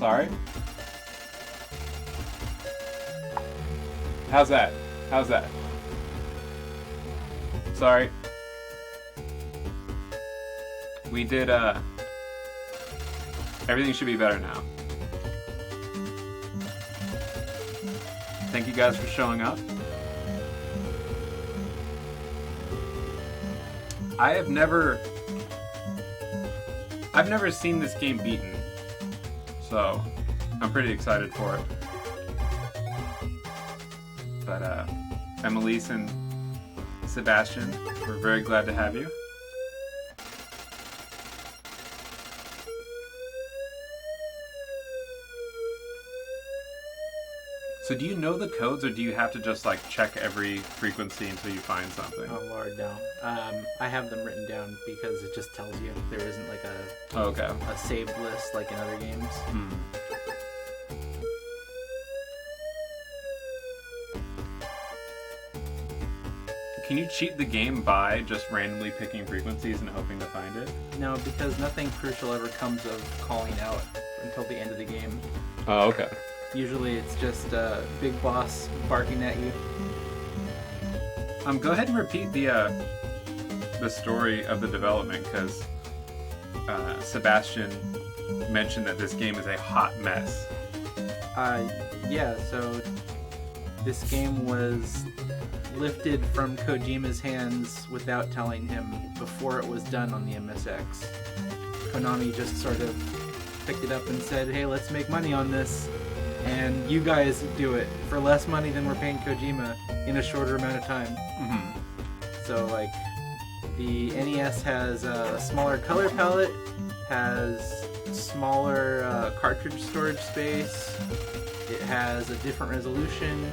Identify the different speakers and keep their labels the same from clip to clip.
Speaker 1: Sorry. How's that? How's that? Sorry. We did, everything should be better now. Thank you guys for showing up. I've never seen this game beaten, so I'm pretty excited for it. But Emelise and Sebastian, we're very glad to have you. So do you know the codes, or do you have to just like check every frequency until you find something?
Speaker 2: Oh Lord, no. I have them written down because it just tells you. There isn't like a saved list like in other games.
Speaker 1: Can you cheat the game by just randomly picking frequencies and hoping to find it?
Speaker 2: No, because nothing crucial ever comes of calling out until the end of the game.
Speaker 1: Oh, okay.
Speaker 2: Usually it's just a big boss barking at you.
Speaker 1: Go ahead and repeat the story of the development, because Sebastian mentioned that this game is a hot mess.
Speaker 2: Yeah, so this game was lifted from Kojima's hands without telling him before it was done on the MSX. Konami just sort of picked it up and said, hey, let's make money on this, and you guys do it for less money than we're paying Kojima in a shorter amount of time.
Speaker 1: Mm-hmm.
Speaker 2: So, like, the NES has a smaller color palette, has smaller cartridge storage space, it has a different resolution.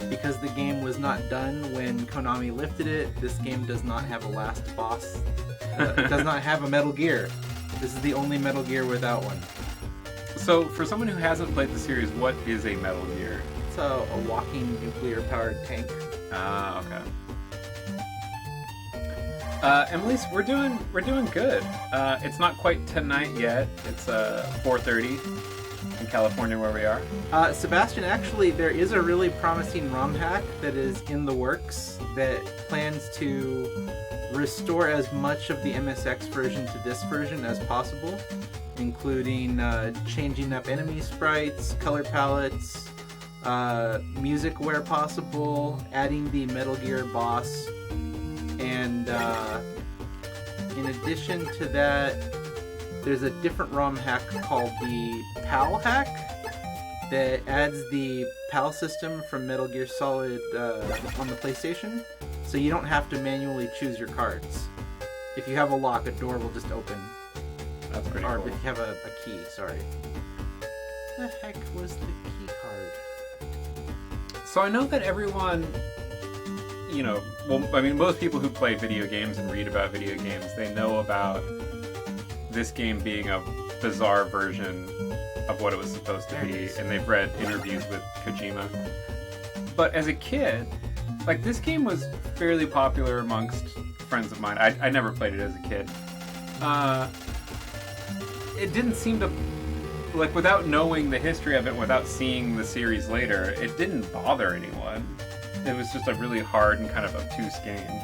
Speaker 2: Because the game was not done when Konami lifted it, this game does not have a last boss. It does not have a Metal Gear. This is the only Metal Gear without one.
Speaker 1: So, for someone who hasn't played the series, what is a Metal Gear?
Speaker 2: It's a walking nuclear-powered tank.
Speaker 1: Ah, okay. Emelise, we're doing good. It's not quite tonight yet. It's 4:30 in California where we are.
Speaker 2: Sebastian, actually, there is a really promising ROM hack that is in the works that plans to restore as much of the MSX version to this version as possible, including changing up enemy sprites, color palettes, music where possible, adding the Metal Gear boss, and in addition to that, there's a different ROM hack called the PAL hack that adds the PAL system from Metal Gear Solid on the PlayStation, so you don't have to manually choose your cards. If you have a lock, a door will just open.
Speaker 1: That's pretty
Speaker 2: or
Speaker 1: cool.
Speaker 2: if you have a key, sorry. What the heck was the key card?
Speaker 1: So I know that everyone, most people who play video games and read about video games, they know about this game being a bizarre version of what it was supposed to be, and they've read interviews with Kojima. But as a kid, like, this game was fairly popular amongst friends of mine. I never played it as a kid. It didn't seem to, like, without knowing the history of it, without seeing the series later, it didn't bother anyone. It was just a really hard and kind of obtuse game.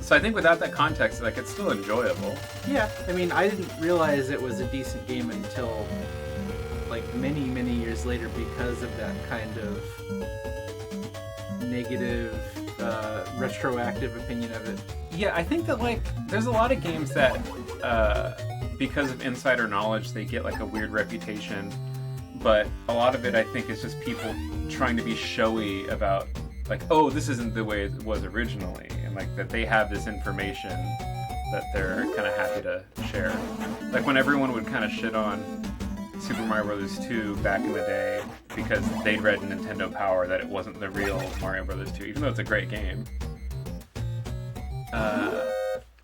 Speaker 1: So I think without that context, like, it's still enjoyable.
Speaker 2: Yeah, I mean, I didn't realize it was a decent game until, like, many, many years later because of that kind of negative, retroactive opinion of it.
Speaker 1: Yeah, I think that, like, there's a lot of games that, because of insider knowledge, they get, like, a weird reputation. But a lot of it, I think, is just people trying to be showy about, like, oh, this isn't the way it was originally. And, like, that they have this information that they're kind of happy to share. Like, when everyone would kind of shit on Super Mario Bros. 2 back in the day because they'd read in Nintendo Power that it wasn't the real Mario Bros. 2, even though it's a great game.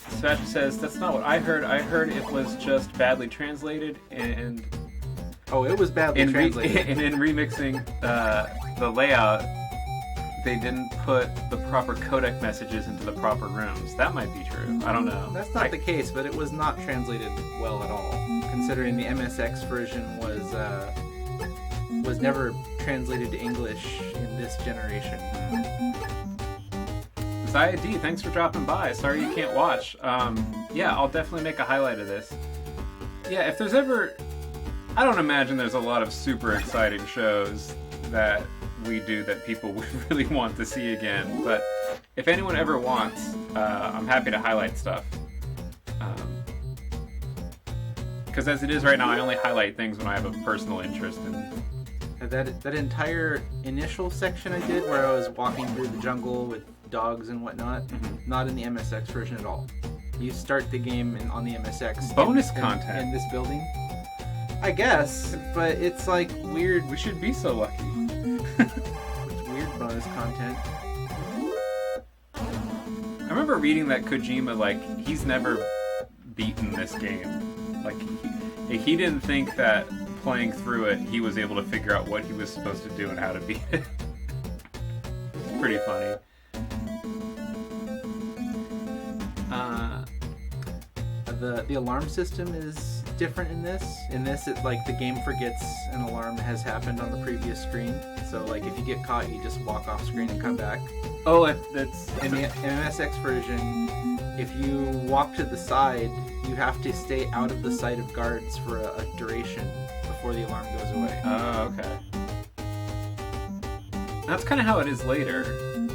Speaker 1: Sebastian says, that's not what I heard. I heard it was just badly translated, and...
Speaker 2: Oh, it was badly translated.
Speaker 1: And in remixing the layout, they didn't put the proper codec messages into the proper rooms. That might be true. I don't know.
Speaker 2: That's not the case, but it was not translated well at all, considering the MSX version was never translated to English in this generation.
Speaker 1: ZID, thanks for dropping by. Sorry you can't watch. Yeah, I'll definitely make a highlight of this. Yeah, if there's ever... I don't imagine there's a lot of super exciting shows that we do that people would really want to see again, but if anyone ever wants, I'm happy to highlight stuff. Because as it is right now, I only highlight things when I have a personal interest in.
Speaker 2: That entire initial section I did where I was walking through the jungle with dogs and whatnot, not in the MSX version at all. You start the game on the MSX.
Speaker 1: Bonus content.
Speaker 2: In this building. I guess, but it's like weird.
Speaker 1: We should be so lucky.
Speaker 2: It's weird bonus content.
Speaker 1: I remember reading that Kojima, like, he's never beaten this game. Like, he didn't think that playing through it, he was able to figure out what he was supposed to do and how to beat it. It's pretty funny.
Speaker 2: The alarm system is different in this. In this, it like the game forgets an alarm has happened on the previous screen. So like if you get caught, you just walk off screen and come back.
Speaker 1: Oh, that's
Speaker 2: in the MSX version. If you walk to the side, you have to stay out of the sight of guards for a duration before the alarm goes away.
Speaker 1: Oh, okay. That's kind of how it is later,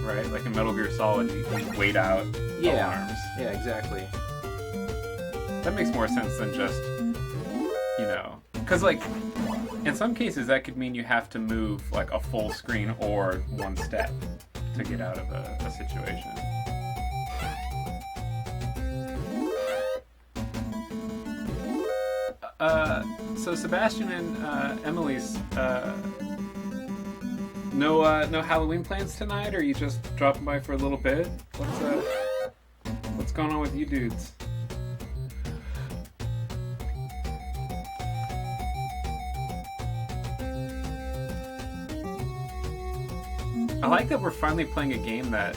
Speaker 1: right? Like in Metal Gear Solid, you can wait out alarms.
Speaker 2: Yeah, exactly.
Speaker 1: That makes more sense than just, because like, in some cases that could mean you have to move like a full screen or one step to get out of a situation. So Sebastian and Emily's, no Halloween plans tonight, or are you just dropping by for a little bit? What's going on with you dudes? I like that we're finally playing a game that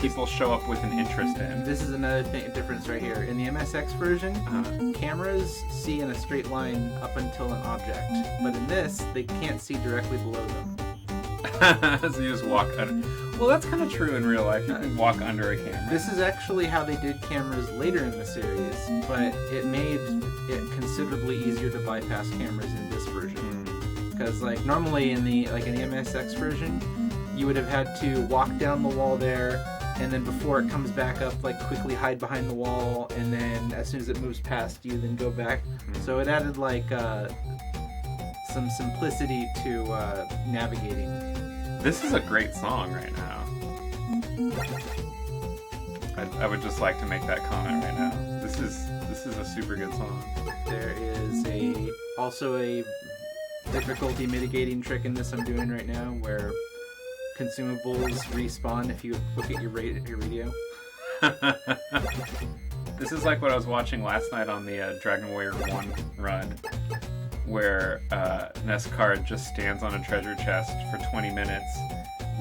Speaker 1: people show up with an interest in.
Speaker 2: This is another difference right here. In the MSX version, cameras see in a straight line up until an object, but in this, they can't see directly below them.
Speaker 1: So you just walk under. Well, that's kind of true in real life. You can walk under a camera.
Speaker 2: This is actually how they did cameras later in the series, but it made it considerably easier to bypass cameras in this version. Because like normally in the MSX version, you would have had to walk down the wall there, and then before it comes back up, like quickly hide behind the wall, and then as soon as it moves past you, then go back. So it added like some simplicity to navigating.
Speaker 1: This is a great song right now. I would just like to make that comment right now. This is a super good song.
Speaker 2: There is also a difficulty mitigating trick in this I'm doing right now where consumables respawn if you look at your radio.
Speaker 1: This is like what I was watching last night on the Dragon Warrior 1 run, where Nescard just stands on a treasure chest for 20 minutes,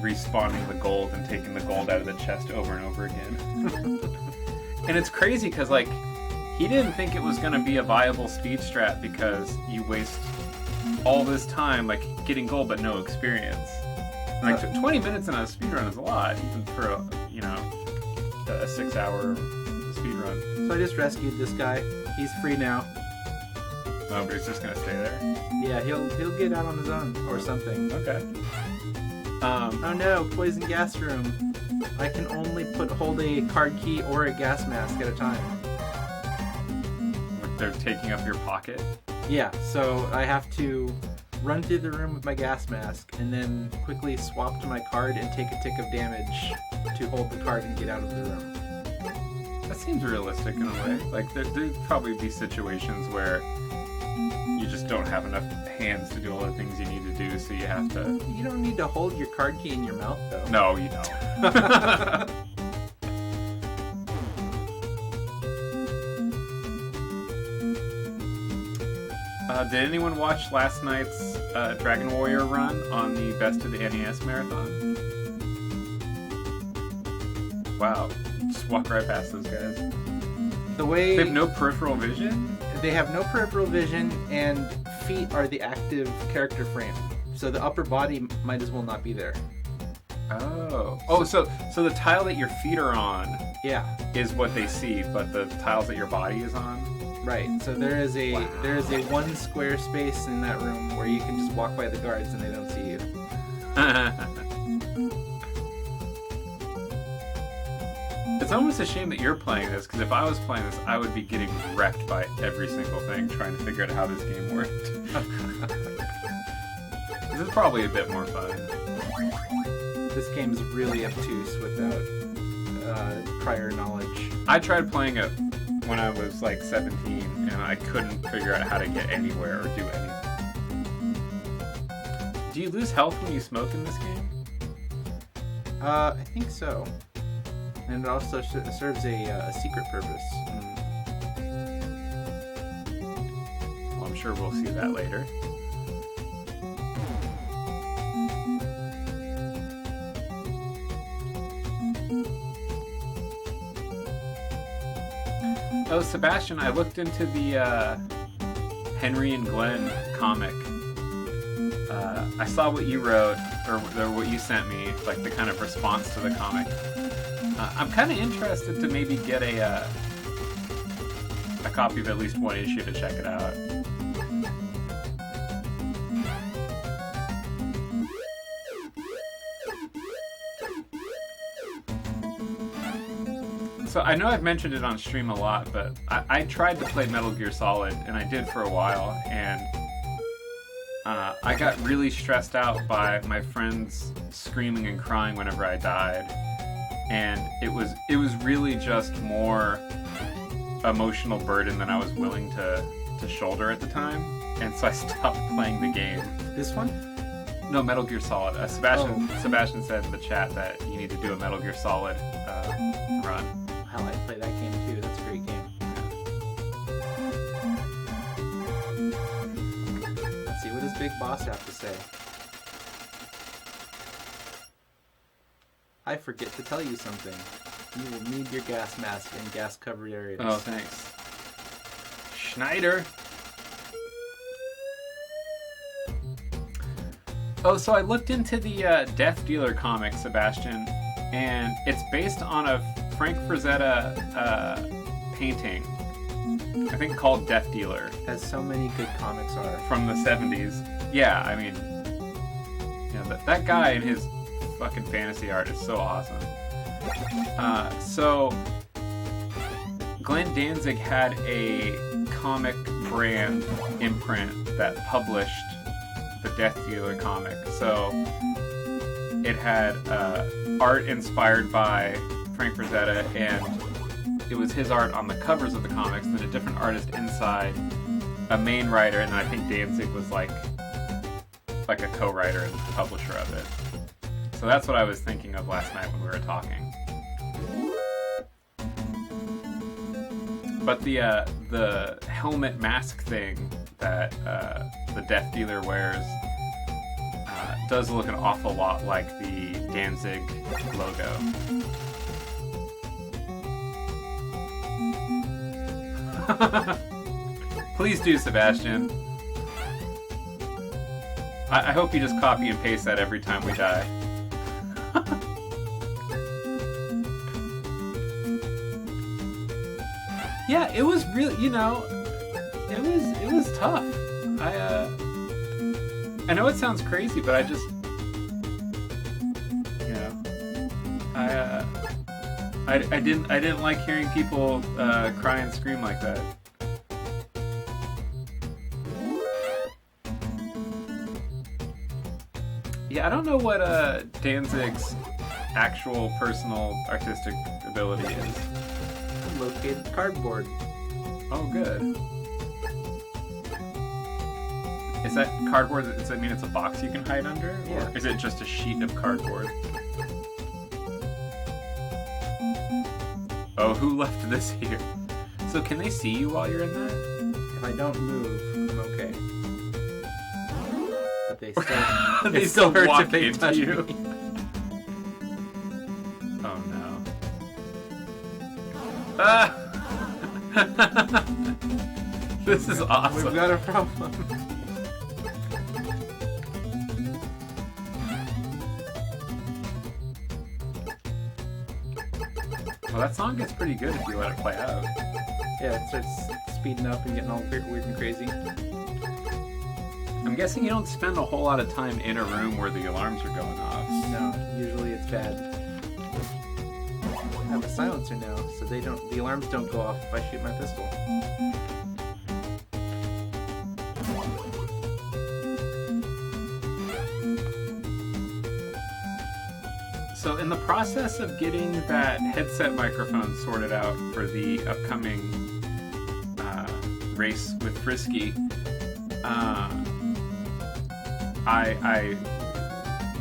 Speaker 1: respawning the gold and taking the gold out of the chest over and over again. And it's crazy because, like, he didn't think it was going to be a viable speed strat because you waste all this time, like, getting gold but no experience. Like 20 minutes in a speedrun is a lot, even for a 6-hour speedrun.
Speaker 2: So I just rescued this guy. He's free now.
Speaker 1: Oh, but he's just gonna stay there?
Speaker 2: Yeah, he'll get out on his own or something.
Speaker 1: Okay.
Speaker 2: Oh no, poison gas room. I can only hold a card key or a gas mask at a time.
Speaker 1: They're taking up your pocket?
Speaker 2: Yeah, so I have to run through the room with my gas mask, and then quickly swap to my card and take a tick of damage to hold the card and get out of the room.
Speaker 1: That seems realistic in a way. Like, there'd probably be situations where you just don't have enough hands to do all the things you need to do, so you have to...
Speaker 2: You don't need to hold your card key in your mouth, though.
Speaker 1: No, you don't. Did anyone watch last night's Dragon Warrior run on the Best of the NES marathon? Wow. Just walk right past those guys.
Speaker 2: The way
Speaker 1: They have no peripheral vision?
Speaker 2: they have no peripheral vision, and feet are the active character frame. So the upper body might as well not be there.
Speaker 1: Oh. Oh, so the tile that your feet are on
Speaker 2: Yeah,
Speaker 1: is what they see, but the tiles that your body is on?
Speaker 2: right. So there is a
Speaker 1: Wow.
Speaker 2: one square space in that room where you can just walk by the guards and they don't see you.
Speaker 1: It's almost a shame that you're playing this, because if I was playing this, I would be getting wrecked by every single thing trying to figure out how this game worked. This is probably a bit more fun.
Speaker 2: This game's really obtuse without prior knowledge.
Speaker 1: I tried playing it when I was like 17, and I couldn't figure out how to get anywhere or do anything. Do you lose health when you smoke in this game?
Speaker 2: I think so. And it also serves a secret purpose.
Speaker 1: Well, I'm sure we'll see that later. Oh, Sebastian, I looked into the Henry and Glenn comic. I saw what you wrote, or what you sent me, like the kind of response to the comic. I'm kind of interested to maybe get a copy of at least one issue to check it out. So I know I've mentioned it on stream a lot, but I tried to play Metal Gear Solid, and I did for a while, and I got really stressed out by my friends screaming and crying whenever I died, and it was really just more emotional burden than I was willing to shoulder at the time, and so I stopped playing the game.
Speaker 2: This one?
Speaker 1: No, Metal Gear Solid. Sebastian said in the chat that you need to do a Metal Gear Solid run.
Speaker 2: Hell, I'd play that game too. That's a great game. Let's see, what does Big Boss have to say? I forget to tell you something. You will need your gas mask in gas-covered areas.
Speaker 1: Oh, thanks. Schneider! Oh, so I looked into the Death Dealer comic, Sebastian, and it's based on a Frank Frazetta painting, I think called Death Dealer.
Speaker 2: As so many good comics are.
Speaker 1: From the 70s. Yeah, I mean, that guy and his fucking fantasy art is so awesome. So Glenn Danzig had a comic brand imprint that published the Death Dealer comic. So it had art inspired by Frank Frazetta, and it was his art on the covers of the comics, then a different artist inside, a main writer, and then I think Danzig was like a co-writer and publisher of it. So that's what I was thinking of last night when we were talking. But the helmet mask thing that the Death Dealer wears does look an awful lot like the Danzig logo. Please do, Sebastian. I hope you just copy and paste that every time we die. Yeah, it was really, it was tough. I know it sounds crazy, but I just, I didn't like hearing people cry and scream like that. Yeah, I don't know what Danzig's actual personal artistic ability is.
Speaker 2: Located cardboard.
Speaker 1: Oh, good. Is that cardboard? Does that mean it's a box you can hide under?
Speaker 2: Yeah.
Speaker 1: Or is it just a sheet of cardboard? Oh, who left this here? So can they see you while you're in that?
Speaker 2: If I don't move, I'm okay. But they still,
Speaker 1: They
Speaker 2: it
Speaker 1: still
Speaker 2: hurts
Speaker 1: walk
Speaker 2: if they
Speaker 1: into
Speaker 2: touch
Speaker 1: you.
Speaker 2: me.
Speaker 1: Oh no. Ah! This is awesome.
Speaker 2: We've got a problem.
Speaker 1: Well, that song gets pretty good if you let it play out.
Speaker 2: Yeah, it starts speeding up and getting all weird and crazy.
Speaker 1: I'm guessing you don't spend a whole lot of time in a room where the alarms are going off.
Speaker 2: No, usually it's bad. I have a silencer now, so the alarms don't go off if I shoot my pistol.
Speaker 1: So in the process of getting that headset microphone sorted out for the upcoming race with Frisky, I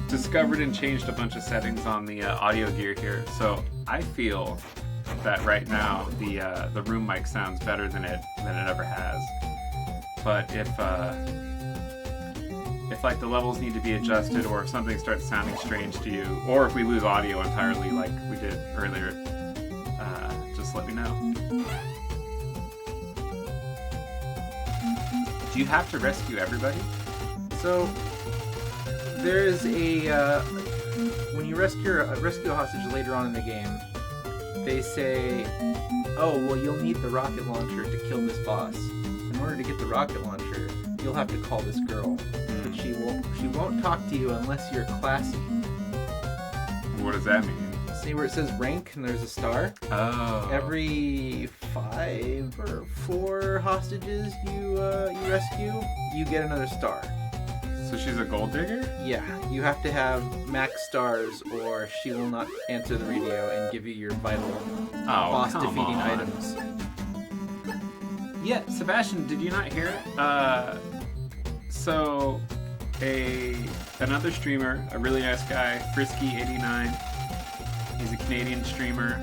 Speaker 1: discovered and changed a bunch of settings on the audio gear here. So I feel that right now the room mic sounds better than it ever has. But if like the levels need to be adjusted, or if something starts sounding strange to you, or if we lose audio entirely like we did earlier, just let me know. Do you have to rescue everybody?
Speaker 2: So there is a when you rescue a hostage later on in the game, they say, "Oh, well, you'll need the rocket launcher to kill this boss. In order to get the rocket launcher, you'll have to call this girl, but she won't talk to you unless you're classy."
Speaker 1: What does that mean?
Speaker 2: See where it says rank and there's a star?
Speaker 1: Oh.
Speaker 2: Every 5 or 4 hostages you rescue, you get another star.
Speaker 1: So she's a gold digger?
Speaker 2: Yeah, you have to have max stars or she will not answer the radio and give you your vital boss defeating items.
Speaker 1: Yeah, Sebastian, did you not hear it? So another streamer, a really nice guy, Frisky89. He's a Canadian streamer.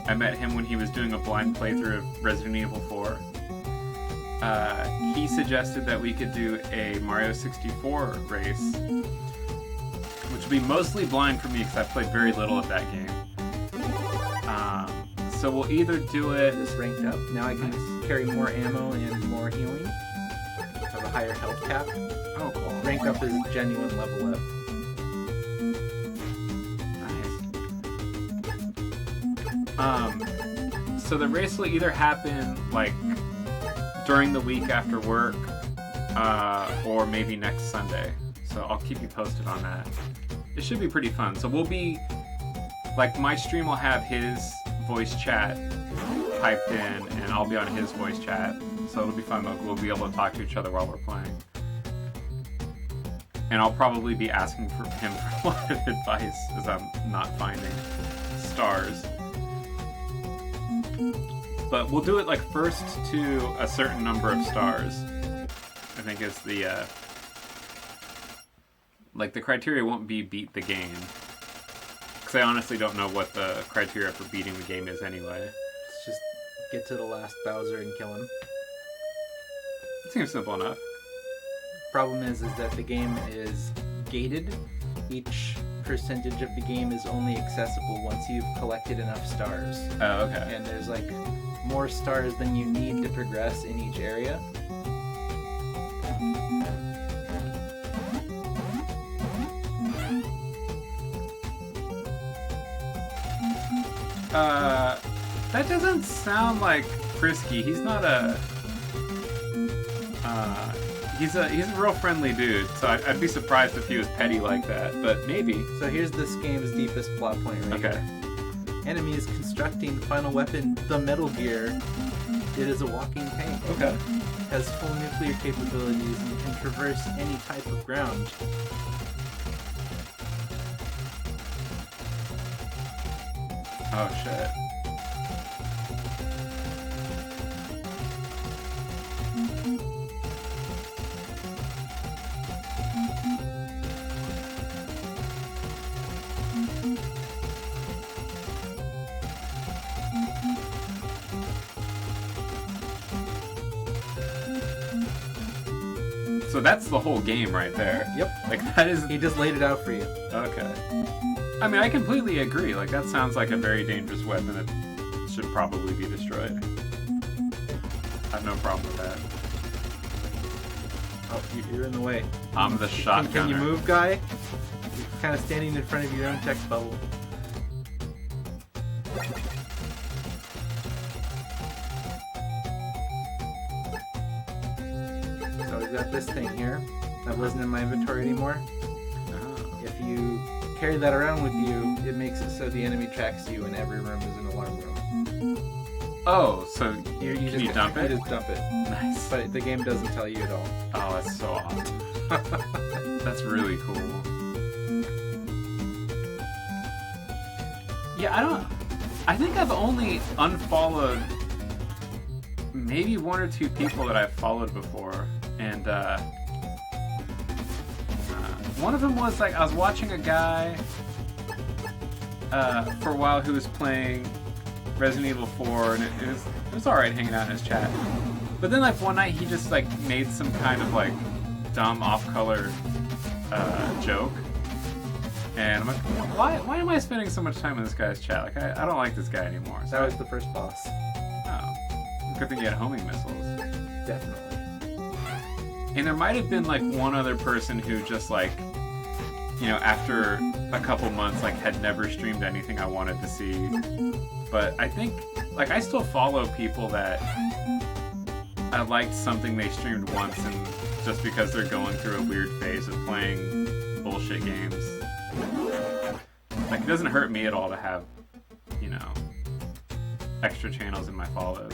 Speaker 1: I met him when he was doing a blind playthrough of Resident Evil 4. He suggested that we could do a Mario 64 race, which would be mostly blind for me because I've played very little of that game. So we'll either do it...
Speaker 2: This ranked up. Now I can carry more ammo and more healing. Have a higher health cap.
Speaker 1: Oh, cool.
Speaker 2: Rank up is genuine level up.
Speaker 1: So the race will either happen like during the week after work, or maybe next Sunday. So I'll keep you posted on that. It should be pretty fun. So we'll be like, my stream will have his voice chat piped in, and I'll be on his voice chat. So it'll be fun. We'll be able to talk to each other while we're playing. And I'll probably be asking for him for a lot of advice as I'm not finding stars. But we'll do it like first to a certain number of stars. I think is the like the criteria won't be beat the game. Because I honestly don't know what the criteria for beating the game is anyway.
Speaker 2: Let's just get to the last Bowser and kill him.
Speaker 1: It seems simple enough.
Speaker 2: Problem is that the game is gated. Each percentage of the game is only accessible once you've collected enough stars.
Speaker 1: Oh, okay.
Speaker 2: And there's like more stars than you need to progress in each area.
Speaker 1: That doesn't sound like Frisky. He's not a... He's a real friendly dude, so I'd be surprised if he was petty like that, but maybe.
Speaker 2: So here's this game's deepest plot point right here. Enemy is constructing final weapon, the Metal Gear. It is a walking tank.
Speaker 1: Okay.
Speaker 2: Has full nuclear capabilities and can traverse any type of ground.
Speaker 1: Oh shit. So that's the whole game right there.
Speaker 2: Yep.
Speaker 1: Like that is...
Speaker 2: He just laid it out for you.
Speaker 1: Okay. I mean, I completely agree. Like that sounds like a very dangerous weapon. It should probably be destroyed. I have no problem with that.
Speaker 2: Oh, you're in the way.
Speaker 1: I'm the shotgunner.
Speaker 2: Can you move, guy? You're kind of standing in front of your own text bubble. So we've got this thing here that wasn't in my inventory anymore. If you carry that around with you, it makes it so the enemy tracks you and every room is an alarm room.
Speaker 1: Oh, so can you dump it?
Speaker 2: You just dump it.
Speaker 1: Nice.
Speaker 2: But the game doesn't tell you at all.
Speaker 1: Oh, that's so awesome. That's really cool. Yeah, I think I've only unfollowed maybe one or two people that I've followed before, and one of them was like I was watching a guy for a while who was playing Resident Evil 4, and it was alright hanging out in his chat. But then like one night he just like made some kind of like dumb off-color joke, and I'm like, why am I spending so much time in this guy's chat? Like I don't like this guy anymore. So
Speaker 2: That was the first boss.
Speaker 1: Oh, good thing you had homing missiles.
Speaker 2: Definitely.
Speaker 1: And there might have been like one other person who just like, you know, after a couple months like had never streamed anything I wanted to see. But I think like I still follow people that I liked something they streamed once, and just because they're going through a weird phase of playing bullshit games. Like it doesn't hurt me at all to have, you know, extra channels in my follows.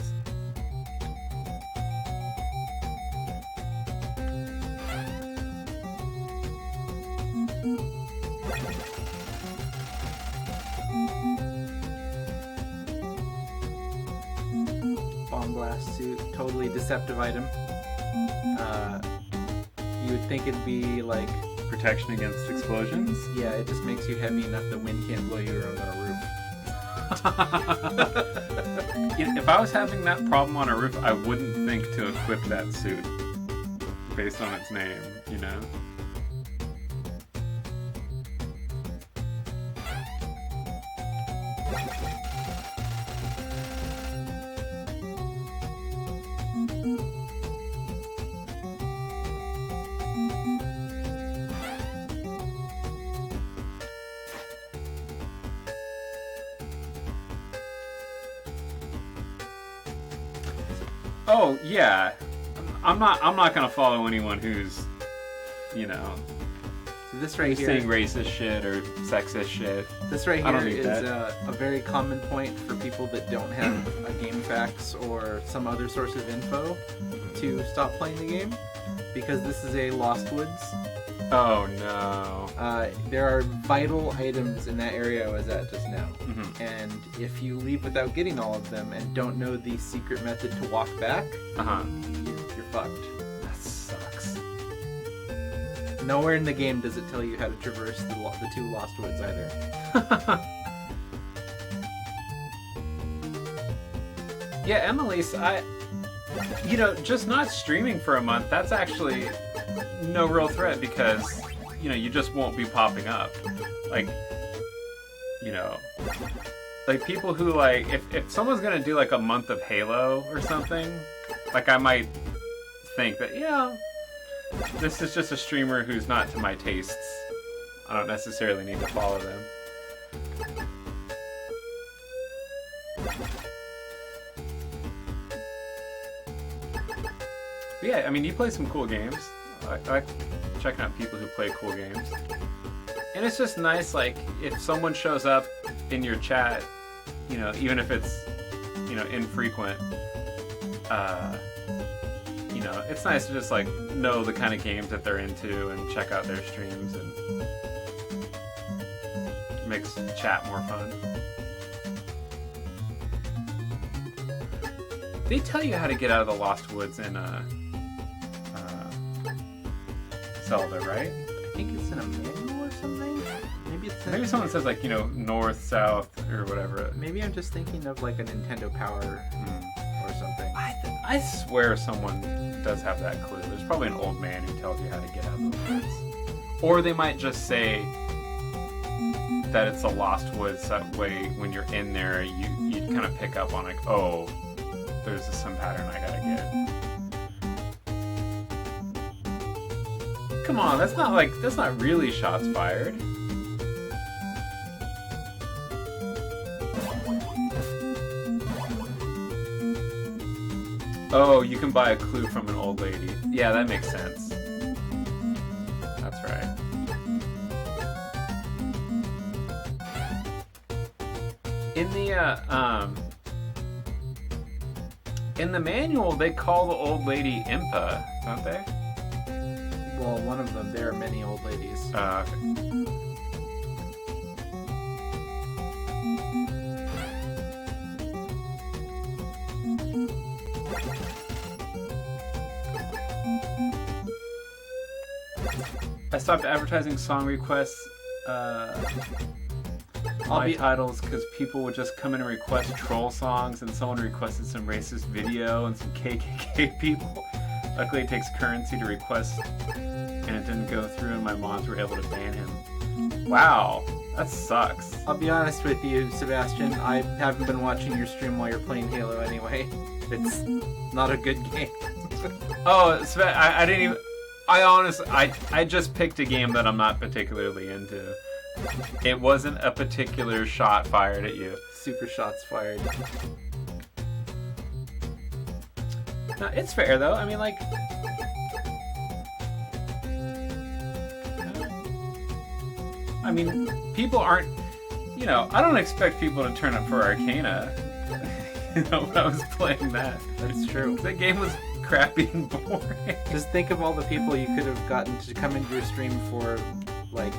Speaker 2: Bomb blast suit, totally deceptive item. You would think it'd be like,
Speaker 1: Protection against explosions?
Speaker 2: yeah, it just makes you heavy enough the wind can't blow you around on a roof.
Speaker 1: If I was having that problem on a roof, I wouldn't think to equip that suit based on its name, you know? Oh yeah, I'm not gonna follow anyone who's, you know,
Speaker 2: So this right
Speaker 1: who's
Speaker 2: here,
Speaker 1: saying racist shit or sexist shit.
Speaker 2: this right
Speaker 1: I don't
Speaker 2: here
Speaker 1: need
Speaker 2: is
Speaker 1: that.
Speaker 2: a very common point for people that don't have a GameFAQs or some other source of info to stop playing the game, because this is a Lost Woods.
Speaker 1: Oh no.
Speaker 2: There are vital items in that area I was at just now.
Speaker 1: Mhm.
Speaker 2: And if you leave without getting all of them and don't know the secret method to walk back, you're fucked.
Speaker 1: That sucks.
Speaker 2: Nowhere in the game does it tell you how to traverse the two Lost Woods either.
Speaker 1: Yeah, Emily's, you know, just not streaming for a month, that's actually no real threat, because, you know, you just won't be popping up. Like, you know, like people who like, if someone's gonna do like a month of Halo or something, like I might think that, yeah, this is just a streamer who's not to my tastes. I don't necessarily need to follow them. But yeah, I mean, you play some cool games. I like checking out people who play cool games. And it's just nice, like, if someone shows up in your chat, you know, even if it's, you know, infrequent, you know, it's nice to just, like, know the kind of games that they're into and check out their streams, and it makes chat more fun. They tell you how to get out of the Lost Woods in Zelda, right?
Speaker 2: I think it's in a manual or something.
Speaker 1: Maybe someone says, like, you know, north, south, or whatever.
Speaker 2: Maybe I'm just thinking of like a Nintendo Power or something.
Speaker 1: I swear someone does have that clue. There's probably an old man who tells you how to get out of the woods. Or they might just say that it's a Lost Woods. That way, when you're in there, you kind of pick up on like, oh, there's some pattern I gotta get. Come on, that's not really shots fired. Oh, you can buy a clue from an old lady. Yeah, that makes sense. That's right. In the manual, they call the old lady Impa, don't they?
Speaker 2: Well, one of them. There are many old ladies.
Speaker 1: Okay. I stopped advertising song requests my titles because people would just come in and request troll songs, and someone requested some racist video and some KKK people. Luckily, it takes currency to request, and it didn't go through, and my mods were able to ban him. Wow, that sucks.
Speaker 2: I'll be honest with you, Sebastian. I haven't been watching your stream while you're playing Halo anyway. It's not a good game.
Speaker 1: Oh, I didn't even... I just picked a game that I'm not particularly into. It wasn't a particular shot fired at you.
Speaker 2: Super shots fired.
Speaker 1: No, it's fair though. I mean, like... I mean, people aren't... You know, I don't expect people to turn up for Arcana. You know, when I was playing that.
Speaker 2: That's true.
Speaker 1: That game was crappy and boring.
Speaker 2: Just think of all the people you could have gotten to come into your stream for, like,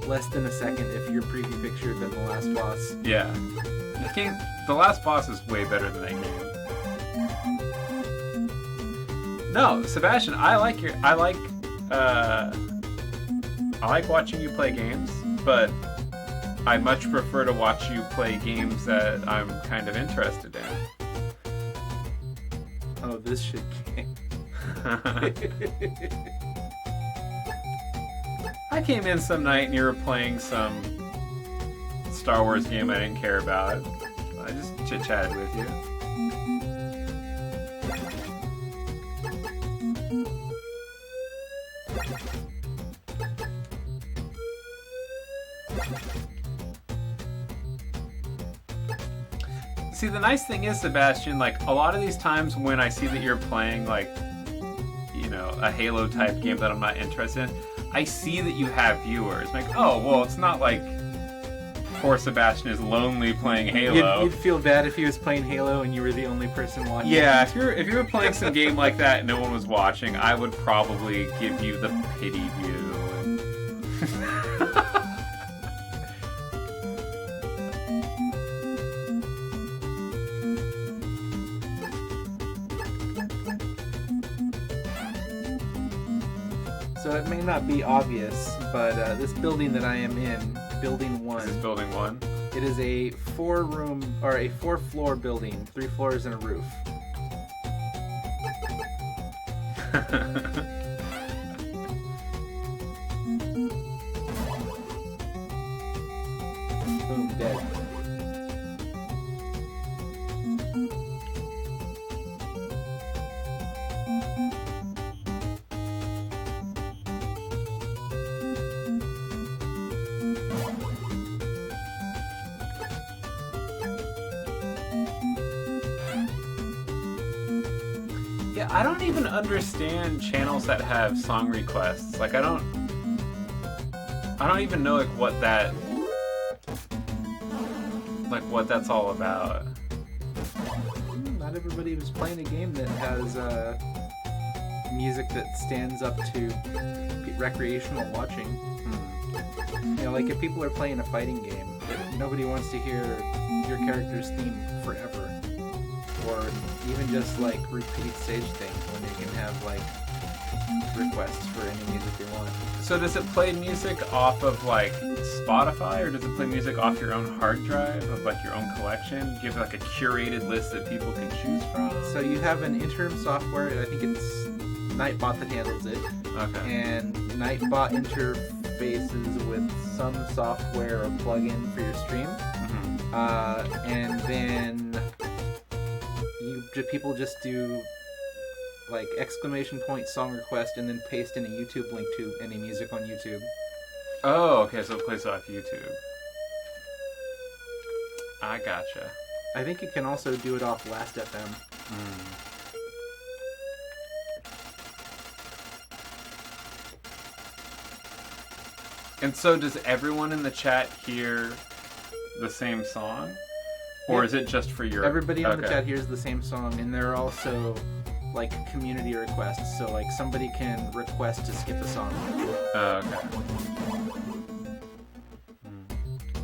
Speaker 2: less than a second if your preview picture had been the last boss.
Speaker 1: Yeah. The last boss is way better than that game. No, Sebastian, I like watching you play games, but I much prefer to watch you play games that I'm kind of interested in.
Speaker 2: Oh, this shit game.
Speaker 1: I came in some night and you were playing some Star Wars game I didn't care about. I just chit-chatted with you. See, the nice thing is, Sebastian, like, a lot of these times when I see that you're playing, like, you know, a Halo-type game that I'm not interested in, I see that you have viewers. Like, oh, well, it's not like poor Sebastian is lonely playing Halo.
Speaker 2: You'd feel bad if he was playing Halo and you were the only person watching.
Speaker 1: Yeah, if you were playing some game like that and no one was watching, I would probably give you the pity view.
Speaker 2: So it may not be obvious, but this building that I am in, Building 1...
Speaker 1: This is Building 1?
Speaker 2: It is a 4-floor building, 3 floors and a roof. Boom, dead.
Speaker 1: Yeah, I don't even understand channels that have song requests. Like, I don't even know like what that's all about.
Speaker 2: Not everybody was playing a game that has music that stands up to recreational watching. You know, like if people are playing a fighting game, nobody wants to hear your character's theme forever. Or even just like repeat stage things when they can have like requests for any music they want.
Speaker 1: So does it play music off of like Spotify, or does it play music off your own hard drive of like your own collection? Do you have like a curated list that people can choose from?
Speaker 2: So you have an interim software, I think it's Nightbot that handles it.
Speaker 1: Okay.
Speaker 2: And Nightbot interfaces with some software or plugin for your stream. And then people just do like exclamation point song request and then paste in a YouTube link to any music on YouTube.
Speaker 1: Oh, okay, so it plays off YouTube. I gotcha.
Speaker 2: I think it can also do it off Last.fm.
Speaker 1: And so does everyone in the chat hear the same song? Or is it just for your...
Speaker 2: Everybody in the chat hears the same song, and there are also like community requests, so like somebody can request to skip a song.
Speaker 1: Okay.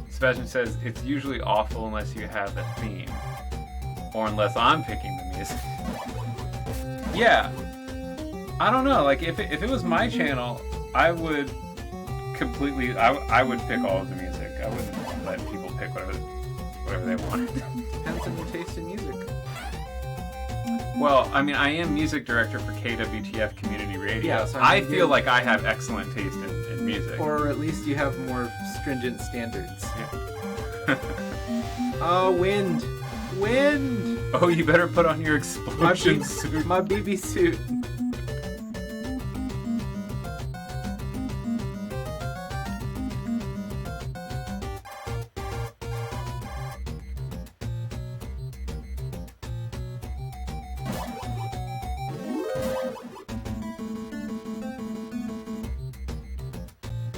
Speaker 1: Sebastian says, it's usually awful unless you have a theme. Or unless I'm picking the music. Yeah. I don't know, like if it was my channel, I would completely... I would pick all of the music. I wouldn't let people pick whatever they wanted.
Speaker 2: Depends on your taste in music.
Speaker 1: Well, I mean, I am music director for KWTF Community Radio.
Speaker 2: Yeah, so
Speaker 1: I feel like I have excellent taste in music.
Speaker 2: Or at least you have more stringent standards.
Speaker 1: Yeah.
Speaker 2: Oh, wind! Wind!
Speaker 1: Oh, you better put on your explosion suit.
Speaker 2: My BB suit.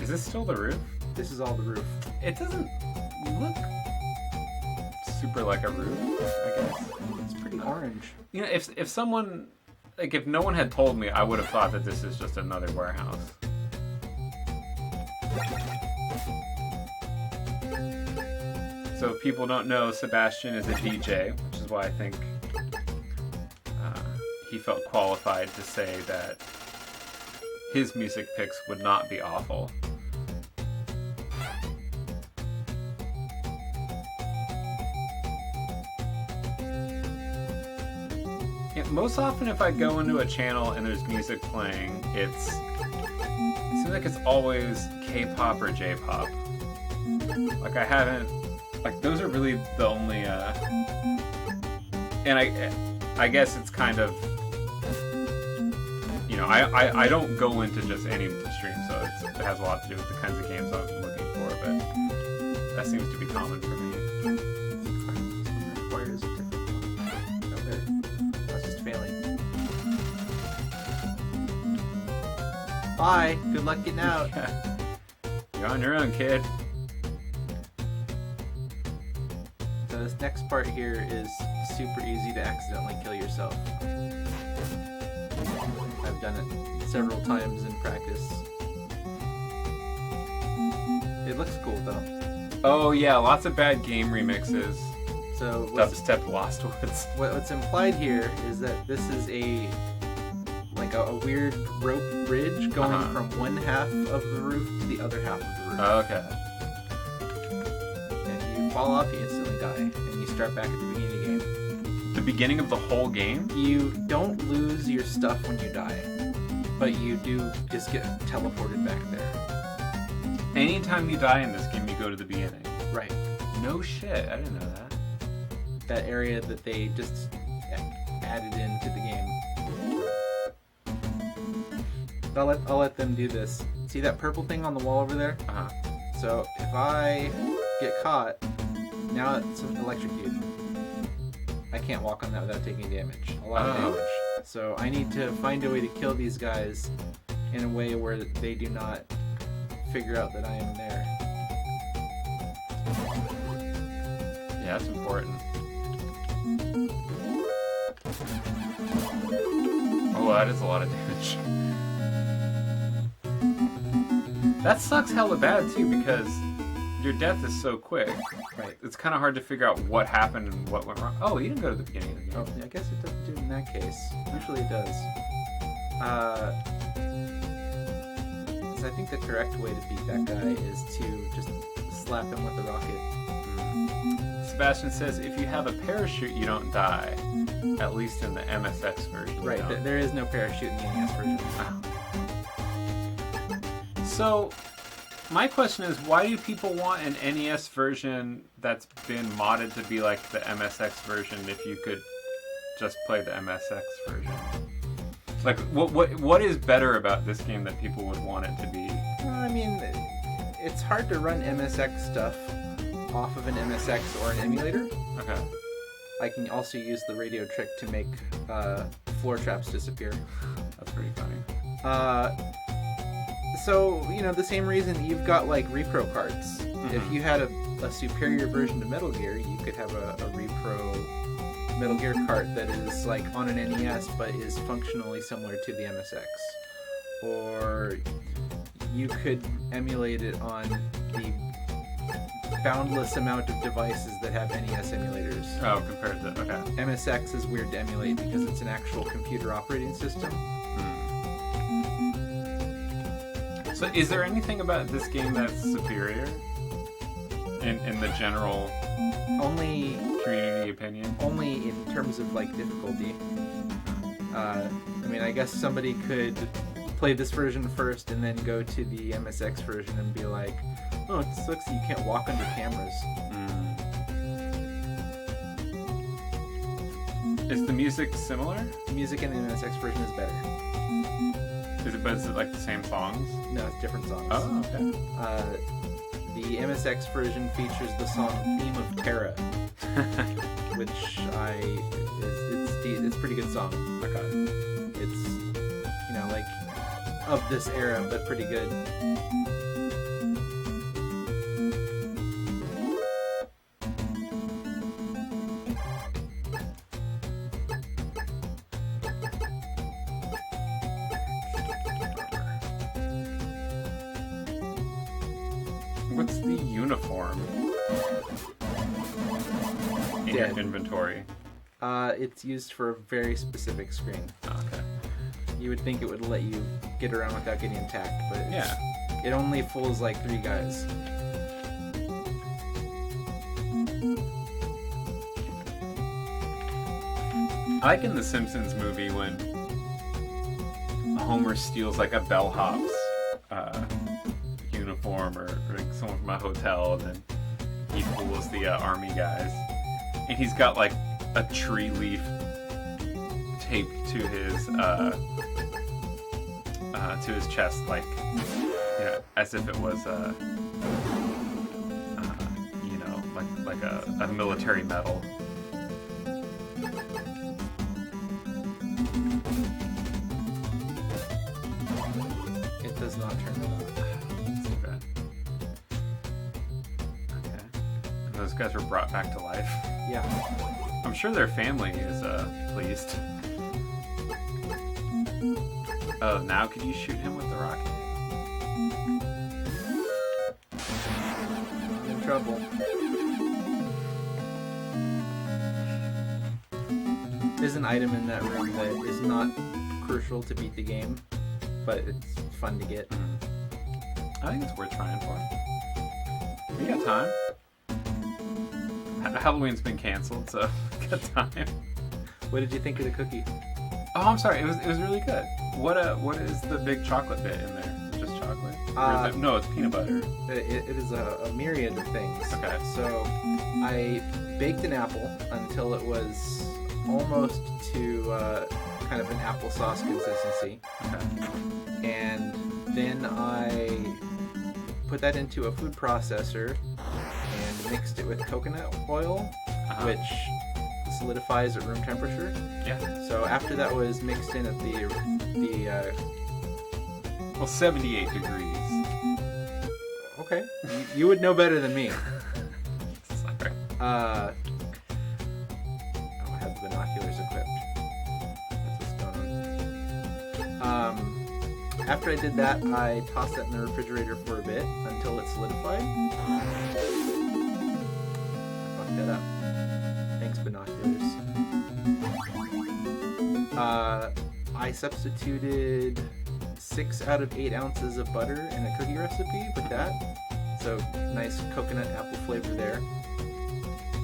Speaker 1: Is this still the roof?
Speaker 2: This is all the roof.
Speaker 1: It doesn't look super like a roof, I guess.
Speaker 2: It's pretty orange.
Speaker 1: You know, if someone, like if no one had told me, I would have thought that this is just another warehouse. So if people don't know, Sebastian is a DJ, which is why I think he felt qualified to say that his music picks would not be awful. Yeah, most often if I go into a channel and there's music playing, it seems like it's always K-pop or J-pop. Like I haven't, like those are really the only, and I guess it's kind of, you know, I don't go into just any stream, so it has a lot to do with the kinds of games I'm looking for, but that seems to be common for me.
Speaker 2: Requires a different one. Okay. I was just failing. Bye. Good luck getting out.
Speaker 1: Yeah. You're on your own, kid.
Speaker 2: So this next part here is super easy to accidentally kill yourself. I've done it several times in practice. It looks cool though.
Speaker 1: Oh yeah, lots of bad game remixes.
Speaker 2: So
Speaker 1: Dubstep Lost Woods.
Speaker 2: what's implied here is that this is a weird rope bridge going from one half of the roof to the other half of the roof.
Speaker 1: Okay.
Speaker 2: If you fall off, you instantly die, and you start back at the beginning of the game.
Speaker 1: The beginning of the whole game?
Speaker 2: You don't lose your stuff when you die, but you do just get teleported back there.
Speaker 1: Anytime you die in this game, you go to the beginning.
Speaker 2: Right.
Speaker 1: No shit, I didn't know that.
Speaker 2: That area that they just added into the game. I'll let them do this. See that purple thing on the wall over there?
Speaker 1: Uh-huh.
Speaker 2: So if I get caught, now it's electrocuted. I can't walk on that without taking damage. A lot of damage. So I need to find a way to kill these guys in a way where they do not figure out that I am there.
Speaker 1: Yeah, that's important. Oh, that is a lot of damage. That sucks hella bad too, because your death is so quick.
Speaker 2: Right.
Speaker 1: It's kind of hard to figure out what happened and what went wrong. Oh, you didn't go to the beginning of the game.
Speaker 2: Oh, I guess it doesn't do it in that case. Usually it does. So I think the correct way to beat that guy is to just slap him with a rocket.
Speaker 1: Sebastian says, if you have a parachute, you don't die. At least in the MSX version.
Speaker 2: Right, there is no parachute in the NES version.
Speaker 1: So, My question is, why do people want an NES version that's been modded to be like the MSX version if you could just play the MSX version? Like, what is better about this game that people would want it to be?
Speaker 2: I mean, it's hard to run MSX stuff off of an MSX or an emulator.
Speaker 1: Okay.
Speaker 2: I can also use the radio trick to make floor traps disappear.
Speaker 1: That's pretty funny.
Speaker 2: So, the same reason you've got, like, repro cards.
Speaker 1: Mm-hmm.
Speaker 2: If you had a superior version to Metal Gear, you could have a repro Metal Gear cart that is, like, on an NES, but is functionally similar to the MSX. Or you could emulate it on the boundless amount of devices that have NES emulators.
Speaker 1: Oh, compared to... Okay.
Speaker 2: MSX is weird to emulate because it's an actual computer operating system.
Speaker 1: So is there anything about this game that's superior? In the general
Speaker 2: Only
Speaker 1: community opinion?
Speaker 2: Only in terms of, like, difficulty. I mean, I guess somebody could play this version first and then go to the MSX version and be like, oh, it sucks that you can't walk under cameras.
Speaker 1: Is the music similar?
Speaker 2: The music in the MSX version is better.
Speaker 1: But is it like the same songs?
Speaker 2: No, it's different songs.
Speaker 1: Oh, okay.
Speaker 2: The MSX version features the song Theme of Terra, which it's a pretty good song.
Speaker 1: Okay.
Speaker 2: It's, like, of this era, but pretty good.
Speaker 1: What's the uniform in your inventory?
Speaker 2: It's used for a very specific screen.
Speaker 1: Okay.
Speaker 2: You would think it would let you get around without getting attacked, but
Speaker 1: Yeah.
Speaker 2: it only fools like 3 guys.
Speaker 1: I like in the Simpsons movie when Homer steals like a bellhop's uniform or like someone from a hotel, and then he fools the army guys, and he's got like a tree leaf taped to his chest, like, as if it was like a military medal.
Speaker 2: It does not turn it on.
Speaker 1: Too bad. Okay. And those guys were brought back to life.
Speaker 2: Yeah.
Speaker 1: I'm sure their family is pleased. Oh, now can you shoot him with the rocket?
Speaker 2: In trouble. There's an item in that room that is not crucial to beat the game, but it's fun to get.
Speaker 1: I think it's worth trying for. We got time. Halloween's been canceled, so we got time.
Speaker 2: What did you think of the cookie?
Speaker 1: Oh, I'm sorry. It was really good. What is the big chocolate bit in there? Is it just chocolate? Or is it, no, it's peanut butter.
Speaker 2: It is a myriad of things.
Speaker 1: Okay.
Speaker 2: So I baked an apple until it was almost to kind of an applesauce consistency.
Speaker 1: Okay.
Speaker 2: And then I put that into a food processor and mixed it with coconut oil, which solidifies at room temperature.
Speaker 1: Yeah.
Speaker 2: So after that was mixed in at the
Speaker 1: 78 degrees.
Speaker 2: Okay, you would know better than me.
Speaker 1: Sorry.
Speaker 2: I have the binoculars equipped. That's what's going on. After I did that, I tossed that in the refrigerator for a bit until it solidified. I fucked that up. Thanks, binoculars. I substituted 6 out of 8 ounces of butter in a cookie recipe with that. So nice coconut apple flavor there.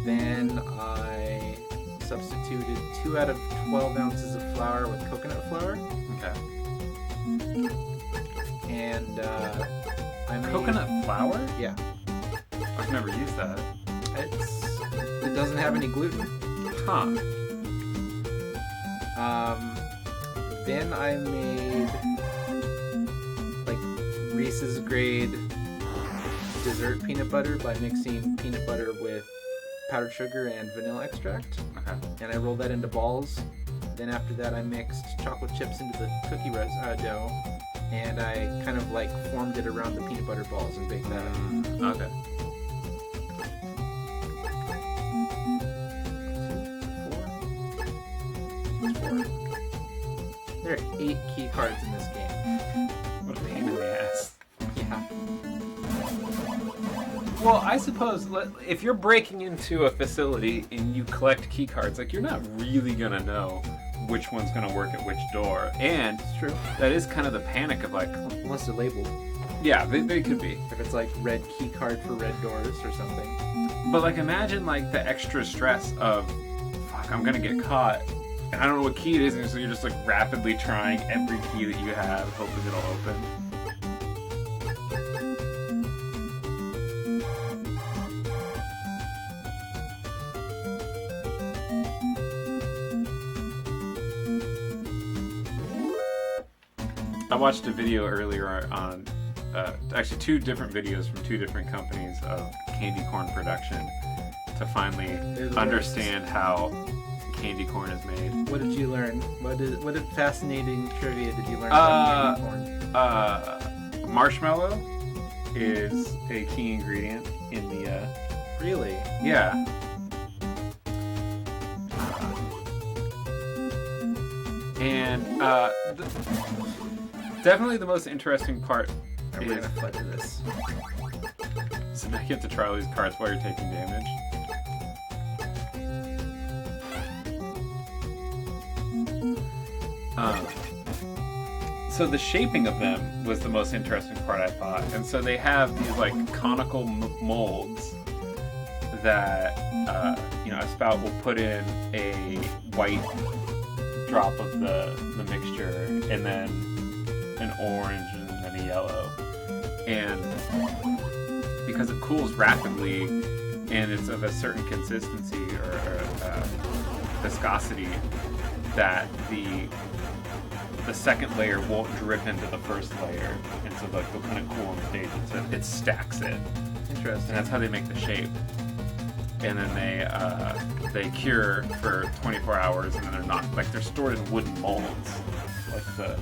Speaker 2: Then I substituted 2 out of 12 ounces of flour with coconut flour.
Speaker 1: Okay.
Speaker 2: And
Speaker 1: Coconut flour?
Speaker 2: Yeah.
Speaker 1: I've never used that.
Speaker 2: It doesn't have any gluten.
Speaker 1: Huh.
Speaker 2: Then I made like Reese's grade dessert peanut butter by mixing peanut butter with powdered sugar and vanilla extract.
Speaker 1: Okay.
Speaker 2: And I rolled that into balls. Then after that I mixed chocolate chips into the cookie dough, and I kind of like formed it around the peanut butter balls and baked that.
Speaker 1: Okay.
Speaker 2: There are 8 key cards in this game.
Speaker 1: What a pain in the ass.
Speaker 2: Yeah.
Speaker 1: Well, I suppose if you're breaking into a facility and you collect key cards, like, you're not really gonna know which one's gonna work at which door. And
Speaker 2: It's true.
Speaker 1: that is kind of the panic of like,
Speaker 2: Unless they're labeled.
Speaker 1: yeah, they could be.
Speaker 2: If it's like red key card for red doors or something.
Speaker 1: But like, imagine like the extra stress of, fuck, I'm gonna get caught, and I don't know what key it is, and so you're just like rapidly trying every key that you have, hoping it'll open. I watched a video earlier on, actually 2 different videos from 2 different companies of candy corn production to finally understand how candy corn is made.
Speaker 2: What did you learn? What fascinating trivia did you learn about candy corn?
Speaker 1: Marshmallow is a key ingredient in the,
Speaker 2: Really?
Speaker 1: yeah. And definitely the most interesting part
Speaker 2: Alright, we're gonna fudge this.
Speaker 1: So now you have to try all these cards while you're taking damage. So the shaping of them was the most interesting part, I thought. And so they have these like conical molds that a spout will put in a white drop of the mixture, and then an orange, and then a yellow. And because it cools rapidly and it's of a certain consistency or viscosity, that the second layer won't drip into the first layer, and so like they'll kind of cool on stage. It stacks it.
Speaker 2: Interesting.
Speaker 1: And that's how they make the shape. And then they cure for 24 hours, and then they're not, like, they're stored in wooden molds. Like the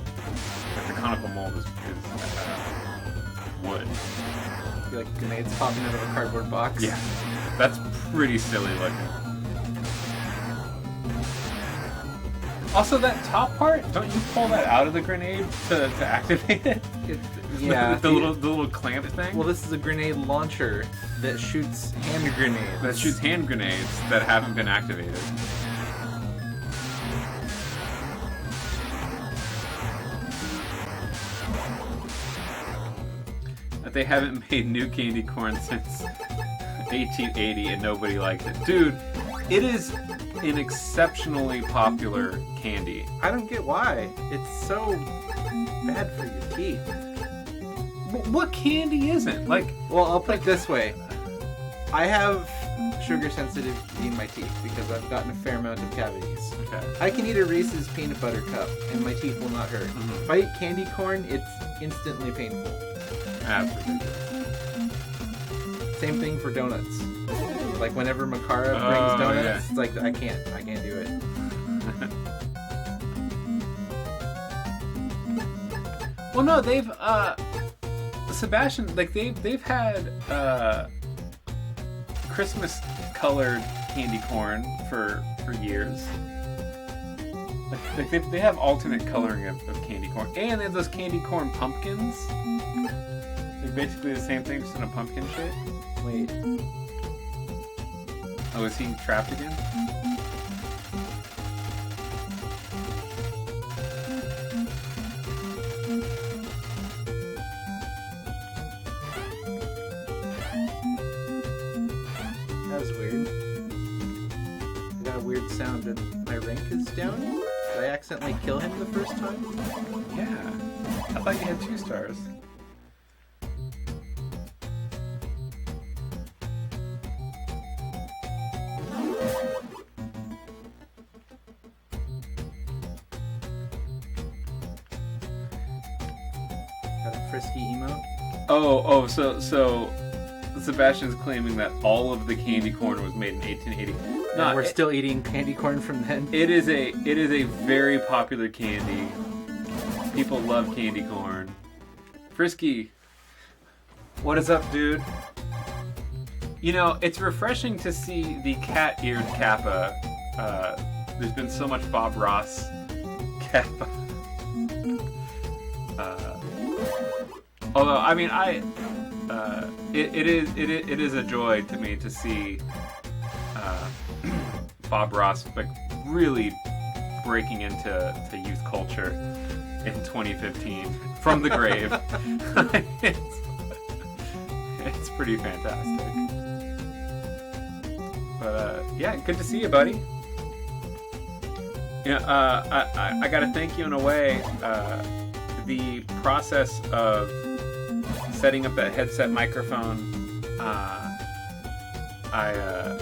Speaker 1: conical mold is wood.
Speaker 2: Like grenades popping out of a cardboard box.
Speaker 1: Yeah, that's pretty silly looking. Also, that top part, don't you pull that out of the grenade to activate it?
Speaker 2: Yeah.
Speaker 1: the little clamp thing?
Speaker 2: Well, this is a grenade launcher that shoots hand grenades.
Speaker 1: That shoots hand grenades that haven't been activated. That they haven't made new candy corn since 1880 and nobody liked it. Dude, it is an exceptionally popular candy.
Speaker 2: I don't get why. It's so bad for your teeth.
Speaker 1: What candy isn't? Like,
Speaker 2: Well, I'll put it this way. I have sugar sensitivity in my teeth because I've gotten a fair amount of cavities.
Speaker 1: okay.
Speaker 2: I can eat a Reese's peanut butter cup and my teeth will not hurt.
Speaker 1: Mhm.
Speaker 2: If I eat candy corn, it's instantly painful.
Speaker 1: That's ridiculous.
Speaker 2: Same thing for donuts. Like whenever Makara brings donuts,
Speaker 1: yeah.
Speaker 2: it's like I can't do it.
Speaker 1: Well, no, they've Sebastian, like they've had Christmas colored candy corn for years. Like they have alternate coloring of candy corn, and they have those candy corn pumpkins. They're basically the same thing, just in a pumpkin shape.
Speaker 2: Wait.
Speaker 1: Oh, is he trapped again?
Speaker 2: That was weird. I got a weird sound and my rank is down. Did I accidentally kill him the first time?
Speaker 1: Yeah. I thought you had 2 stars.
Speaker 2: Frisky emote.
Speaker 1: So Sebastian's claiming that all of the candy corn was made in 1880.
Speaker 2: No, we're still eating candy corn from then.
Speaker 1: It is a very popular candy. People love candy corn. Frisky, what is up, dude? You know, it's refreshing to see the cat-eared Kappa. There's been so much Bob Ross Kappa. Although, I mean, it is a joy to me to see Bob Ross like really breaking into youth culture in 2015 from the grave. it's pretty fantastic. But yeah, good to see you, buddy. You know, I gotta thank you in a way. The process of setting up that headset microphone, I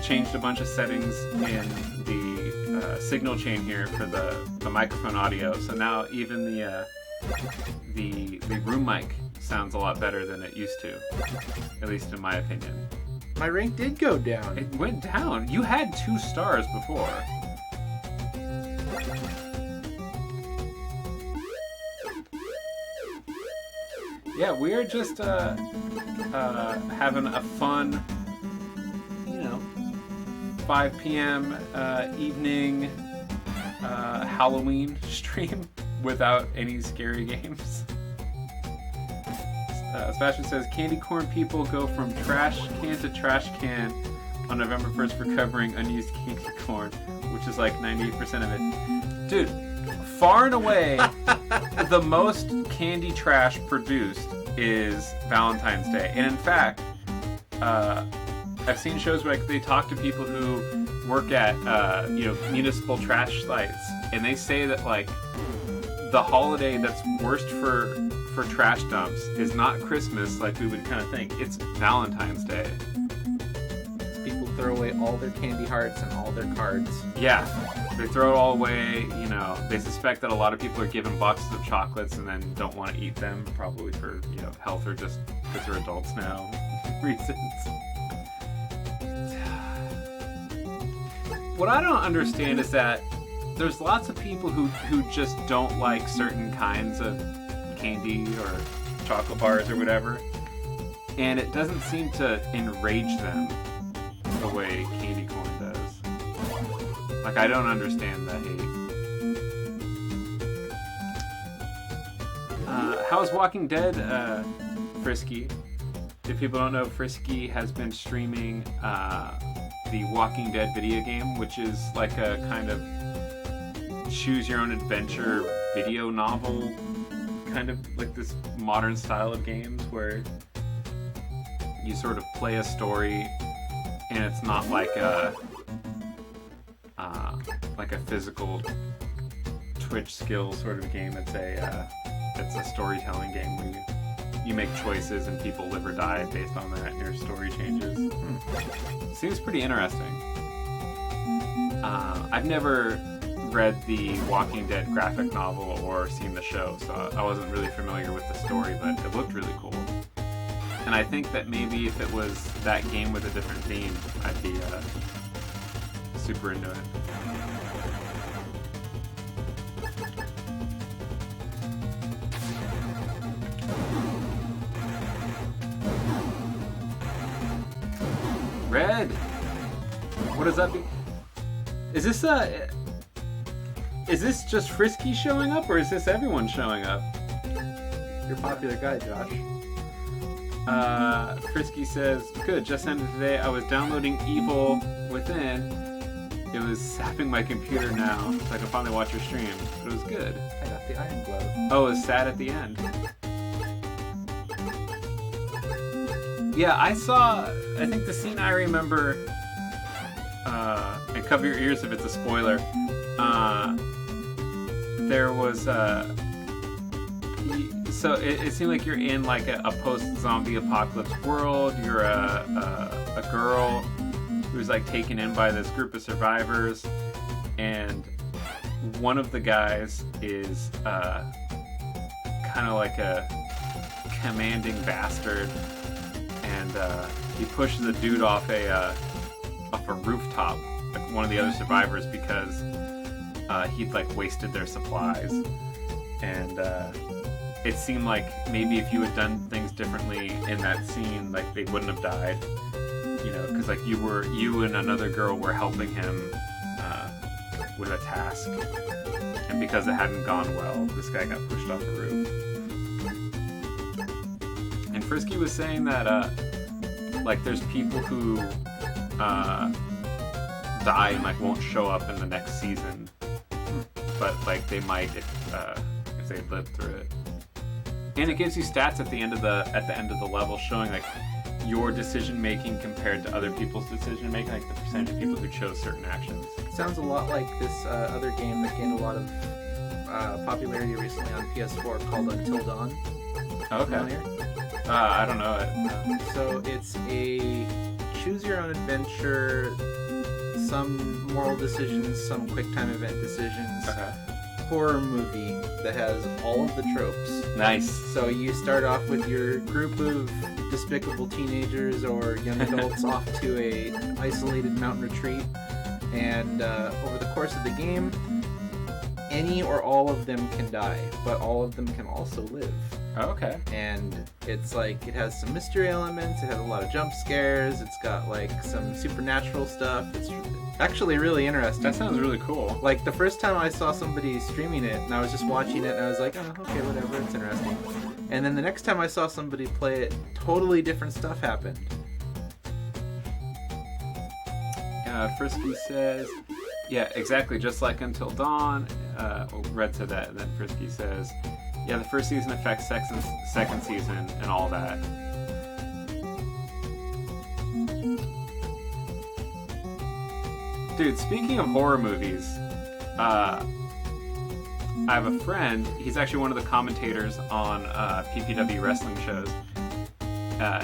Speaker 1: changed a bunch of settings in the signal chain here for the microphone audio. So now even the room mic sounds a lot better than it used to, at least in my opinion.
Speaker 2: My rank did go down.
Speaker 1: It went down. You had 2 stars before. Yeah, we're just having a fun, 5 p.m. Evening Halloween stream without any scary games. Sebastian says, candy corn people go from trash can to trash can on November 1st for covering unused candy corn, which is like 98% of it. Dude, far and away, the most candy trash produced is Valentine's Day. And in fact, I've seen shows where they talk to people who work at municipal trash sites, and they say that the holiday that's worst for trash dumps is not Christmas like we would kind of think. It's Valentine's Day.
Speaker 2: People throw away all their candy hearts and all their cards.
Speaker 1: Yeah, they throw it all away. They suspect that a lot of people are given boxes of chocolates and then don't want to eat them, probably for health or just because they're adults now reasons. What I don't understand is that there's lots of people who just don't like certain kinds of candy or chocolate bars or whatever, and it doesn't seem to enrage them the way candy corn does. I don't understand that hate. How's Walking Dead, Frisky? If people don't know, Frisky has been streaming the Walking Dead video game, which is like a kind of choose your own adventure video novel, kind of like this modern style of games where you sort of play a story and it's not like a physical Twitch skill sort of game. It's a storytelling game where you make choices and people live or die based on that, and your story changes. Seems pretty interesting. I've never read the Walking Dead graphic novel or seen the show, so I wasn't really familiar with the story, but it looked really cool. And I think that maybe if it was that game with a different theme, I'd be super into it. Red, what is up? Is this just Frisky showing up, or is this everyone showing up?
Speaker 2: You're a popular guy, Josh.
Speaker 1: Frisky says, good, just ended today. I was downloading Evil Within. It was sapping my computer now, so I can finally watch your stream. But it was good.
Speaker 2: I got the Iron Glove.
Speaker 1: Oh, it was sad at the end. Yeah, I think the scene I remember, and cover your ears if it's a spoiler, there was, so it seemed like you're in like a post-zombie apocalypse world. You're a girl who's like taken in by this group of survivors, and one of the guys is kind of like commanding bastard, and he pushes a dude off a rooftop, like one of the other survivors, because he'd like wasted their supplies, and it seemed like maybe if you had done things differently in that scene, like they wouldn't have died, you know, because like you and another girl were helping him with a task, and because it hadn't gone well, this guy got pushed off a roof. And Frisky was saying that like there's people who die and like won't show up in the next season, but like they might if they lived through it. And it gives you stats at the end of the level showing like your decision making compared to other people's decision making, like the percentage of people who chose certain actions.
Speaker 2: Sounds a lot like this other game that gained a lot of popularity recently on PS4 called Until Dawn.
Speaker 1: Okay. I don't know it. No.
Speaker 2: So it's a choose your own adventure, some moral decisions, some quick time event decisions.
Speaker 1: Okay.
Speaker 2: Horror movie that has all of the tropes.
Speaker 1: Nice.
Speaker 2: So you start off with your group of despicable teenagers or young adults off to a isolated mountain retreat, and over the course of the game, any or all of them can die, but all of them can also live.
Speaker 1: Okay.
Speaker 2: And it's like, it has some mystery elements, it has a lot of jump scares, it's got like some supernatural stuff. It's actually really interesting.
Speaker 1: That sounds really cool.
Speaker 2: Like the first time I saw somebody streaming it and I was just watching it and I was like, oh, okay, whatever, it's interesting. And then the next time I saw somebody play it, totally different stuff happened.
Speaker 1: Frisky says, yeah, exactly, just like Until Dawn. Red said that, and then Frisky says, yeah, the first season affects second season and all that. Dude, speaking of horror movies, I have a friend, he's actually one of the commentators on PPW wrestling shows.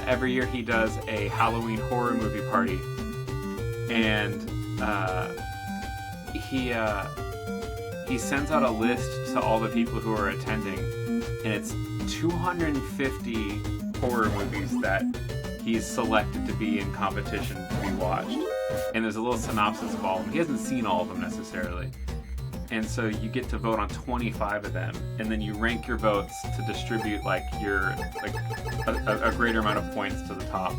Speaker 1: Every year he does a Halloween horror movie party, and he sends out a list to all the people who are attending, and it's 250 horror movies that he's selected to be in competition to be watched. And there's a little synopsis of all of them. He hasn't seen all of them necessarily. And so you get to vote on 25 of them, and then you rank your votes to distribute like your a greater amount of points to the top.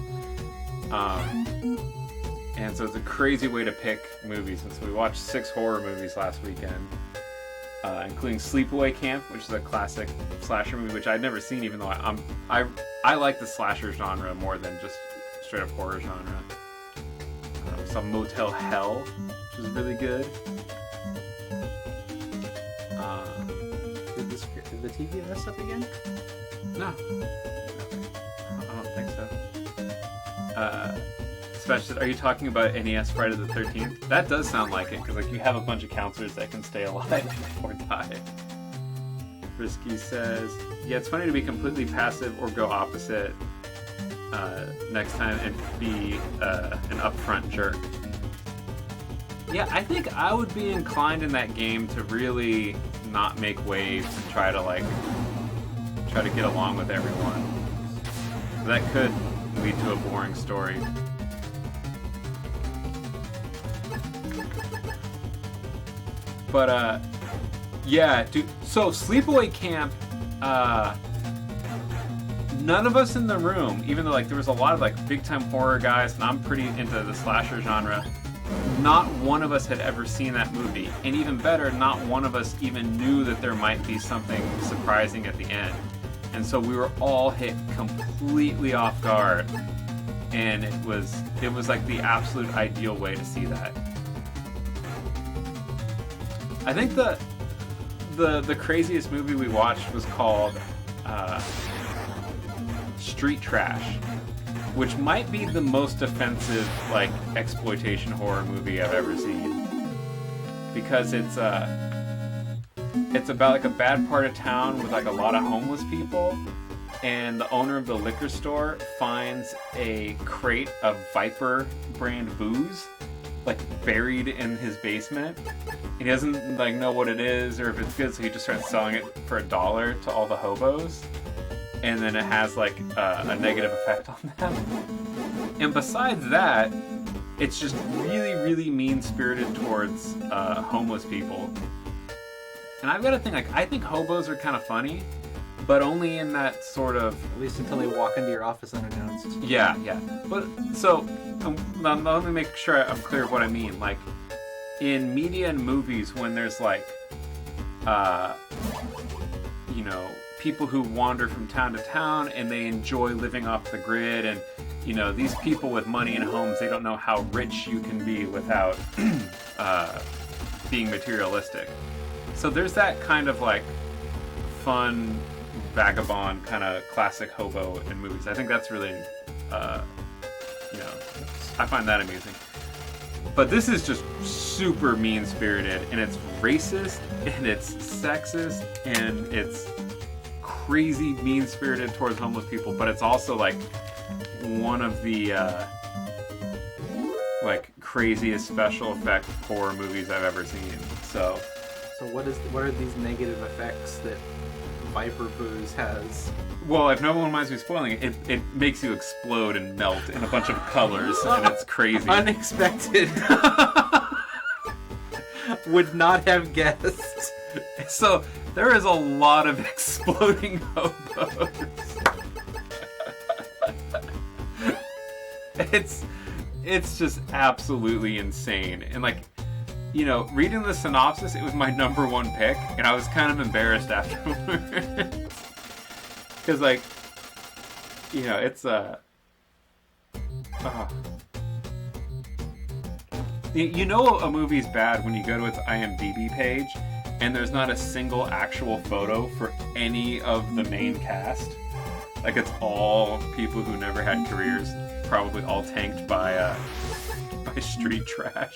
Speaker 1: And so it's a crazy way to pick movies. And so we watched 6 horror movies last weekend, including Sleepaway Camp, which is a classic slasher movie, which I'd never seen, even though I like the slasher genre more than just straight up horror genre. Saw Motel Hell, which is really good.
Speaker 2: Did the TV mess up again?
Speaker 1: No. I don't think so. Especially, are you talking about NES Friday the 13th? That does sound like it, because like you have a bunch of counselors that can stay alive or die. Risky says, yeah, it's funny to be completely passive or go opposite next time and be an upfront jerk. Yeah, I think I would be inclined in that game to really not make waves and try to get along with everyone. That could lead to a boring story. But yeah, dude. So Sleepaway Camp, none of us in the room, even though like there was a lot of like big time horror guys, and I'm pretty into the slasher genre, not one of us had ever seen that movie. And even better, not one of us even knew that there might be something surprising at the end. And so we were all hit completely off guard. And it was like the absolute ideal way to see that. I think the craziest movie we watched was called Street Trash, which might be the most offensive like exploitation horror movie I've ever seen, because it's about like a bad part of town with like a lot of homeless people, and the owner of the liquor store finds a crate of Viper brand booze like buried in his basement. He doesn't like know what it is or if it's good, so he just starts selling it for $1 to all the hobos. and then it has like a negative effect on them. And besides that, it's just really, really mean-spirited towards homeless people. And I've got to think, like, I think hobos are kind of funny, but only in that sort of...
Speaker 2: At least until they walk into your office unannounced.
Speaker 1: Yeah. But so, let me make sure I'm clear of what I mean. Like, in media and movies, when there's like, you know, people who wander from town to town and they enjoy living off the grid, and you know, these people with money and homes, they don't know how rich you can be without being materialistic. So there's that kind of like fun, vagabond kind of classic hobo in movies. I think that's really, you know, I find that amusing. But this is just super mean-spirited, and it's racist, and it's sexist, and it's crazy mean-spirited towards homeless people, but it's also like one of the like craziest special effect horror movies I've ever seen. So what
Speaker 2: are these negative effects that Viper Booze has?
Speaker 1: Well, if no one minds me spoiling it, it makes you explode and melt in a bunch of colors, and it's crazy.
Speaker 2: Unexpected. Would not have guessed.
Speaker 1: So there is a lot of exploding hobos. It's just absolutely insane. And like, you know, reading the synopsis, it was my number one pick, and I was kind of embarrassed afterwards. Because, like, you know, it's you know a movie's bad when you go to its IMDb page and there's not a single actual photo for any of the main cast. Like, it's all people who never had careers, probably all tanked by street trash.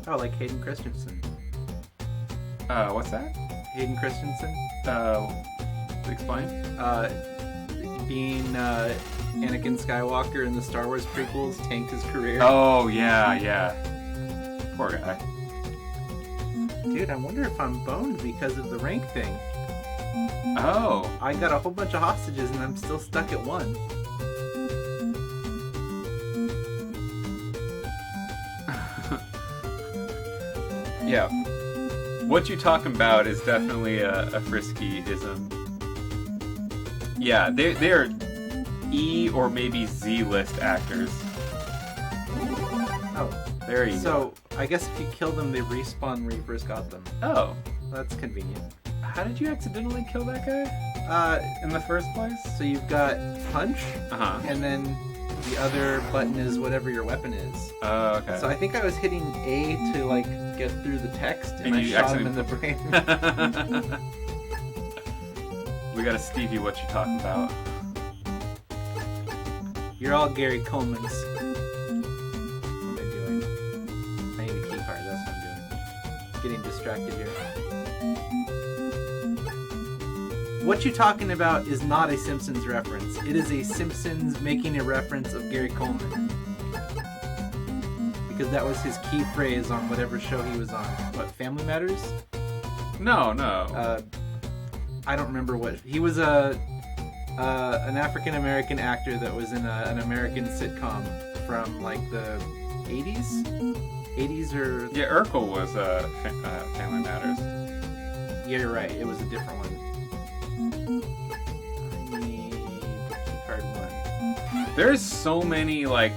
Speaker 2: Oh, like Hayden Christensen.
Speaker 1: What's that?
Speaker 2: Hayden Christensen?
Speaker 1: Explain.
Speaker 2: Being Anakin Skywalker in the Star Wars prequels tanked his career.
Speaker 1: Oh, yeah. Poor guy.
Speaker 2: Dude, I wonder if I'm boned because of the rank thing.
Speaker 1: Oh.
Speaker 2: I got a whole bunch of hostages and I'm still stuck at 1.
Speaker 1: Yeah. What you talking about is definitely a frisky-ism. Yeah, they're E or maybe Z list actors.
Speaker 2: Oh.
Speaker 1: There you go.
Speaker 2: So, I guess if you kill them, they respawn where you first got them.
Speaker 1: Oh.
Speaker 2: That's convenient.
Speaker 1: How did you accidentally kill that guy? In the first place?
Speaker 2: So you've got punch,
Speaker 1: and
Speaker 2: then the other button is whatever your weapon is.
Speaker 1: Oh, okay.
Speaker 2: So I think I was hitting A to, like, get through the text, and I shot him in the brain.
Speaker 1: We got a Stevie, what you talking about?
Speaker 2: You're all Gary Coleman's. What am I doing? I need a key card, that's what I'm doing. Getting distracted here. What you talking about is not a Simpsons reference. It is a Simpsons making a reference of Gary Coleman. Because that was his key phrase on whatever show he was on. What, Family Matters?
Speaker 1: No.
Speaker 2: I don't remember what. He was an African-American actor that was in an American sitcom from, like, the 80s? 80s or...
Speaker 1: Yeah, Urkel was Family Matters.
Speaker 2: Yeah, you're right. It was a different one. I need key card 1.
Speaker 1: There's so many, like,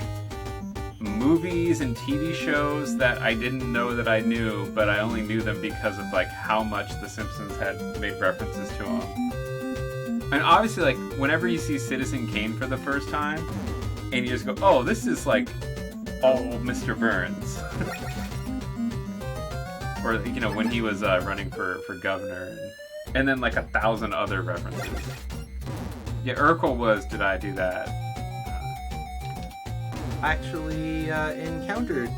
Speaker 1: movies and TV shows that I didn't know that I knew, but I only knew them because of, like, how much The Simpsons had made references to them. And obviously, like, whenever you see Citizen Kane for the first time, and you just go, oh, this is, like, all Mr. Burns. Or, you know, when he was running for governor, and then, like, 1,000 other references. Yeah, Urkel was Did I Do That?
Speaker 2: Actually encountered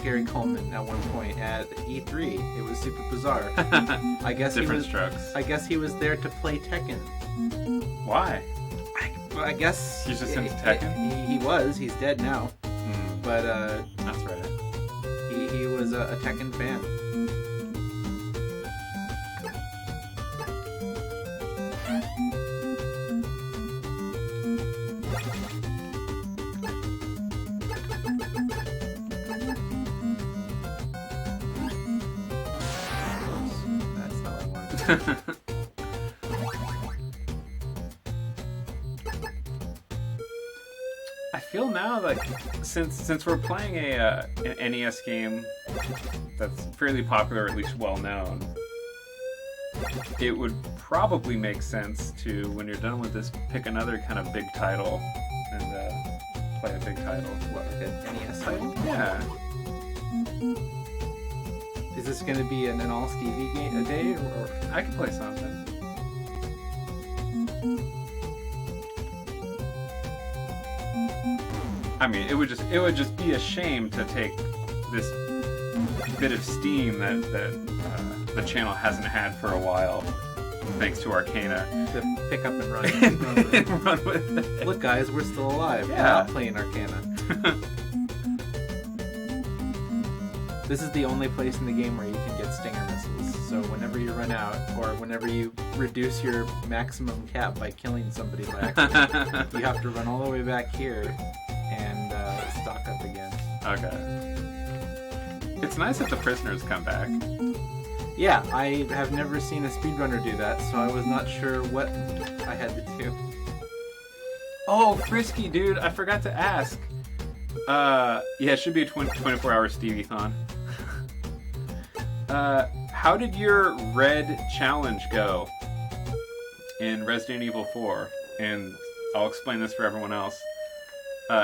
Speaker 2: Gary Coleman at one point at E3. It was super bizarre. I guess
Speaker 1: Different strokes.
Speaker 2: I guess he was there to play Tekken.
Speaker 1: Why?
Speaker 2: I guess
Speaker 1: He's just into Tekken?
Speaker 2: He was. He's dead now. But
Speaker 1: that's right.
Speaker 2: He was a Tekken fan.
Speaker 1: I feel now like since we're playing an NES game that's fairly popular, or at least well known, it would probably make sense to, when you're done with this, pick another kind of big title and play a big title.
Speaker 2: What, like an NES title?
Speaker 1: Yeah.
Speaker 2: Is this going to be an all Stevie game a day, or
Speaker 1: I could play something. I mean, it would just be a shame to take this bit of steam that the channel hasn't had for a while, thanks to Arcana,
Speaker 2: to pick up and run?
Speaker 1: and run with it.
Speaker 2: Look, guys, we're still alive.
Speaker 1: Yeah.
Speaker 2: We're not playing Arcana. This is the only place in the game where you can get stinger missiles. So whenever you run out, or whenever you reduce your maximum cap by killing somebody by accident, you have to run all the way back here and stock up again.
Speaker 1: Okay. It's nice that the prisoners come back.
Speaker 2: Yeah, I have never seen a speedrunner do that, so I was not sure what I had to do.
Speaker 1: Oh, Frisky, dude, I forgot to ask. Yeah, it should be a 24-hour Stevie-thon. How did your red challenge go in Resident Evil 4? And I'll explain this for everyone else.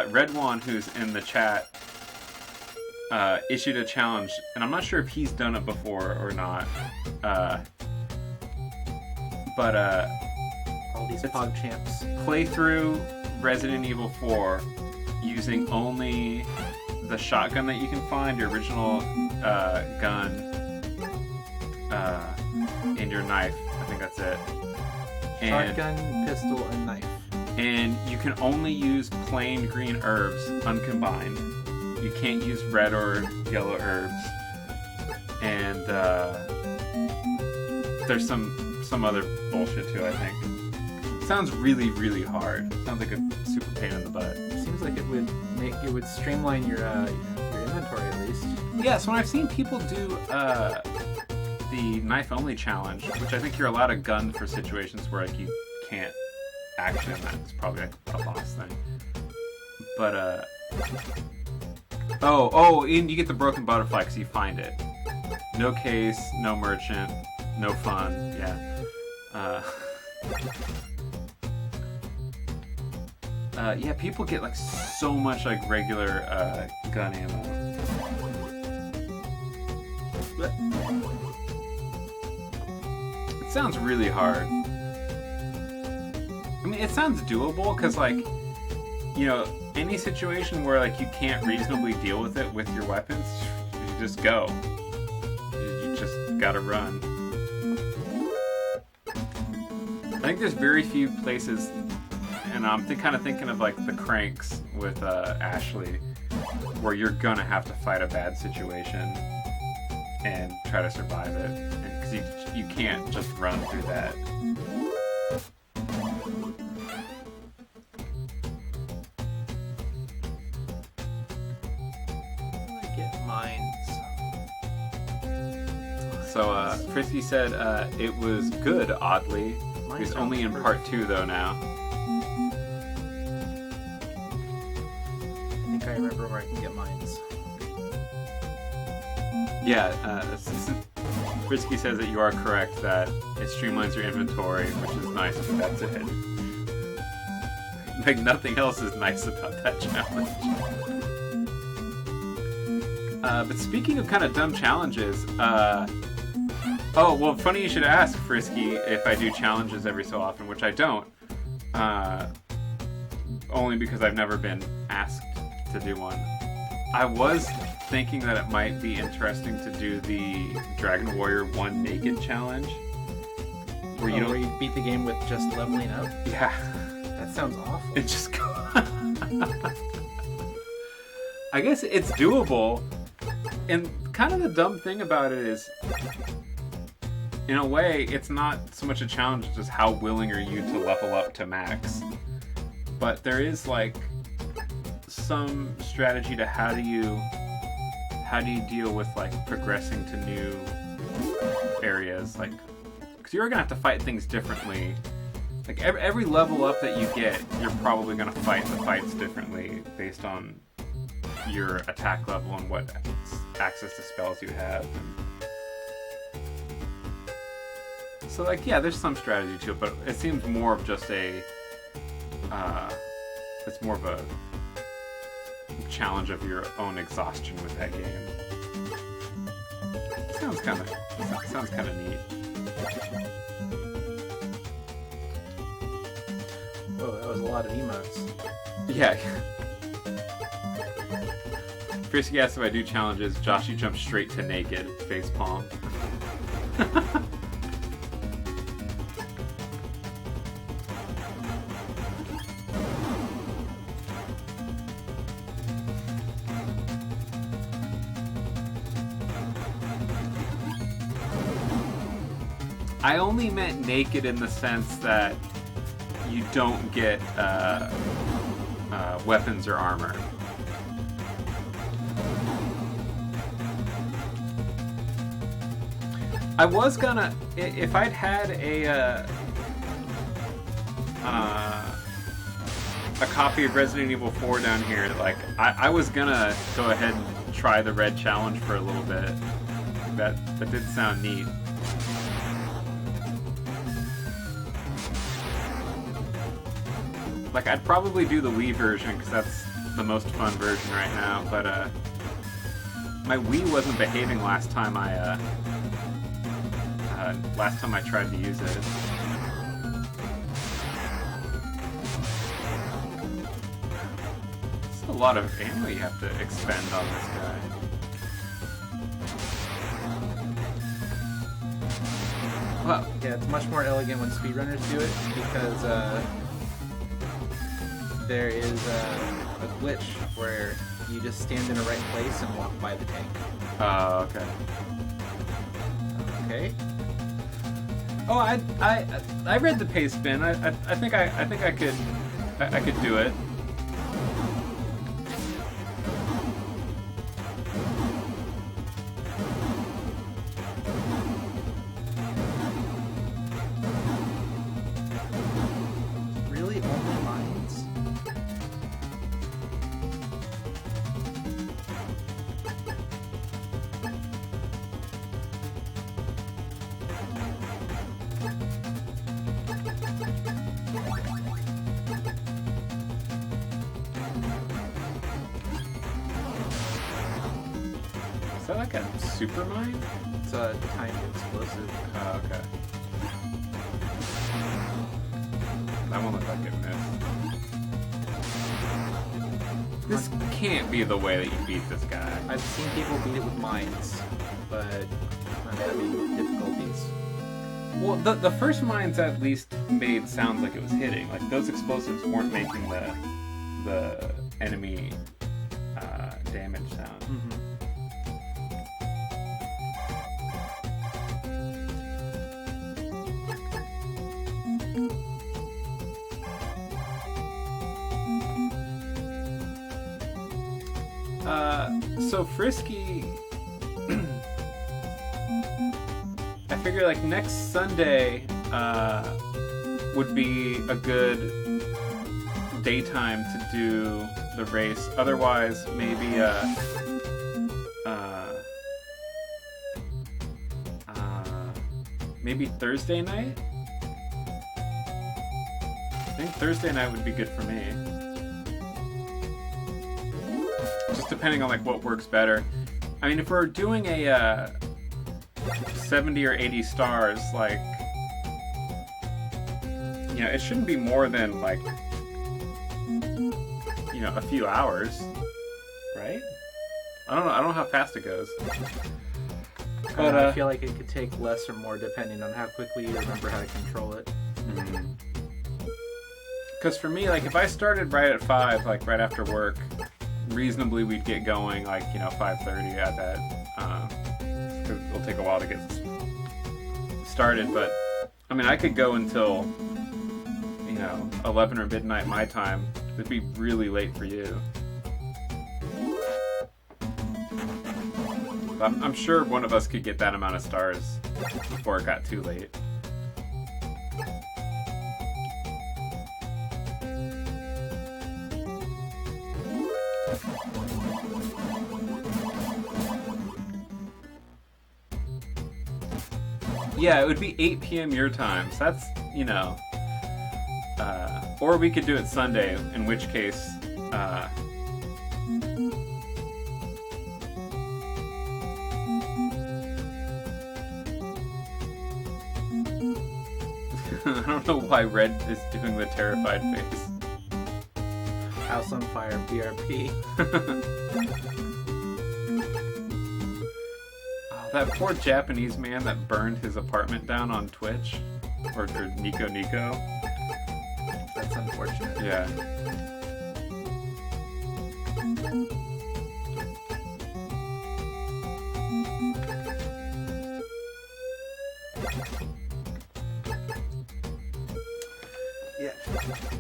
Speaker 1: Red One, who's in the chat, issued a challenge, and I'm not sure if he's done it before or not. But
Speaker 2: All these pog champs.
Speaker 1: play through Resident Evil 4 using only the shotgun that you can find, your original gun, and your knife. I think that's it. And,
Speaker 2: Shotgun, pistol, and knife.
Speaker 1: and you can only use plain green herbs uncombined. You can't use red or yellow herbs. And there's some other bullshit too, I think. Sounds really, really hard. Sounds like a super pain in the butt.
Speaker 2: Seems like it would streamline your inventory at least.
Speaker 1: Yeah, so when I've seen people do the knife-only challenge, which I think you're allowed a gun for situations where like you can't action, that's probably like a boss thing. But oh, and you get the broken butterfly because you find it. No case, no merchant, no fun. Yeah. Yeah, people get like so much like regular gun ammo. But it sounds really hard. I mean, it sounds doable because like, you know, any situation where like you can't reasonably deal with it with your weapons, you just go. You just gotta run. I think there's very few places, and I'm kind of thinking of like the Cranks with Ashley, where you're gonna have to fight a bad situation and try to survive it, because you can't just run through that. So, Frisky said it was good, oddly. He's only in part 2, though, now.
Speaker 2: I think I remember where I can get mines.
Speaker 1: Yeah, Frisky says that you are correct, that it streamlines your inventory, which is nice, but that's it. Like, nothing else is nice about that challenge. But speaking of kind of dumb challenges, oh, well, funny you should ask, Frisky, if I do challenges every so often, which I don't. Only because I've never been asked to do one. I was thinking that it might be interesting to do the Dragon Warrior 1 Naked challenge. Where you
Speaker 2: beat the game with just leveling up?
Speaker 1: Yeah.
Speaker 2: That sounds awful.
Speaker 1: It just I guess it's doable. And kind of the dumb thing about it is, in a way, it's not so much a challenge as just how willing are you to level up to max. But there is like some strategy to how do you deal with like progressing to new areas, like because you're gonna have to fight things differently. Like every level up that you get, you're probably gonna fight the fights differently based on your attack level and what access to spells you have. So like, yeah, there's some strategy to it, but it seems more of just a it's more of a challenge of your own exhaustion with that game. Sounds kind of neat.
Speaker 2: Oh, that was a lot of emotes.
Speaker 1: Yeah. Frisky asks if I do challenges. Joshy jumps straight to naked facepalm. I only meant naked in the sense that you don't get weapons or armor. I was gonna, if I'd had a copy of Resident Evil 4 down here, like I was gonna go ahead and try the red challenge for a little bit. That did sound neat. Like, I'd probably do the Wii version, because that's the most fun version right now, but, my Wii wasn't behaving last time I tried to use it. It's a lot of ammo you have to expend on this guy.
Speaker 2: Well, yeah, it's much more elegant when speedrunners do it, because, there is a glitch where you just stand in the right place and walk by the tank.
Speaker 1: Oh, okay.
Speaker 2: Okay.
Speaker 1: Oh, I read the pace bin. I think I could do it.
Speaker 2: Really, only mines?
Speaker 1: Is that like a super mine?
Speaker 2: It's a timed explosive.
Speaker 1: Oh, okay. That one looked like it missed. This can't be the way that you beat this guy.
Speaker 2: I've seen people beat it with mines, but I'm having difficulties.
Speaker 1: Well, the first mines at least made sounds like it was hitting. Like, those explosives weren't making the enemy damage sound.
Speaker 2: Mm-hmm.
Speaker 1: So Frisky, I figure like next Sunday would be a good daytime to do the race. Otherwise, maybe maybe Thursday night. I think Thursday night would be good for me. Just depending on like what works better. I mean, if we're doing a 70 or 80 stars, like, you know, it shouldn't be more than like, you know, a few hours, right? I don't know how fast it goes. But
Speaker 2: I feel like it could take less or more depending on how quickly you remember how to control it.
Speaker 1: Because for me, like, if I started right at 5, like right after work, reasonably we'd get going like, you know, 5:30 at that. It'll take a while to get started, but I mean, I could go until, you know, 11 or midnight my time. It'd be really late for you. I'm sure one of us could get that amount of stars before it got too late. Yeah, it would be 8 p.m. your time. So that's, you know. Or we could do it Sunday, in which case. I don't know why Red is doing the terrified face.
Speaker 2: House on fire, BRP.
Speaker 1: Oh, that poor Japanese man that burned his apartment down on Twitch. Or Nico Nico.
Speaker 2: That's unfortunate.
Speaker 1: Yeah.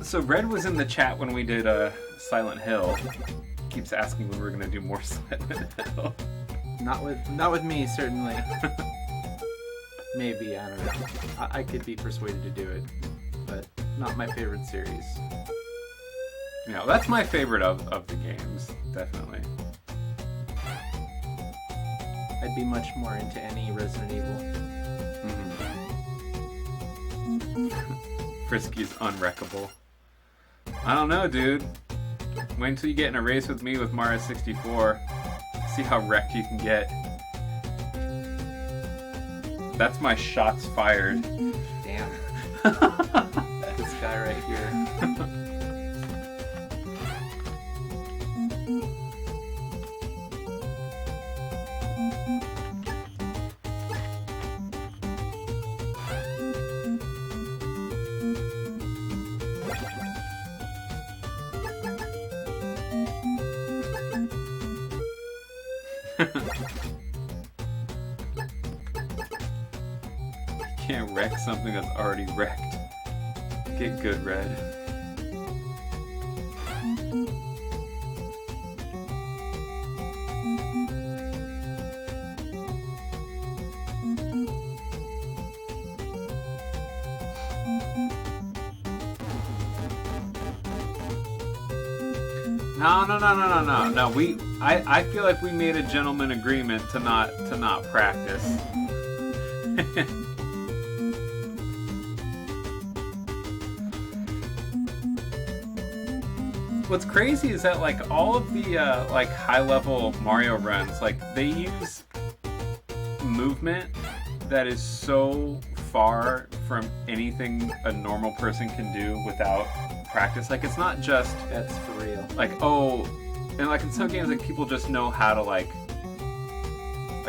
Speaker 1: So Red was in the chat when we did Silent Hill. Keeps asking when we're gonna do more Silent Hill.
Speaker 2: Not with me, certainly. Maybe, I don't know. I could be persuaded to do it, but not my favorite series.
Speaker 1: Yeah, that's my favorite of the games, definitely.
Speaker 2: I'd be much more into any Resident Evil.
Speaker 1: Mm-hmm. Frisky's unwreckable. I don't know, dude. Wait until you get in a race with me with Mario 64. See how wrecked you can get. That's my shots fired.
Speaker 2: Damn. This guy right here.
Speaker 1: Can't wreck something that's already wrecked. Get good, Red. No. I feel like we made a gentleman agreement to not practice. What's crazy is that like all of the like high-level Mario runs, like they use movement that is so far from anything a normal person can do without practice. Like it's not just
Speaker 2: That's for real.
Speaker 1: like, oh, and like in some games like people just know how to like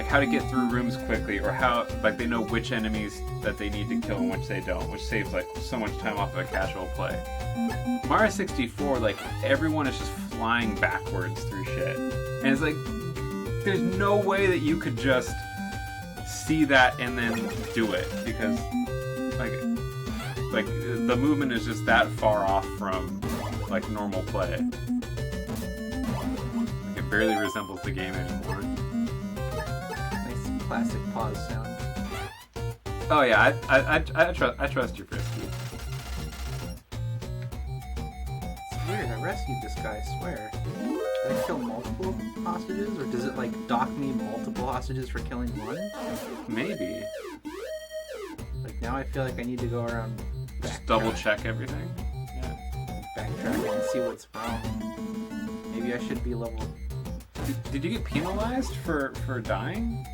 Speaker 1: how to get through rooms quickly, or how like they know which enemies that they need to kill and which they don't, which saves like so much time off of a casual play. Mario 64, like everyone is just flying backwards through shit, and it's like there's no way that you could just see that and then do it, because like the movement is just that far off from like normal play. Like, it barely resembles the game anymore.
Speaker 2: Nice classic pause sound.
Speaker 1: Oh yeah, I trust you, Frisky.
Speaker 2: It's weird. I rescued this guy, I swear. Did I kill multiple hostages, or does it like dock me multiple hostages for killing one?
Speaker 1: Maybe.
Speaker 2: Like now I feel like I need to go around.
Speaker 1: Just double check everything. Yeah.
Speaker 2: Backtrack and see what's wrong. Maybe I should be level.
Speaker 1: Did you get penalized for dying?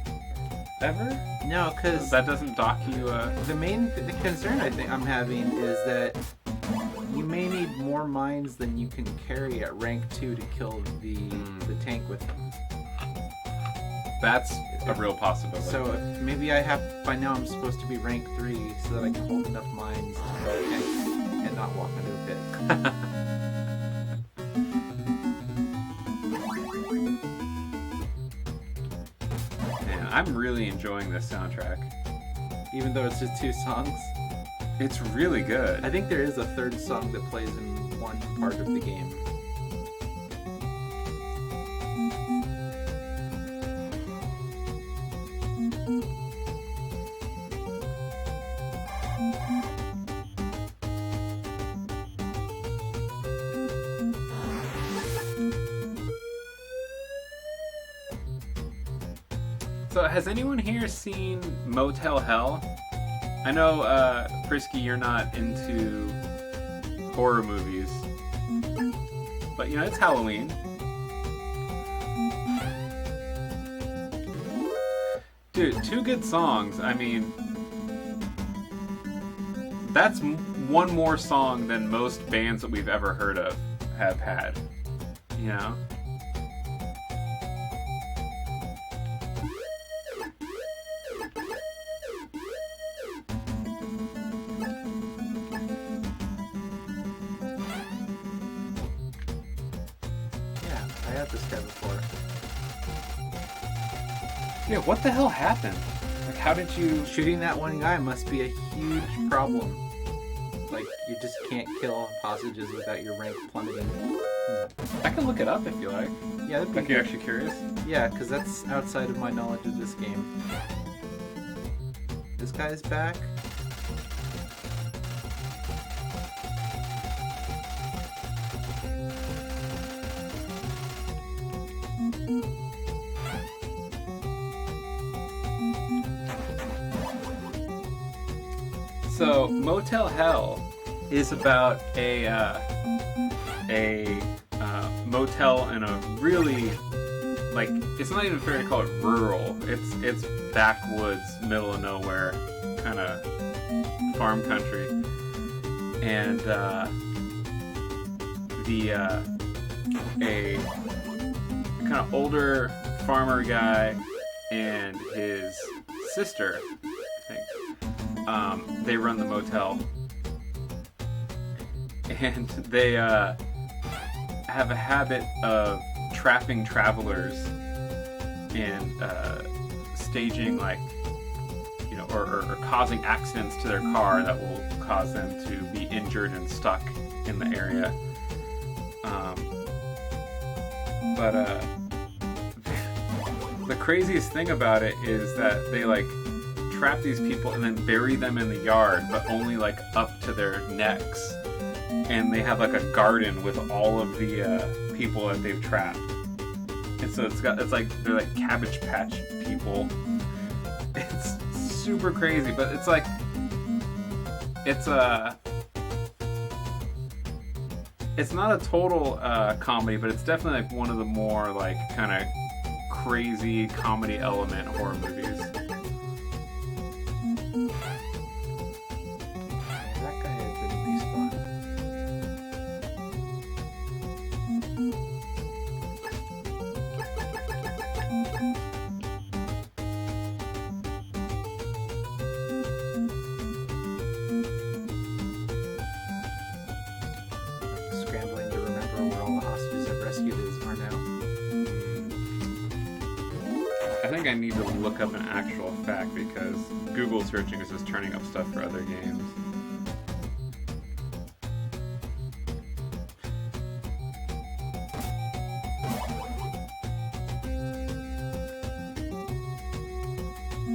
Speaker 1: Ever?
Speaker 2: No, because
Speaker 1: That doesn't dock you.
Speaker 2: the main concern I think I'm having is that you may need more mines than you can carry at rank 2 to kill the tank with them.
Speaker 1: That's a real possibility.
Speaker 2: So maybe I have, by now I'm supposed to be rank 3 so that I can hold enough mines to kill the tank and not walk into a pit.
Speaker 1: Man, I'm really enjoying this soundtrack.
Speaker 2: Even though it's just 2 songs.
Speaker 1: It's really good.
Speaker 2: I think there is a third song that plays in one part of the game.
Speaker 1: So has anyone here seen Motel Hell? I know, Frisky, you're not into horror movies, but it's Halloween. Dude, 2 good songs. I mean, that's one more song than most bands that we've ever heard of have had. Yeah.
Speaker 2: I had this guy before.
Speaker 1: Yeah, what the hell happened? Like, how did you...
Speaker 2: Shooting that one guy must be a huge problem. Like, you just can't kill hostages without your rank plummeting.
Speaker 1: I can look it up if you like.
Speaker 2: Yeah, that'd be
Speaker 1: Like, you're actually curious?
Speaker 2: Yeah, because that's outside of my knowledge of this game. This guy's back.
Speaker 1: So, Motel Hell is about a motel in a really, like, it's not even fair to call it rural. It's backwoods, middle of nowhere, kind of farm country, and a kind of older farmer guy and his sister, I think. They run the motel, and they have a habit of trapping travelers and staging, like, or causing accidents to their car that will cause them to be injured and stuck in the area. But the craziest thing about it is that they, like, trap these people and then bury them in the yard, but only, like, up to their necks. And they have, like, a garden with all of the people that they've trapped. And so it's like, they're like Cabbage Patch people. It's super crazy, but it's like, it's not a total comedy, but it's definitely, like, one of the more, like, kind of crazy comedy element horror movies.
Speaker 2: Scrambling to remember where all the hostages I've rescued are now.
Speaker 1: I think I need to look up an actual fact because Google searching is just turning up stuff for other games.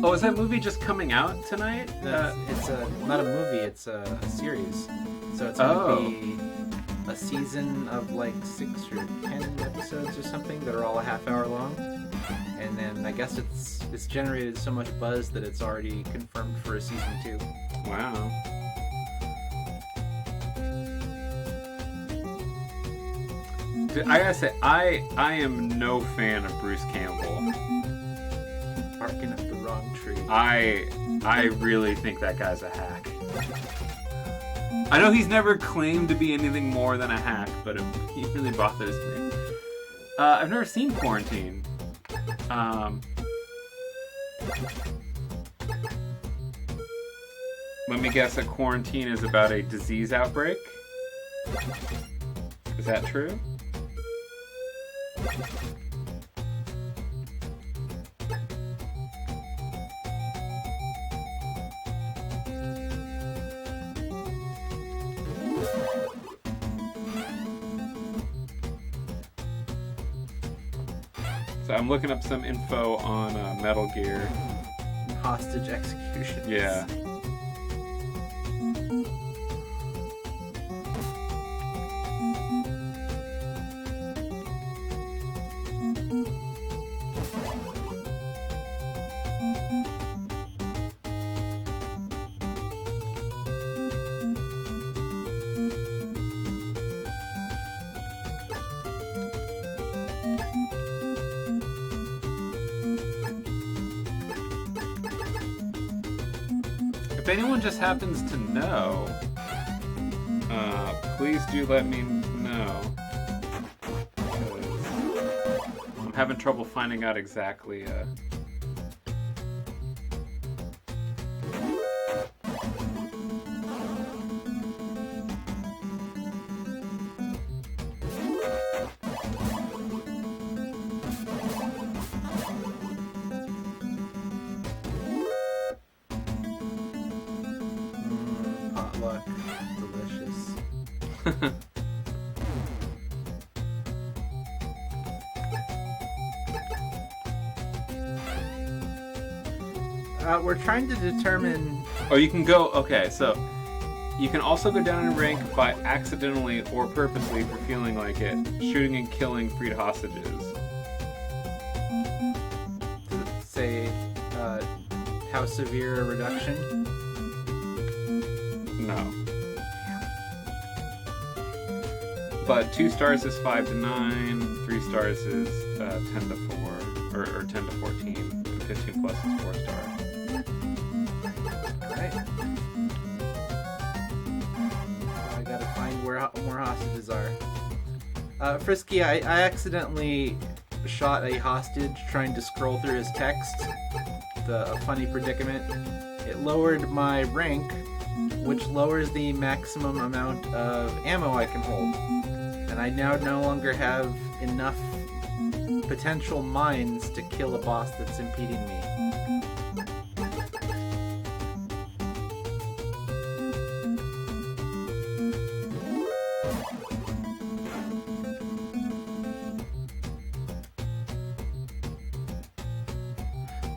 Speaker 1: Oh, is that movie just coming out tonight?
Speaker 2: It's not a movie, it's a series. So it's going to be a season of like 6 or 10 episodes or something that are all a half hour long. And then I guess it's generated so much buzz that it's already confirmed for a season 2.
Speaker 1: Wow. I gotta say, I am no fan of Bruce Campbell.
Speaker 2: Barking up the wrong tree.
Speaker 1: I really think that guy's a hack. I know he's never claimed to be anything more than a hack, but he really bothers me. I've never seen Quarantine. Let me guess that Quarantine is about a disease outbreak? Is that true? So I'm looking up some info on Metal Gear.
Speaker 2: Hostage executions.
Speaker 1: Yeah. If anyone just happens to know, please do let me know. I'm having trouble finding out exactly.
Speaker 2: Potluck. Delicious. We're trying to determine...
Speaker 1: Oh, you can go... Okay, so... You can also go down in rank by accidentally or purposely, for feeling like it, shooting and killing freed hostages.
Speaker 2: Say, how severe a reduction?
Speaker 1: No. But 2 stars is 5 to 9, 3 stars is 10 to 4, or 10 to 14, and 15 plus is 4 stars.
Speaker 2: Alright. I gotta find where more hostages are. Frisky, I accidentally shot a hostage trying to scroll through his text. A funny predicament. It lowered my rank, which lowers the maximum amount of ammo I can hold. And I now no longer have enough potential mines to kill a boss that's impeding me.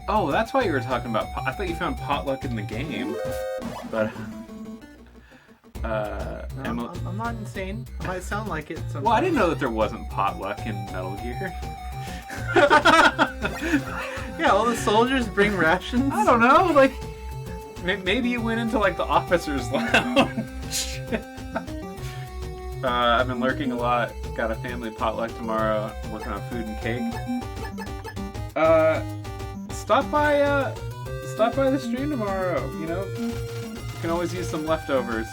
Speaker 1: Oh, that's why you were talking about... I thought you found potluck in the game. But...
Speaker 2: No, I'm not insane. I might sound like it sometimes.
Speaker 1: Well, I didn't know that there wasn't potluck in Metal Gear.
Speaker 2: Yeah, all the soldiers bring rations.
Speaker 1: I don't know, like... Maybe you went into, like, the officer's lounge. I've been lurking a lot. Got a family potluck tomorrow. Working on food and cake. Stop by the stream tomorrow, you know? You can always use some leftovers.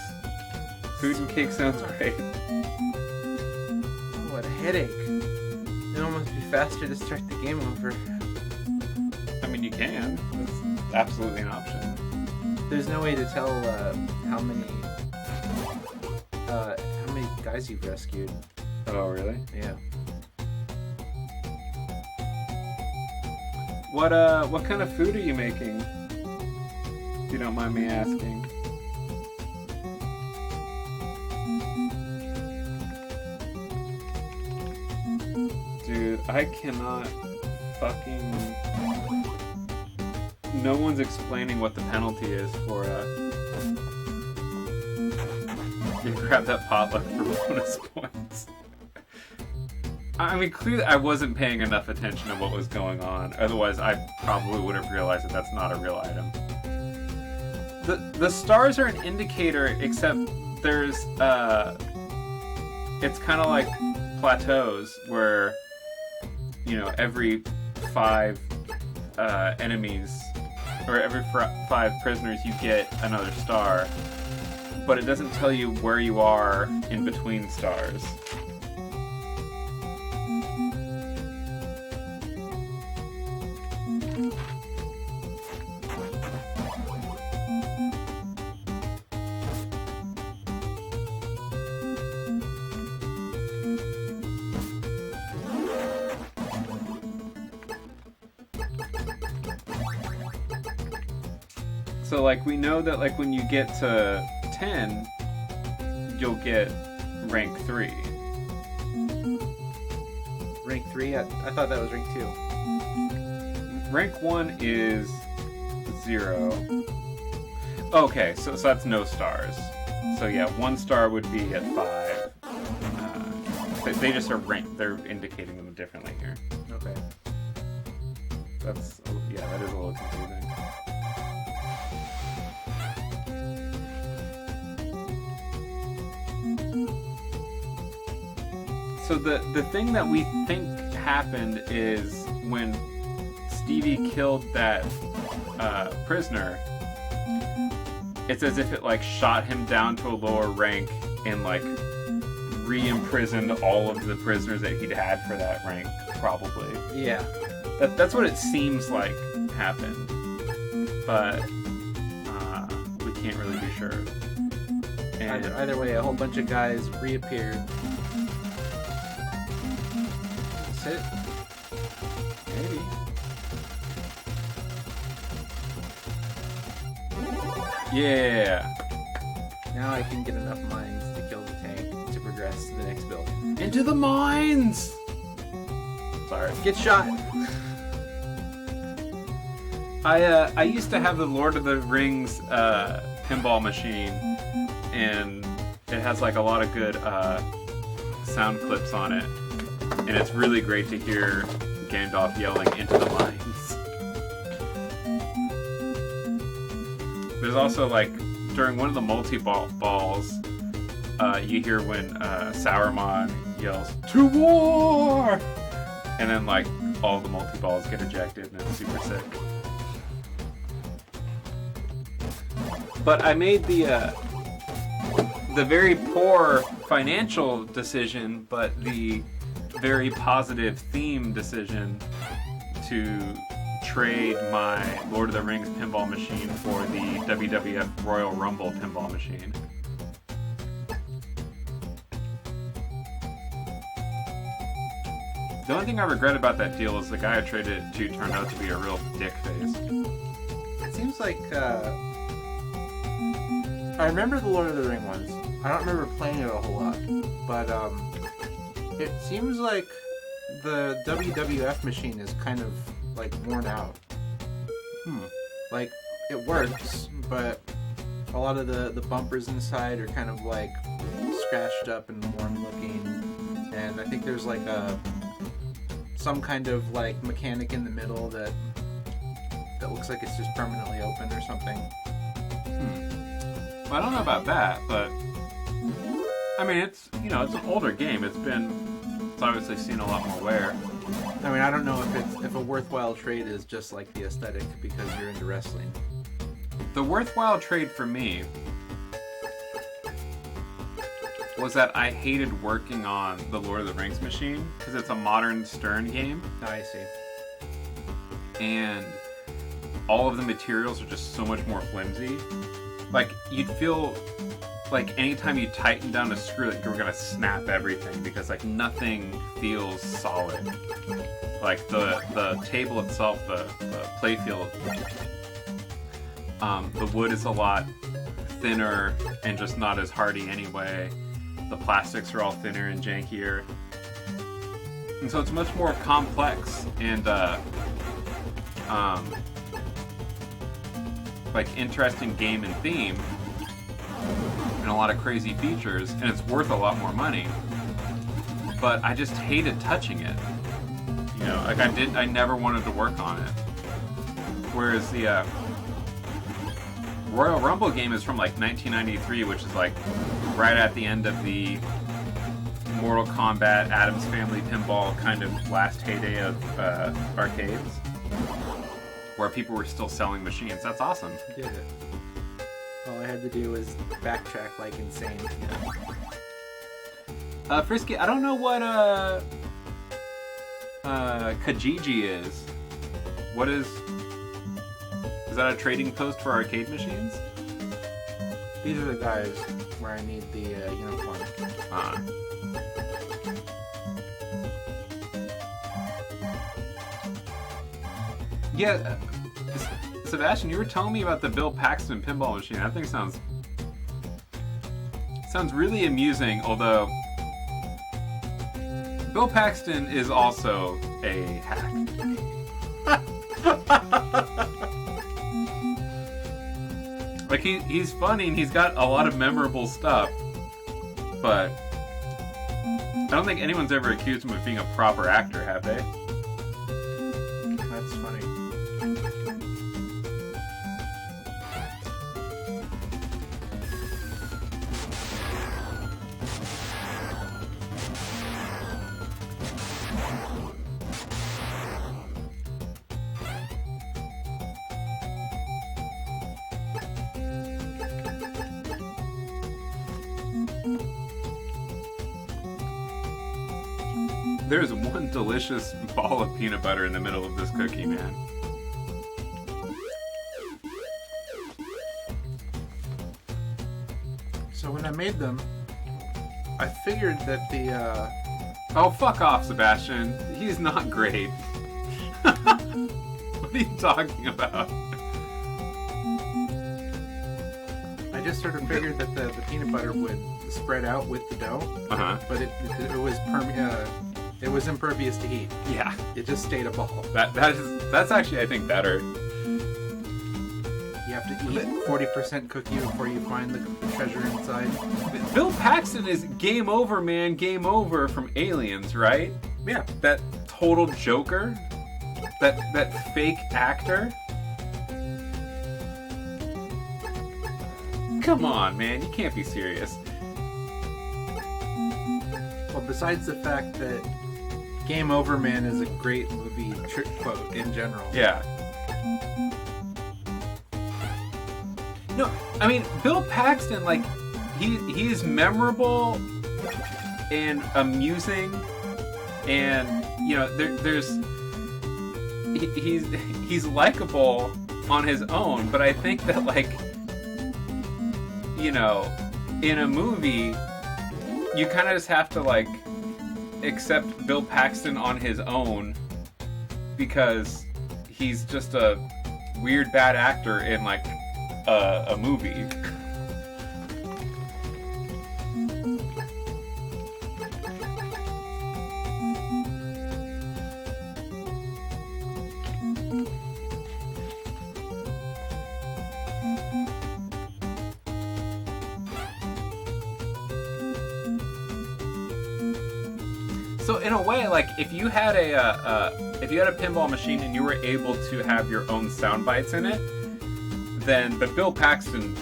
Speaker 1: Food and cake sounds great.
Speaker 2: Oh, what a headache. It'd almost be faster to start the game over.
Speaker 1: I mean, you can. That's absolutely an option.
Speaker 2: There's no way to tell how many guys you've rescued.
Speaker 1: Oh, really?
Speaker 2: Yeah.
Speaker 1: What kind of food are you making? If you don't mind me asking. Dude, I cannot fucking... No one's explaining what the penalty is for, you grab that potluck for bonus points. I mean, clearly I wasn't paying enough attention to what was going on. Otherwise, I probably would have realized that that's not a real item. The stars are an indicator, except there's, it's kind of like plateaus where, you know, every 5 enemies, or every 5 prisoners, you get another star. But it doesn't tell you where you are in between stars. So, like, we know that, like, when you get to 10, you'll get rank 3.
Speaker 2: Rank 3? I thought that was rank 2.
Speaker 1: Rank 1 is 0. Okay, so that's no stars. So yeah, 1 star would be at 5. They just are ranked, they're indicating them differently here.
Speaker 2: Okay.
Speaker 1: That's, yeah, that is a little confusing. So the thing that we think happened is when Stevie killed that prisoner, it's as if it like shot him down to a lower rank and like re-imprisoned all of the prisoners that he'd had for that rank, probably.
Speaker 2: Yeah.
Speaker 1: That's what it seems like happened, but we can't really be sure. And
Speaker 2: Either way, a whole bunch of guys reappeared. That's it.
Speaker 1: maybe. Yeah.
Speaker 2: Now I can get enough mines to kill the tank to progress to the next building.
Speaker 1: Into the mines! Sorry.
Speaker 2: Get shot!
Speaker 1: I used to have the Lord of the Rings pinball machine, and it has like a lot of good sound clips on it, and it's really great to hear Gandalf yelling into the mines. There's also like during one of the multi-balls, you hear when Sauron yells "To war!" and then like all the multi-balls get ejected, and it's super sick. But I made the very poor financial decision, but the very positive theme decision to trade my Lord of the Rings pinball machine for the WWF Royal Rumble pinball machine. The only thing I regret about that deal is the guy I traded it to turned out to be a real dick face.
Speaker 2: It seems like, I remember the Lord of the Ring ones. I don't remember playing it a whole lot. But, it seems like the WWF machine is kind of, like, worn out. Like, it works, but a lot of the bumpers inside are kind of, like, scratched up and worn looking. And I think there's, like, some kind of, like, mechanic in the middle that looks like it's just permanently open or something.
Speaker 1: Well, I don't know about that, but I mean, it's it's an older game. It's obviously seen a lot more wear.
Speaker 2: I mean, I don't know if a worthwhile trade is just like the aesthetic because you're into wrestling.
Speaker 1: The worthwhile trade for me was that I hated working on the Lord of the Rings machine because it's a modern Stern game.
Speaker 2: Oh, I see.
Speaker 1: And all of the materials are just so much more flimsy. Like, you'd feel like anytime you tighten down a screw, like you're gonna snap everything because like nothing feels solid. Like the table itself, the playfield, the wood is a lot thinner and just not as hardy anyway. The plastics are all thinner and jankier, and so it's much more complex and like interesting game and theme, and a lot of crazy features, and it's worth a lot more money. But I just hated touching it. Like I never wanted to work on it. Whereas the Royal Rumble game is from like 1993, which is like right at the end of the Mortal Kombat, Addams Family pinball kind of last heyday of arcades, where people were still selling machines. That's awesome.
Speaker 2: Did it. All I had to do was backtrack like insane.
Speaker 1: Frisky, I don't know what Kijiji is. What is that a trading post for arcade machines?
Speaker 2: These are the guys where I need the uniform.
Speaker 1: Yeah, Sebastian, you were telling me about the Bill Paxton pinball machine. That thing sounds really amusing, although Bill Paxton is also a hack. Like, he's funny and he's got a lot of memorable stuff, but I don't think anyone's ever accused him of being a proper actor, have they?
Speaker 2: That's funny.
Speaker 1: there's one delicious ball of peanut butter in the middle of this cookie, man.
Speaker 2: So when I made them, I figured that the
Speaker 1: Oh, fuck off, Sebastian. He's not great. What are you talking about?
Speaker 2: I just sort of figured that the peanut butter would spread out with the dough,
Speaker 1: Uh-huh.
Speaker 2: but it was impervious to heat.
Speaker 1: Yeah.
Speaker 2: It just stayed a ball.
Speaker 1: That's actually, I think, better.
Speaker 2: You have to eat 40% cookie before you find the treasure inside.
Speaker 1: Bill Paxton is game over, man, game over from Aliens, right?
Speaker 2: Yeah.
Speaker 1: That total joker? That fake actor? Come on, man, you can't be serious.
Speaker 2: Well, besides the fact that Game Over Man is a great movie trick quote in general.
Speaker 1: Yeah. No, I mean, Bill Paxton, like, he's memorable and amusing, and, you know, he's likable on his own, but I think that, like, you know, in a movie, you kind of just have to, like, accept Bill Paxton on his own because he's just a weird bad actor in, like, a movie. So in a way, like, if you had a pinball machine and you were able to have your own sound bites in it, then the Bill Paxton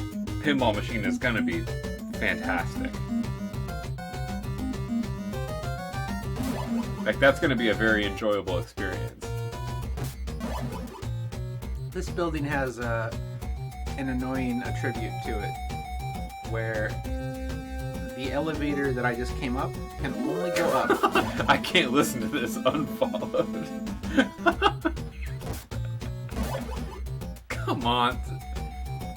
Speaker 1: pinball machine is gonna be fantastic. Like, that's gonna be a very enjoyable experience.
Speaker 2: This building has an annoying attribute to it, where the elevator that I just came up can only go up.
Speaker 1: I can't listen to this unfollowed. Come on.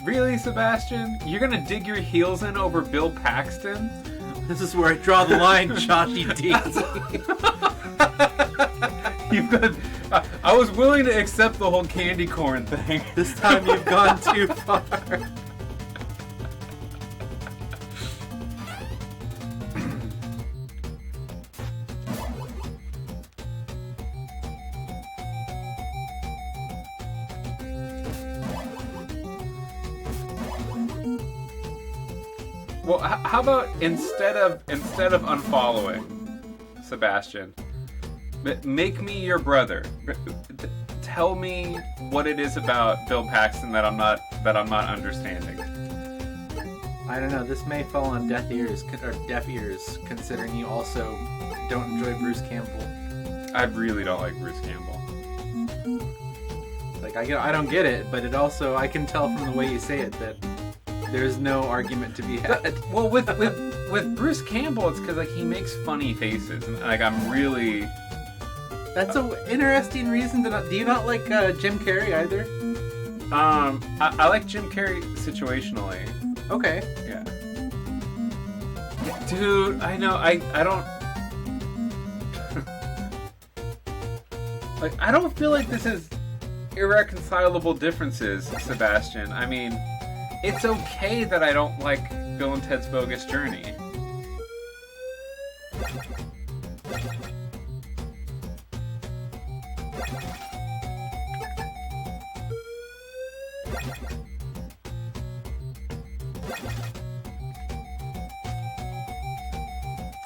Speaker 1: Really, Sebastian? You're gonna dig your heels in over Bill Paxton?
Speaker 2: This is where I draw the line, Joshy D.
Speaker 1: You've got... I was willing to accept the whole candy corn thing.
Speaker 2: This time you've gone too far.
Speaker 1: Well, how about instead of unfollowing Sebastian, make me your brother. Tell me what it is about Bill Paxton that I'm not understanding.
Speaker 2: I don't know. This may fall on deaf ears, considering you also don't enjoy Bruce Campbell.
Speaker 1: I really don't like Bruce Campbell.
Speaker 2: Like, I don't get it, but it also, I can tell from the way you say it that there's no argument to be had.
Speaker 1: Well, with Bruce Campbell, it's because, like, he makes funny faces, and, like, I'm really...
Speaker 2: That's an interesting reason to not... Do you not like Jim Carrey either?
Speaker 1: I like Jim Carrey situationally.
Speaker 2: Okay.
Speaker 1: Yeah. Dude, I know, I don't... like, I don't feel like this is irreconcilable differences, Sebastian. I mean... It's okay that I don't like Bill and Ted's Bogus Journey.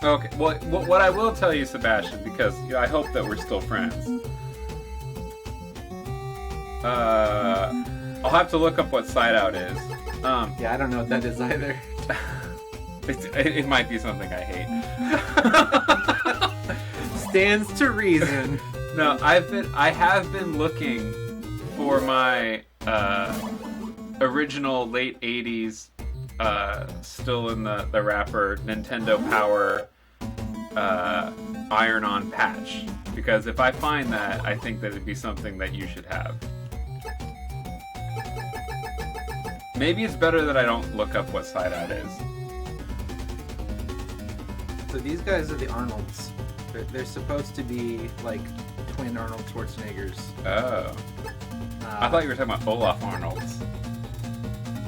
Speaker 1: Okay, well, what I will tell you, Sebastian, because I hope that we're still friends. I'll have to look up what Side Out is.
Speaker 2: Yeah, I don't know what that is either.
Speaker 1: It might be something I hate.
Speaker 2: Stands to reason.
Speaker 1: No, I have been looking for my original late 80s, still in the wrapper, Nintendo Power iron-on patch. Because if I find that, I think that it'd be something that you should have. Maybe it's better that I don't look up what side-out is.
Speaker 2: So these guys are the Arnolds. They're supposed to be like twin Arnold Schwarzeneggers.
Speaker 1: Oh. I thought you were talking about Olaf Arnolds.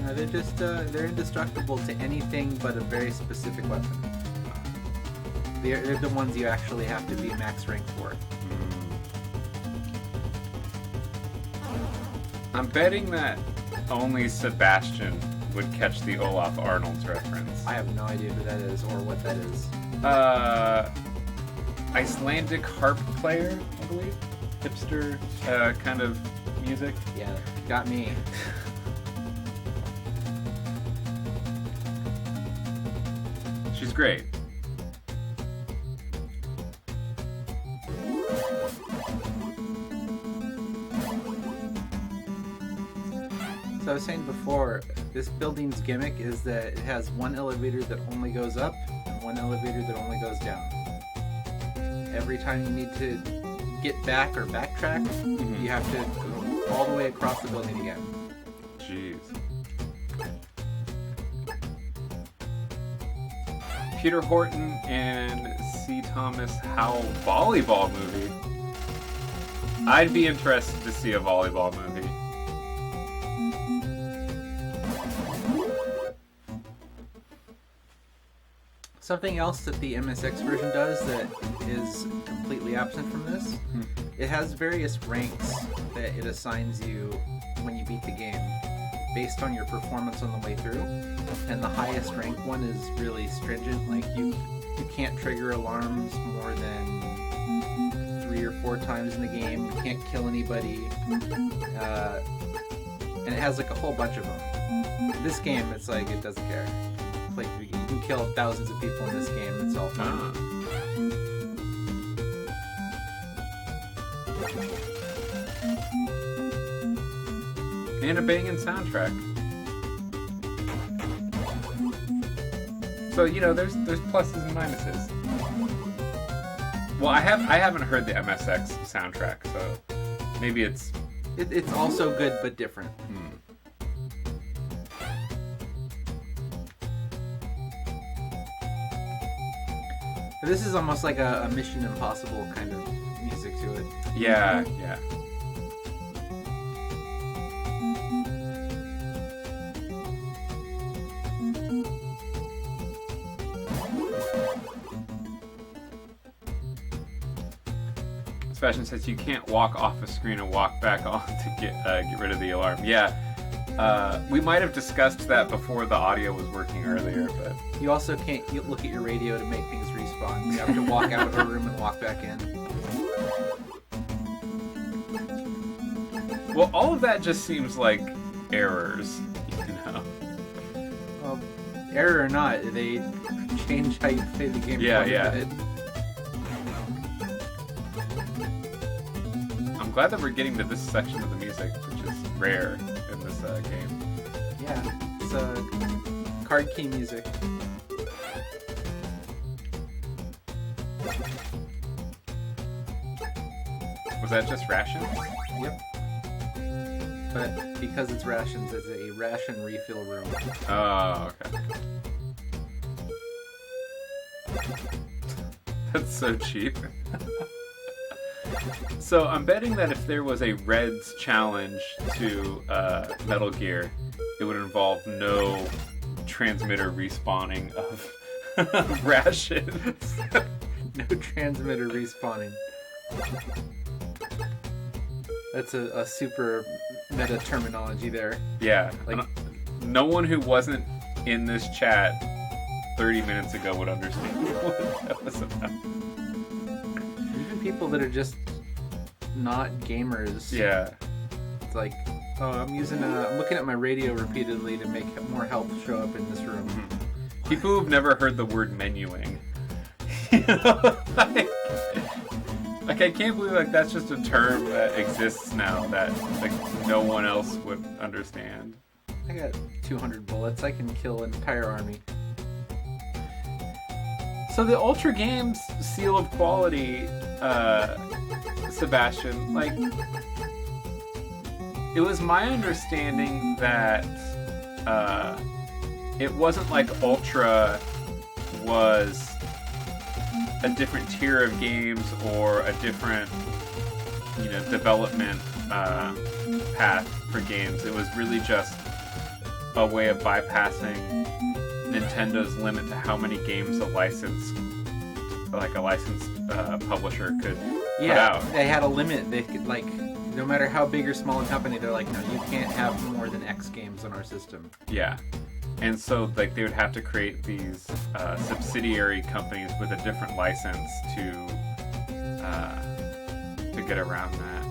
Speaker 2: No, they're just they're indestructible to anything but a very specific weapon. They're the ones you actually have to be max rank for.
Speaker 1: I'm betting that only Sebastian would catch the Olaf Arnolds reference.
Speaker 2: I have no idea who that is or what that is.
Speaker 1: Icelandic harp player, I believe. Hipster kind of music.
Speaker 2: Yeah, got me.
Speaker 1: She's great.
Speaker 2: So I was saying before, this building's gimmick is that it has one elevator that only goes up and one elevator that only goes down. Every time you need to get back or backtrack, you have to go all the way across the building again.
Speaker 1: Jeez. Peter Horton and C. Thomas Howell volleyball movie. I'd be interested to see a volleyball movie.
Speaker 2: Something else that the MSX version does that is completely absent from this, it has various ranks that it assigns you when you beat the game based on your performance on the way through. And the highest rank one is really stringent. Like you can't trigger alarms more than 3 or 4 times in the game. You can't kill anybody. And it has like a whole bunch of them. This game, it's like it doesn't care. Like you can kill thousands of people in this game. It's all fun.
Speaker 1: And a banging soundtrack. So you know, there's pluses and minuses. Well, I haven't heard the MSX soundtrack, so maybe it's
Speaker 2: also good but different. This is almost like a Mission Impossible kind of music to it.
Speaker 1: Yeah. Sebastian says you can't walk off a screen and walk back on to get rid of the alarm. Yeah. We might have discussed that before the audio was working earlier, but...
Speaker 2: You also can't look at your radio to make things respawn. You have to walk out of a room and walk back in.
Speaker 1: Well, all of that just seems like errors, you know?
Speaker 2: Well, error or not, they change how you play the game.
Speaker 1: Yeah. I'm glad that we're getting to this section of the music, which is rare in this game.
Speaker 2: Yeah, it's card key music.
Speaker 1: Was that just rations?
Speaker 2: Yep. But because it's rations, it's a ration refill room.
Speaker 1: Oh, okay. That's so cheap. So I'm betting that if there was a Reds challenge to Metal Gear, it would involve no transmitter respawning of rations.
Speaker 2: No transmitter respawning. That's a super meta terminology there.
Speaker 1: Yeah.
Speaker 2: Like,
Speaker 1: no one who wasn't in this chat 30 minutes ago would understand what that was about.
Speaker 2: Even people that are just not gamers.
Speaker 1: Yeah.
Speaker 2: It's like, oh, I'm looking at my radio repeatedly to make more help show up in this room.
Speaker 1: Mm-hmm. People who've never heard the word menuing. You know, like I can't believe like that's just a term that exists now that like no one else would understand.
Speaker 2: I got 200 bullets. I can kill an entire army.
Speaker 1: So the Ultra Games seal of quality, Sebastian, like, it was my understanding that it wasn't like Ultra was a different tier of games or a different, development path for games. It was really just a way of bypassing Nintendo's limit to how many games a licensed publisher could put out.
Speaker 2: They had a limit. They could, like, no matter how big or small a company, they're like, no, you can't have more than X games on our system.
Speaker 1: Yeah. And so, like, they would have to create these subsidiary companies with a different license to get around that.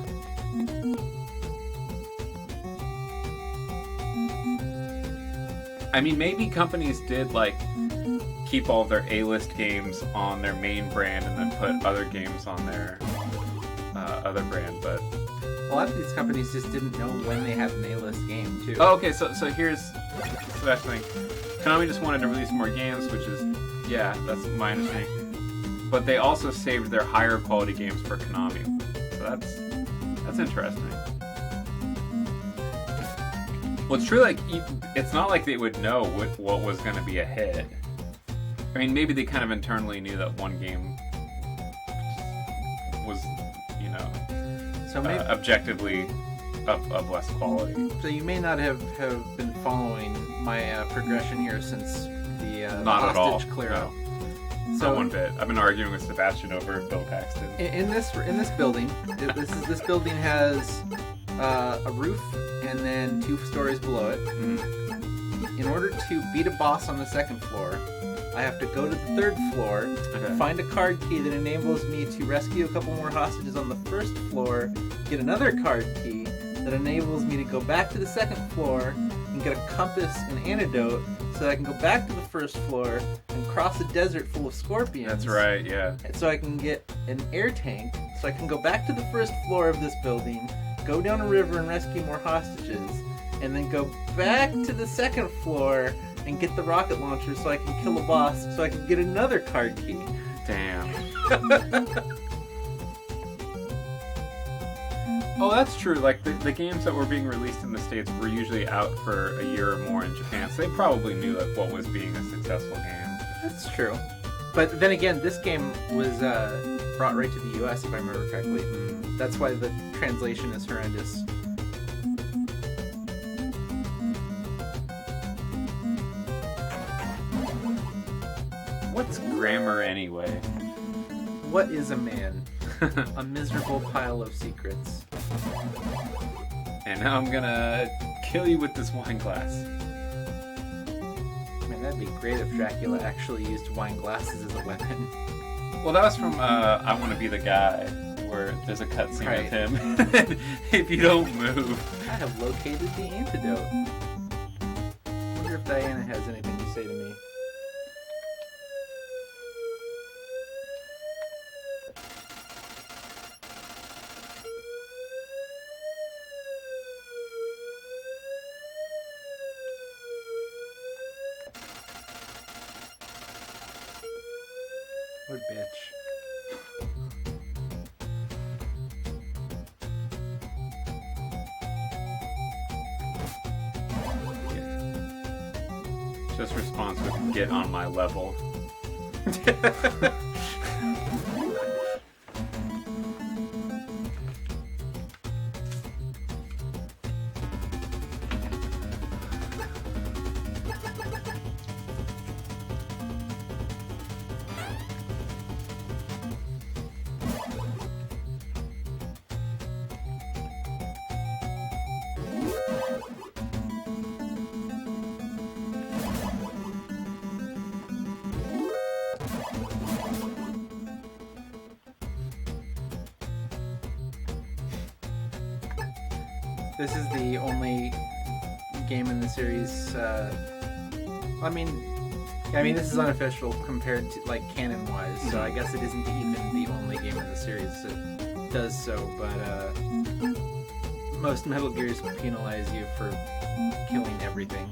Speaker 1: I mean, maybe companies did, like, keep all of their A-list games on their main brand and then put other games on their other brand, but...
Speaker 2: A lot of these companies just didn't know when they had an A-list game, too.
Speaker 1: Oh, okay, so here's Sebastian. Konami just wanted to release more games, which is, yeah, that's my understanding. But they also saved their higher quality games for Konami. So that's interesting. Well, it's true, like, it's not like they would know what was going to be a hit. I mean, maybe they kind of internally knew that one game was,
Speaker 2: so maybe,
Speaker 1: objectively of less quality.
Speaker 2: So you may not have been following my progression here since the
Speaker 1: not
Speaker 2: hostage
Speaker 1: at all.
Speaker 2: clear-out.
Speaker 1: No.
Speaker 2: So
Speaker 1: not one bit. I've been arguing with Sebastian over Bill Paxton.
Speaker 2: In this building, this building has a roof and then 2 stories below it. In order to beat a boss on the 2nd floor, I have to go to the 3rd floor, find a card key that enables me to rescue a couple more hostages on the 1st floor, get another card key that enables me to go back to the 2nd floor and get a compass and antidote so that I can go back to the 1st floor and cross a desert full of scorpions.
Speaker 1: That's right, yeah.
Speaker 2: So I can get an air tank, so I can go back to the 1st floor of this building, go down a river and rescue more hostages, and then go back to the 2nd floor and get the rocket launcher so I can kill a boss, so I can get another card key.
Speaker 1: Damn. Oh, that's true. Like, the games that were being released in the States were usually out for a year or more in Japan, so they probably knew, like, what was being a successful game.
Speaker 2: That's true. But then again, this game was brought right to the US, if I remember correctly. That's why the translation is horrendous.
Speaker 1: What's grammar anyway?
Speaker 2: What is a man? A miserable pile of secrets.
Speaker 1: And now I'm gonna kill you with this wine glass.
Speaker 2: Man, that'd be great if Dracula actually used wine glasses as a weapon.
Speaker 1: Well, that was from I Want to Be the Guy, where there's a cutscene of him. If you don't move.
Speaker 2: I have located the antidote. I wonder if Diana has anything to say to me. What bitch.
Speaker 1: Just response with "get on my level."
Speaker 2: This is the only game in the series. I mean, this is unofficial compared to, like, canon-wise, so I guess it isn't even the only game in the series that does so. But most Metal Gears penalize you for killing everything.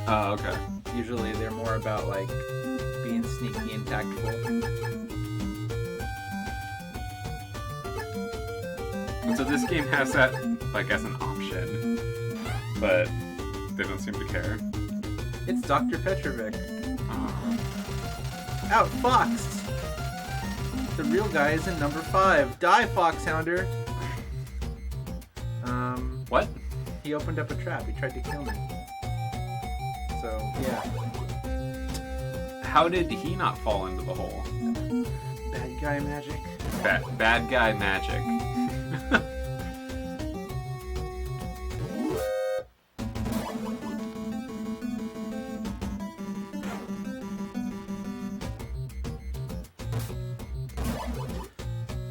Speaker 1: Oh, okay.
Speaker 2: Usually, they're more about, like, being sneaky and tactful.
Speaker 1: And so this game has that, like, as an option, but they don't seem to care.
Speaker 2: It's Dr. Petrovic. Outfoxed! The real guy is in number 5. Die, Foxhounder!
Speaker 1: What?
Speaker 2: He opened up a trap. He tried to kill me. So, yeah.
Speaker 1: How did he not fall into the hole?
Speaker 2: Bad guy magic.
Speaker 1: Bad guy magic.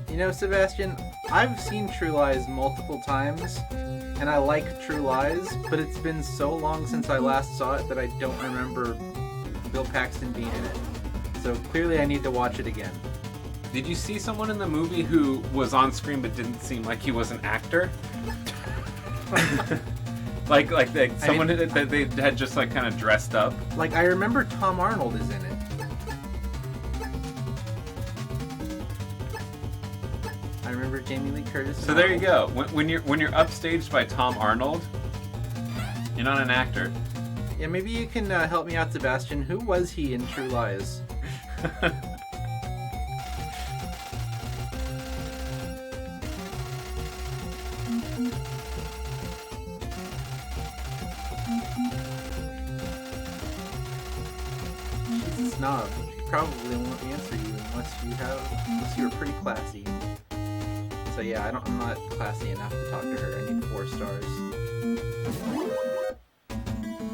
Speaker 2: You know, Sebastian, I've seen True Lies multiple times, and I like True Lies, but it's been so long since I last saw it that I don't remember Bill Paxton being in it. So clearly I need to watch it again.
Speaker 1: Did you see someone in the movie who was on screen but didn't seem like he was an actor? like someone that they had just like kind of dressed up.
Speaker 2: Like, I remember Tom Arnold is in it. I remember Jamie Lee Curtis.
Speaker 1: So there you go. When you're upstaged by Tom Arnold, you're not an actor.
Speaker 2: Yeah, maybe you can help me out, Sebastian. Who was he in True Lies? She's a snob. She probably won't answer you unless you're pretty classy. So yeah, I'm not classy enough to talk to her. I need 4 stars.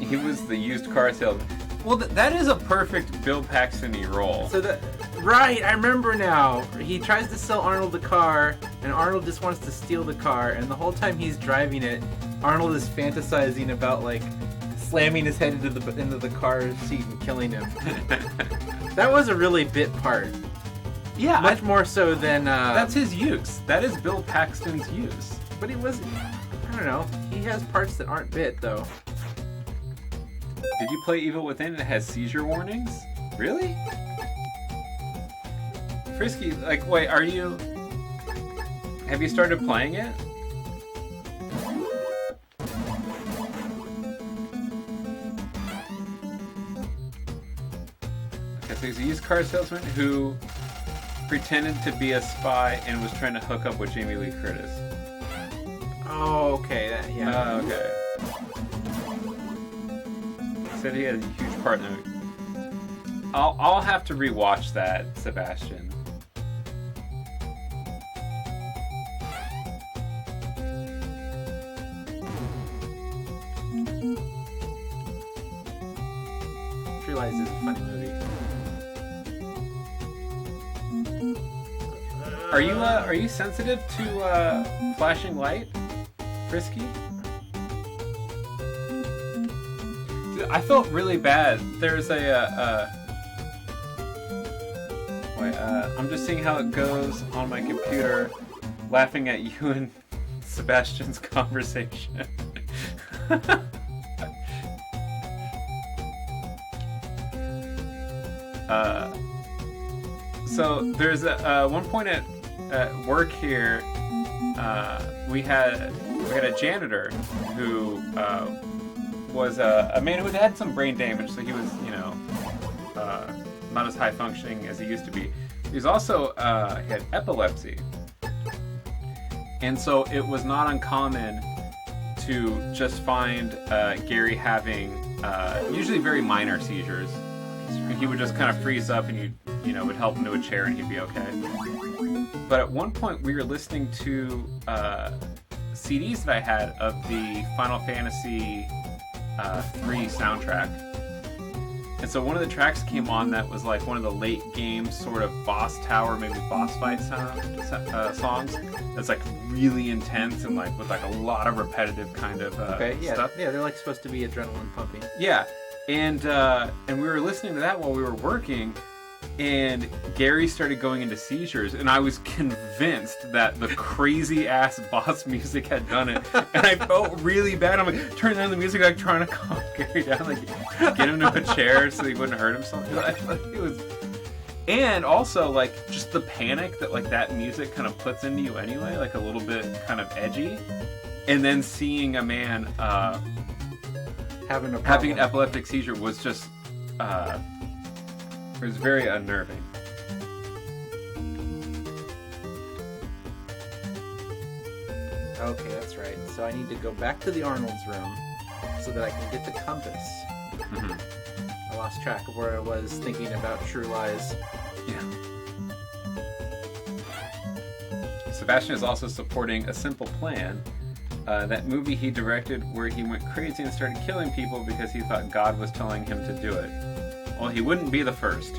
Speaker 1: He was the used car salesman. Well, that is a perfect Bill Paxton-y role.
Speaker 2: So right, I remember now. He tries to sell Arnold the car, and Arnold just wants to steal the car, and the whole time he's driving it, Arnold is fantasizing about, like, slamming his head into the car seat and killing him. That was a really bit part.
Speaker 1: Yeah,
Speaker 2: much more so than...
Speaker 1: that's his use. That is Bill Paxton's use.
Speaker 2: But he was... I don't know. He has parts that aren't bit, though.
Speaker 1: Did you play Evil Within and it has seizure warnings? Really? Frisky, like, wait, have you started playing it? Okay, so he's a used car salesman who pretended to be a spy and was trying to hook up with Jamie Lee Curtis.
Speaker 2: Oh, okay. Yeah.
Speaker 1: Okay. Said he had a huge part in the movie. I'll have to rewatch that, Sebastian.
Speaker 2: True Lies is a funny movie.
Speaker 1: Are you sensitive to flashing light, Frisky? Dude, I felt really bad. There's I'm just seeing how it goes on my computer, laughing at you and Sebastian's conversation. So there's one point at work here, we had a janitor who was a man who had had some brain damage, so he was, not as high functioning as he used to be. He was also he had epilepsy, and so it was not uncommon to just find Gary having usually very minor seizures. And he would just kind of freeze up, and you would help him to a chair, and he'd be okay. But at one point, we were listening to CDs that I had of the Final Fantasy 3 soundtrack. And so one of the tracks came on that was like one of the late game sort of boss tower, maybe boss fight songs. That's like really intense and like with like a lot of repetitive kind of stuff.
Speaker 2: Yeah, they're like supposed to be adrenaline pumping.
Speaker 1: Yeah, and we were listening to that while we were working, and Gary started going into seizures, and I was convinced that the crazy ass boss music had done it, and I felt really bad. I'm like, turning down the music, like trying to calm Gary down, like get him to a chair so he wouldn't hurt himself. It And also, like, just the panic that, like, that music kind of puts into you anyway, like, a little bit kind of edgy. And then seeing a man
Speaker 2: Having
Speaker 1: an epileptic seizure was just, it was very unnerving.
Speaker 2: Okay, that's right. So I need to go back to the Arnold's room so that I can get the compass.
Speaker 1: Mm-hmm.
Speaker 2: I lost track of where I was thinking about True Lies.
Speaker 1: Yeah. Sebastian is also supporting A Simple Plan, that movie he directed where he went crazy and started killing people because he thought God was telling him to do it. Well, he wouldn't be the first.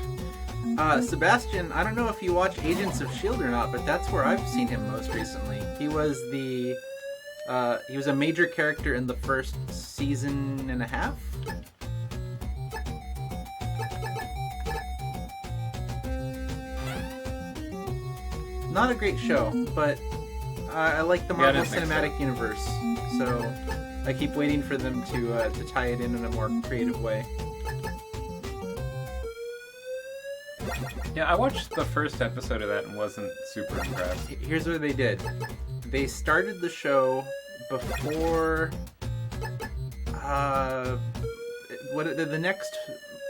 Speaker 2: Sebastian, I don't know if you watch Agents of S.H.I.E.L.D. or not, but that's where I've seen him most recently. He was a major character in the first season and a half. Not a great show, but I like the Marvel Cinematic Universe, so I keep waiting for them to tie it in a more creative way.
Speaker 1: Yeah, I watched the first episode of that and wasn't super impressed.
Speaker 2: Here's what they did. They started the show before the next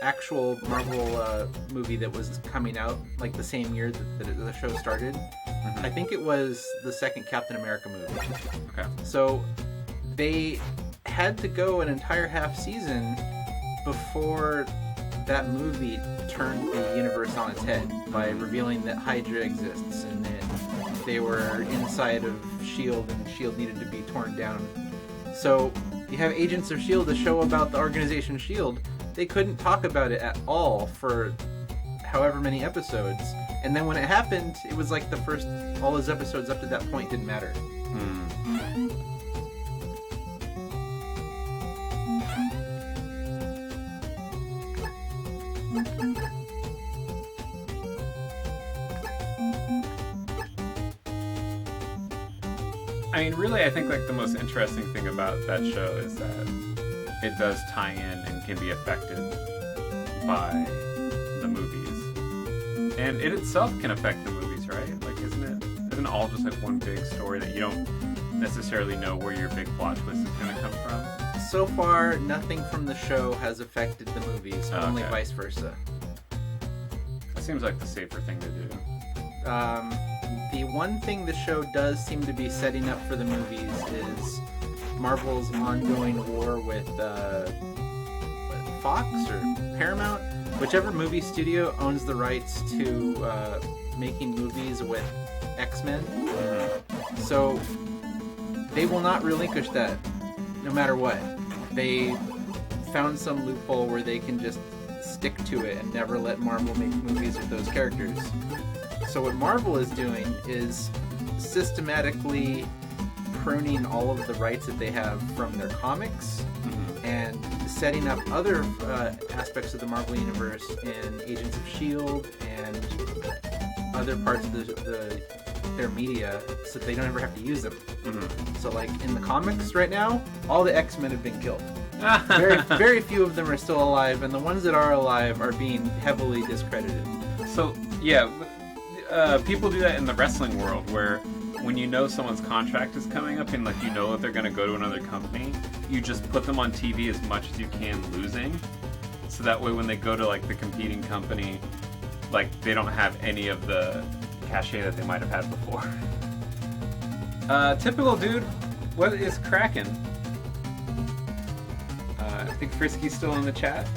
Speaker 2: actual Marvel movie that was coming out, like the same year that the show started. Mm-hmm. I think it was the second Captain America movie.
Speaker 1: Okay.
Speaker 2: So they had to go an entire half season before that movie turned the universe on its head by revealing that Hydra exists and that they were inside of S.H.I.E.L.D. and S.H.I.E.L.D. needed to be torn down. So you have Agents of S.H.I.E.L.D., a show about the organization S.H.I.E.L.D. They couldn't talk about it at all for however many episodes. And then when it happened, it was like all those episodes up to that point didn't matter.
Speaker 1: I mean, really, I think like the most interesting thing about that show is that it does tie in and can be affected by the movies, and it itself can affect the movies, right? Like, isn't it all just like one big story that you don't necessarily know where your big plot twist is going to come from?
Speaker 2: So far, nothing from the show has affected the movies, only vice versa.
Speaker 1: That seems like the safer thing to do.
Speaker 2: The one thing the show does seem to be setting up for the movies is Marvel's ongoing war with Fox or Paramount, whichever movie studio owns the rights to making movies with X-Men. Mm-hmm. So they will not relinquish that no matter what. They found some loophole where they can just stick to it and never let Marvel make movies with those characters. So what Marvel is doing is systematically pruning all of the rights that they have from their comics, mm-hmm. and setting up other aspects of the Marvel Universe in Agents of S.H.I.E.L.D. and other parts of their media so that they don't ever have to use them. Mm-hmm. So like in the comics right now, all the X-Men have been killed. Very, very few of them are still alive, and the ones that are alive are being heavily discredited.
Speaker 1: So, yeah, people do that in the wrestling world, where when you know someone's contract is coming up and like you know that they're going to go to another company, you just put them on TV as much as you can losing, so that way when they go to like the competing company, like they don't have any of the cachet that they might have had before. Typical dude, what is cracking? I think Frisky's still in the chat.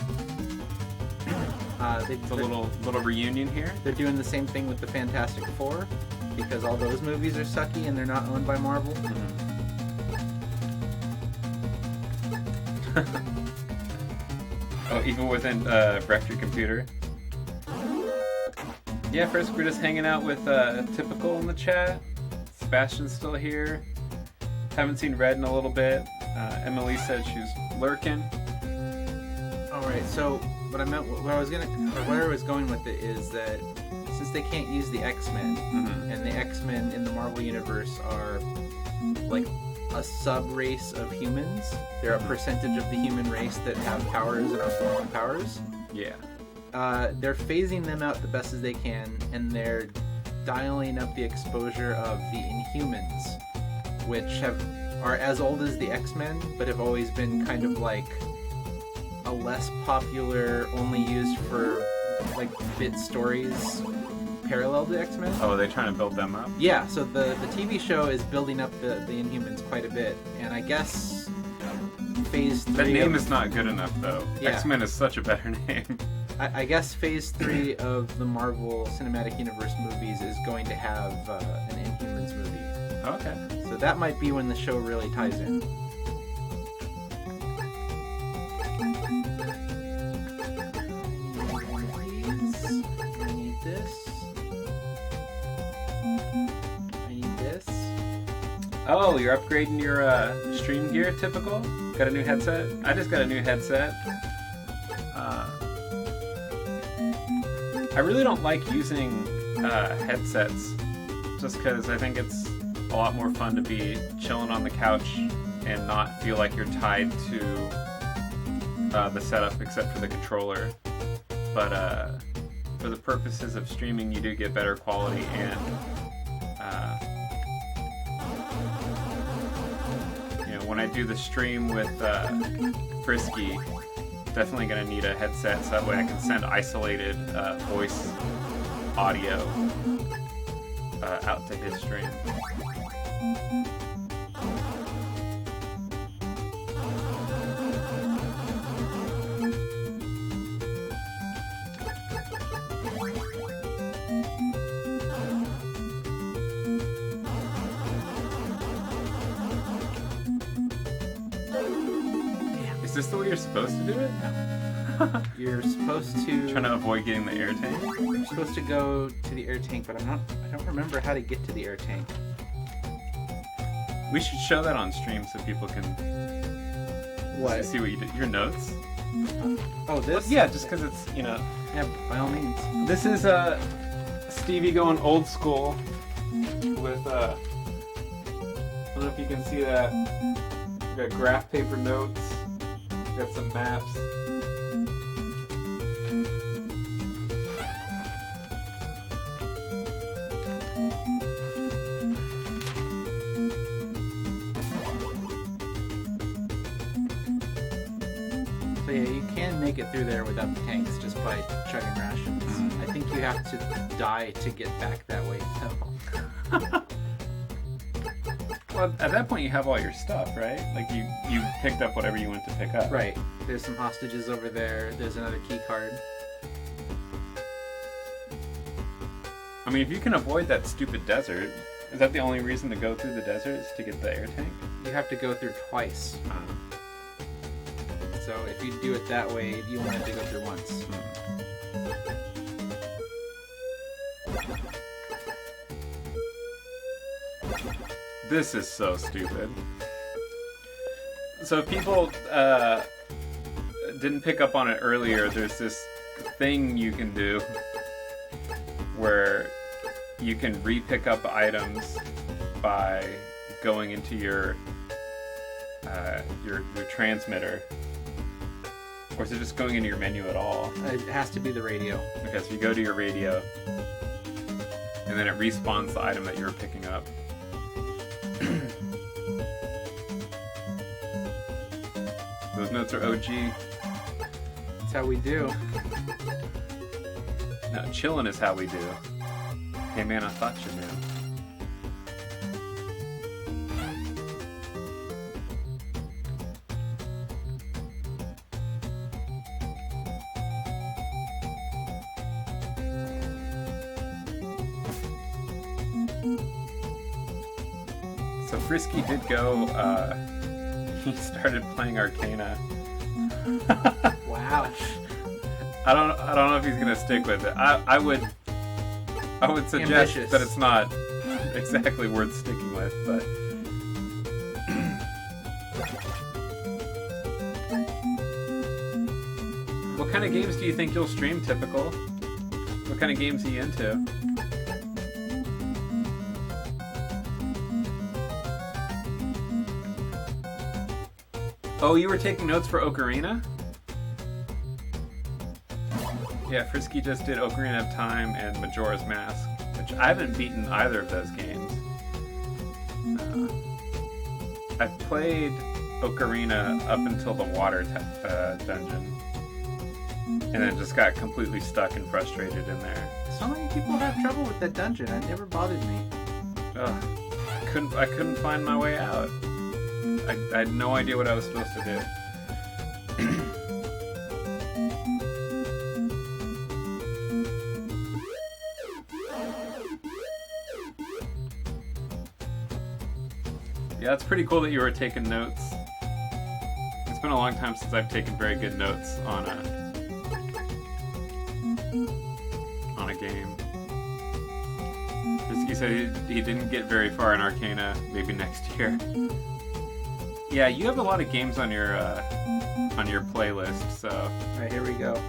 Speaker 1: It's a little reunion here.
Speaker 2: They're doing the same thing with the Fantastic Four, because all those movies are sucky and they're not owned by Marvel.
Speaker 1: Mm-hmm. Oh, even within Wreck Your Computer. Yeah, first we're just hanging out with Typical in the chat. Sebastian's still here. Haven't seen Red in a little bit. Emily said she's lurking.
Speaker 2: Alright, so where I was going with it is that since they can't use the X-Men, mm-hmm. and the X-Men in the Marvel Universe are like a sub-race of humans, they're a percentage of the human race that have powers and are formed powers.
Speaker 1: Yeah.
Speaker 2: they're phasing them out the best as they can, and they're dialing up the exposure of the Inhumans, which are as old as the X-Men, but have always been kind of like a less popular, only used for like bit stories parallel to X-Men.
Speaker 1: Oh, are they trying to build them up?
Speaker 2: Yeah, so the TV show is building up the Inhumans quite a bit, and I guess Phase 3...
Speaker 1: That name is not good enough, though.
Speaker 2: Yeah.
Speaker 1: X-Men is such a better name.
Speaker 2: I guess Phase 3 of the Marvel Cinematic Universe movies is going to have an Inhumans movie.
Speaker 1: Okay.
Speaker 2: So that might be when the show really ties in. I need this. I need this.
Speaker 1: Oh, you're upgrading your stream gear, typical? Got a new headset? I just got a new headset. I really don't like using headsets just because I think it's a lot more fun to be chilling on the couch and not feel like you're tied to the setup except for the controller. But for the purposes of streaming, you do get better quality, and when I do the stream with Frisky, definitely going to need a headset so that way I can send isolated voice audio out to his stream. Is this the way you're supposed to do it?
Speaker 2: No. You're supposed to...
Speaker 1: Trying to avoid getting the air tank?
Speaker 2: You're supposed to go to the air tank, but I don't remember how to get to the air tank.
Speaker 1: We should show that on stream so people can
Speaker 2: What?
Speaker 1: see what you did. Your notes?
Speaker 2: Oh, this?
Speaker 1: Well, yeah, just because it's,
Speaker 2: Yeah, by all means.
Speaker 1: This is Stevie going old school with, I don't know if you can see that. We got graph paper notes, we got some maps.
Speaker 2: So yeah, you can make it through there without the tanks just by chugging rations. I think you have to die to get back that way, though.
Speaker 1: Well, at that point you have all your stuff, right? Like you picked up whatever you went to pick up.
Speaker 2: Right. There's some hostages over there. There's another key card.
Speaker 1: I mean, if you can avoid that stupid desert, is that the only reason to go through the desert is to get the air tank?
Speaker 2: You have to go through twice. So if you do it that way, you only have to go through once.
Speaker 1: This is so stupid. So if people didn't pick up on it earlier, there's this thing you can do where you can re-pick up items by going into your transmitter. Of course, it's just going into your menu at all.
Speaker 2: It has to be the radio.
Speaker 1: Okay, so you go to your radio, and then it respawns the item that you were picking up. Those notes are OG.
Speaker 2: That's how we do.
Speaker 1: No, chillin' is how we do. Hey man, I thought you knew. So Frisky did go, he started playing Arcana.
Speaker 2: Wow.
Speaker 1: I don't know if he's gonna stick with it. I would suggest
Speaker 2: Ambitious.
Speaker 1: that it's not exactly worth sticking with, but what kind of games do you think you'll stream, typical? What kind of games are you into? Oh, you were taking notes for Ocarina? Yeah, Frisky just did Ocarina of Time and Majora's Mask, which I haven't beaten either of those games. I've played Ocarina up until the water dungeon, and then just got completely stuck and frustrated in there.
Speaker 2: So many people have trouble with that dungeon. It never bothered me.
Speaker 1: Ugh, I couldn't find my way out. I had no idea what I was supposed to do. Yeah, it's pretty cool that you were taking notes. It's been a long time since I've taken very good notes on a game. He said he didn't get very far in Arcana. Maybe next year. Yeah, you have a lot of games on your playlist, so.
Speaker 2: All right, here we go.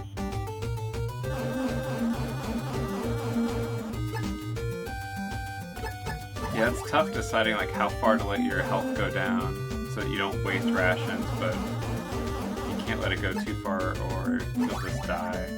Speaker 1: Yeah, it's tough deciding like how far to let your health go down so that you don't waste rations, but you can't let it go too far or you'll just die.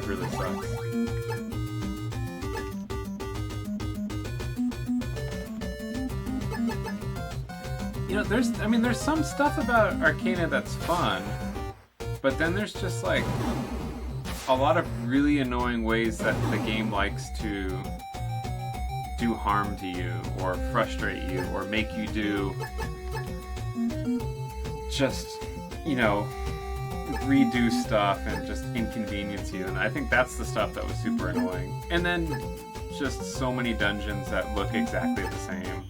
Speaker 1: Really sucks. You know, there's some stuff about Arcana that's fun, but then there's just like a lot of really annoying ways that the game likes to do harm to you, or frustrate you, or make you do just, you know, redo stuff and just inconvenience you, and I think that's the stuff that was super annoying. And then just so many dungeons that look exactly the same.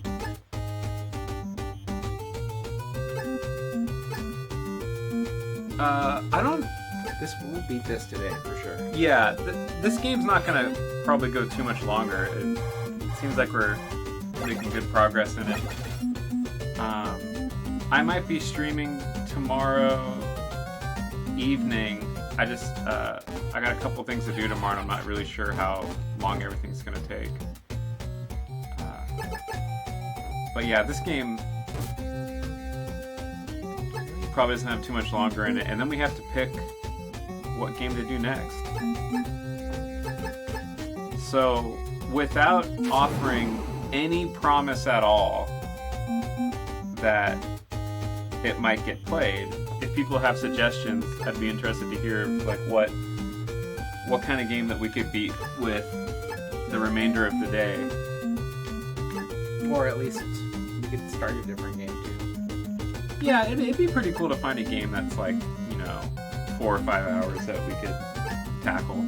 Speaker 1: I don't...
Speaker 2: We'll beat this today for sure.
Speaker 1: Yeah, this game's not gonna probably go too much longer. It seems like we're making good progress in it. I might be streaming tomorrow evening. I got a couple things to do tomorrow, and I'm not really sure how long everything's gonna take. But yeah, this game probably doesn't have too much longer in it, and then we have to pick what game to do next. So, without offering any promise at all that it might get played, if people have suggestions, I'd be interested to hear like what kind of game that we could beat with the remainder of the day.
Speaker 2: Or at least we could start a different game too.
Speaker 1: Yeah, it'd be pretty cool to find a game that's like, you know, 4 or 5 hours that we could tackle.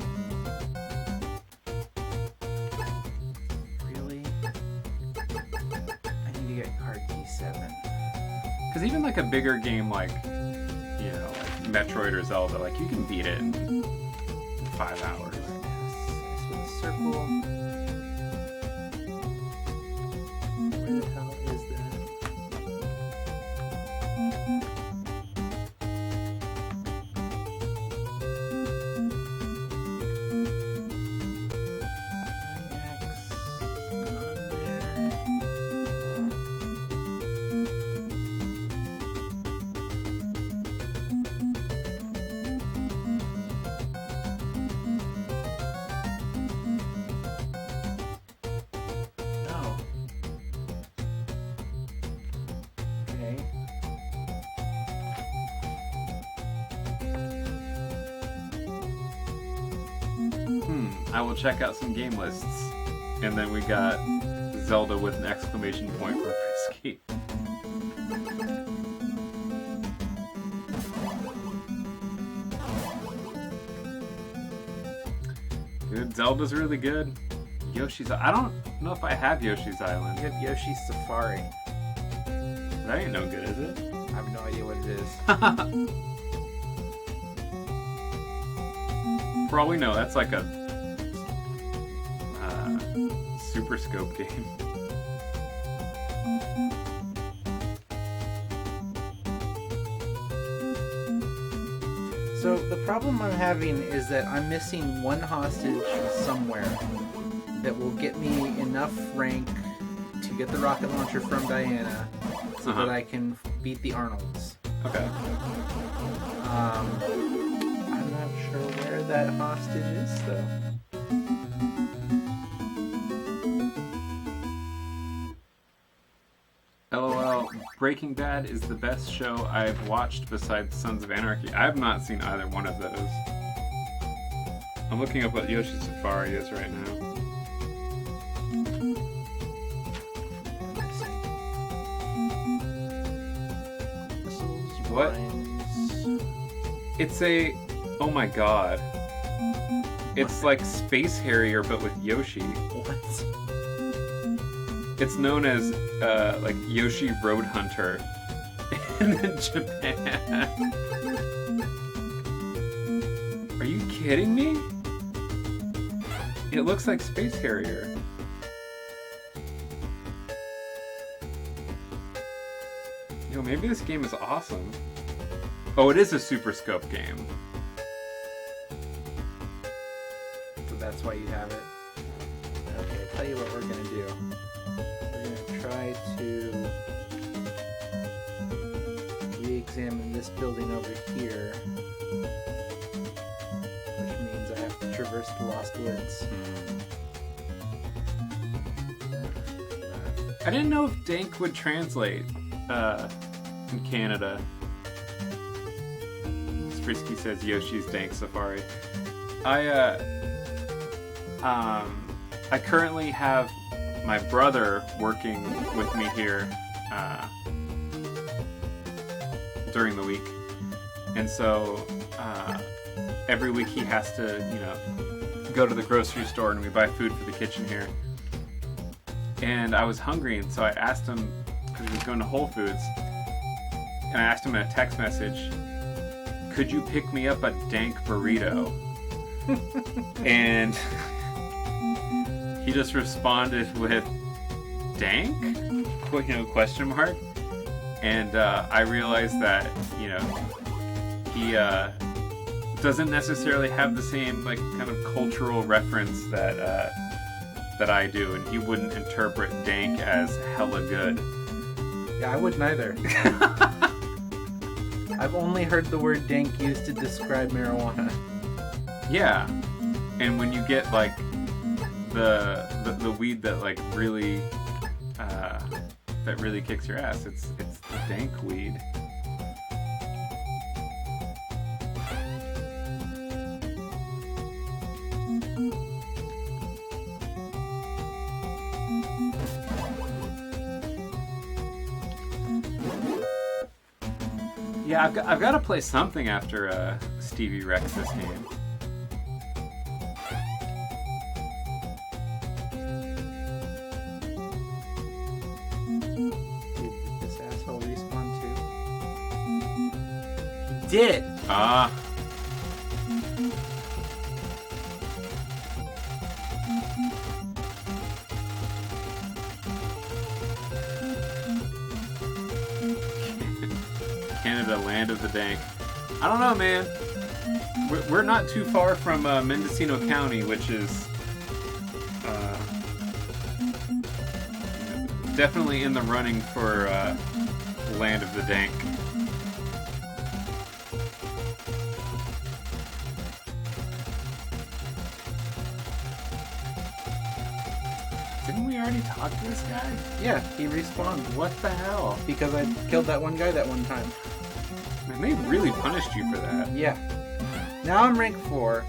Speaker 2: Really? I need to get card D7.
Speaker 1: Because even like a bigger game like, you know, like Metroid or Zelda, like you can beat it in 5 hours.
Speaker 2: This with a circle. Where the hell is that?
Speaker 1: I will check out some game lists. And then we got Zelda with an exclamation point for Frisky. Dude, Zelda's really good. Yoshi's... I don't know if I have Yoshi's Island.
Speaker 2: You have Yoshi's Safari.
Speaker 1: That ain't no good, is it?
Speaker 2: I have no idea what it is.
Speaker 1: For all we know, that's like a Super Scope game.
Speaker 2: So the problem I'm having is that I'm missing one hostage somewhere that will get me enough rank to get the rocket launcher from Diana so that I can beat the Arnolds.
Speaker 1: Okay.
Speaker 2: I'm not sure where that hostage is, though.
Speaker 1: LOL, Breaking Bad is the best show I've watched besides Sons of Anarchy. I have not seen either one of those. I'm looking up what Yoshi's Safari is right now. What? It's a... Oh my god. It's like Space Harrier, but with Yoshi.
Speaker 2: What?
Speaker 1: It's known as, like, Yoshi Road Hunter in Japan. Are you kidding me? It looks like Space Harrier. Yo, maybe this game is awesome. Oh, it is a Super Scope game.
Speaker 2: So that's why you have it. Okay, I'll tell you what we're gonna do. We're gonna try to re-examine this building over here, which means I have to traverse the Lost Woods.
Speaker 1: I didn't know if dank would translate in Canada. Sprisky says Yoshi's Dank Safari. I currently have my brother working with me here during the week, and so every week he has to, you know, go to the grocery store and we buy food for the kitchen here. And I was hungry, and so I asked him, because he was going to Whole Foods, and I asked him in a text message, could you pick me up a dank burrito? And he just responded with dank? You know, question mark. And I realized that, you know, he doesn't necessarily have the same, like, kind of cultural reference that that I do, and he wouldn't interpret dank as hella good.
Speaker 2: Yeah, I wouldn't either. I've only heard the word dank used to describe marijuana.
Speaker 1: Yeah, and when you get like the weed that like really that really kicks your ass, it's the dank weed. Yeah, I've got to play something after Stevie wrecks this game.
Speaker 2: Did this asshole respawn too? He did!
Speaker 1: Ah. Canada, land of the dank. I don't know, man. We're not too far from Mendocino County, which is definitely in the running for land of the dank. Didn't we already talk to this guy?
Speaker 2: Yeah, he respawned.
Speaker 1: What the hell?
Speaker 2: Because I killed that one guy that one time.
Speaker 1: Man, they really punished you for that.
Speaker 2: Yeah. Now I'm rank 4.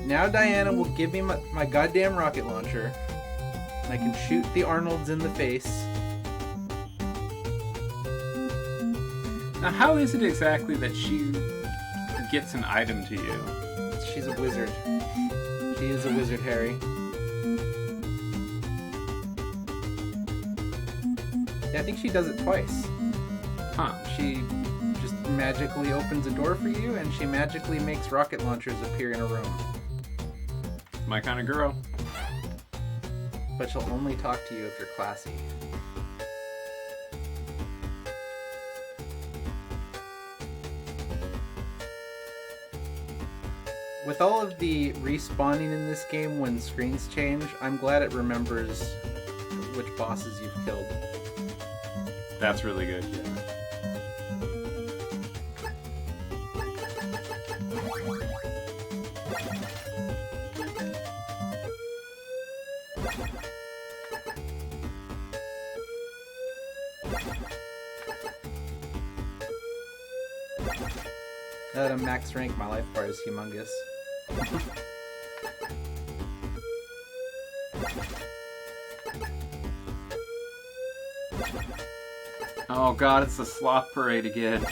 Speaker 2: Now Diana will give me my goddamn rocket launcher. And I can shoot the Arnolds in the face.
Speaker 1: Now, how is it exactly that she gets an item to you?
Speaker 2: She's a wizard. She is a wizard, Harry. I think she does it twice.
Speaker 1: Huh.
Speaker 2: She just magically opens a door for you, and she magically makes rocket launchers appear in a room.
Speaker 1: My kind of girl.
Speaker 2: But she'll only talk to you if you're classy. With all of the respawning in this game when screens change, I'm glad it remembers which bosses you've killed.
Speaker 1: That's really good, yeah.
Speaker 2: At a max rank, my life bar is humongous.
Speaker 1: Oh god, it's the sloth parade again.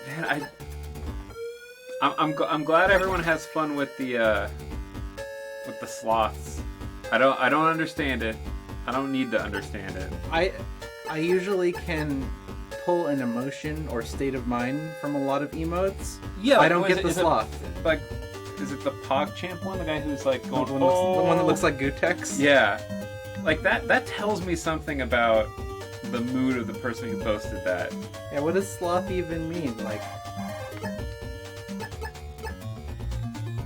Speaker 1: Man, I'm glad everyone has fun with the sloths. I don't understand it. I don't need to understand it.
Speaker 2: I usually can pull an emotion or state of mind from a lot of emotes.
Speaker 1: Yeah,
Speaker 2: I don't get the sloth.
Speaker 1: Like, is it the PogChamp one? The guy who's like going,
Speaker 2: the one that looks like Gutex?
Speaker 1: Yeah. Like that tells me something about the mood of the person who posted that.
Speaker 2: Yeah, what does sloth even mean?
Speaker 1: Like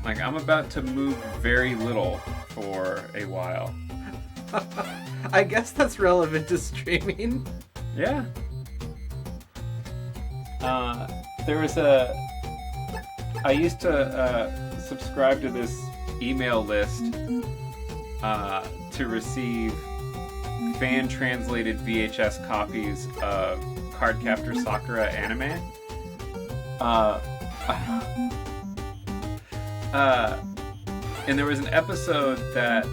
Speaker 1: I'm about to move very little for a while.
Speaker 2: I guess that's relevant to streaming.
Speaker 1: Yeah. There was I used to subscribe to this email list to receive fan-translated VHS copies of Cardcaptor Sakura anime. And there was an episode that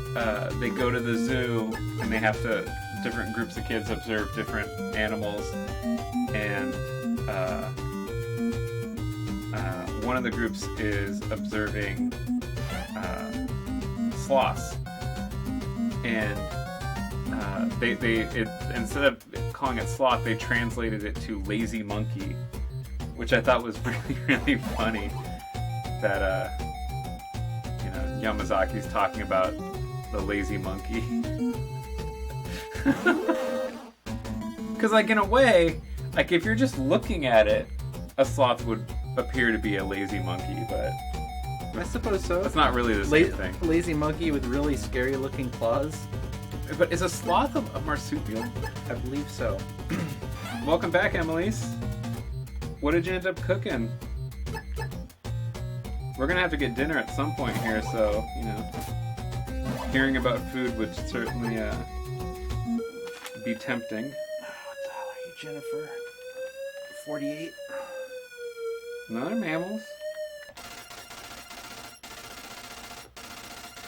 Speaker 1: they go to the zoo and they have to, different groups of kids observe different animals, and one of the groups is observing sloths, and instead of calling it sloth, they translated it to lazy monkey, which I thought was really, really funny. That Yamazaki's talking about the lazy monkey. Because, like, in a way, like, if you're just looking at it, a sloth would appear to be a lazy monkey, but
Speaker 2: I suppose so.
Speaker 1: it's not really the same thing.
Speaker 2: Lazy monkey with really scary looking claws.
Speaker 1: But is a sloth a marsupial?
Speaker 2: I believe so.
Speaker 1: Welcome back, Emily's. What did you end up cooking? We're gonna have to get dinner at some point here, so, hearing about food would certainly be tempting.
Speaker 2: What the hell are you, Jennifer? 48?
Speaker 1: Another mammals.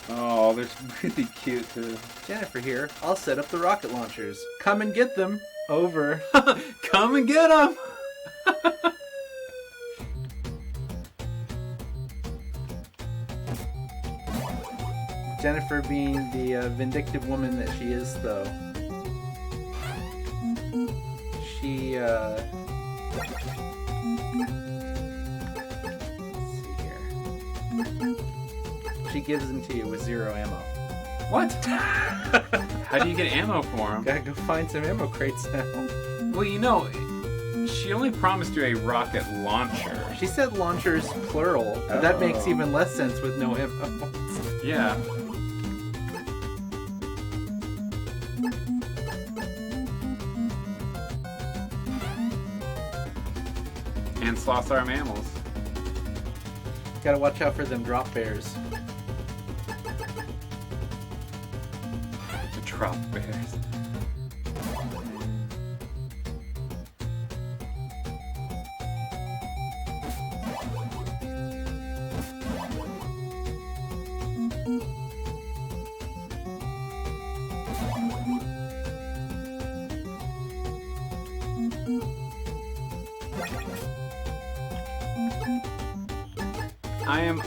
Speaker 1: Oh, they're really cute too.
Speaker 2: Jennifer here. I'll set up the rocket launchers. Come and get them. Over.
Speaker 1: Come and get them!
Speaker 2: Jennifer being the vindictive woman that she is, though. She, let's see here. She gives them to you with 0 ammo.
Speaker 1: What? How do you get ammo for them?
Speaker 2: Gotta go find some ammo crates now.
Speaker 1: Well, she only promised you a rocket launcher.
Speaker 2: She said launchers plural, but that makes even less sense with no ammo.
Speaker 1: Yeah. And sloths are mammals.
Speaker 2: Gotta watch out for them drop bears.
Speaker 1: The drop bears.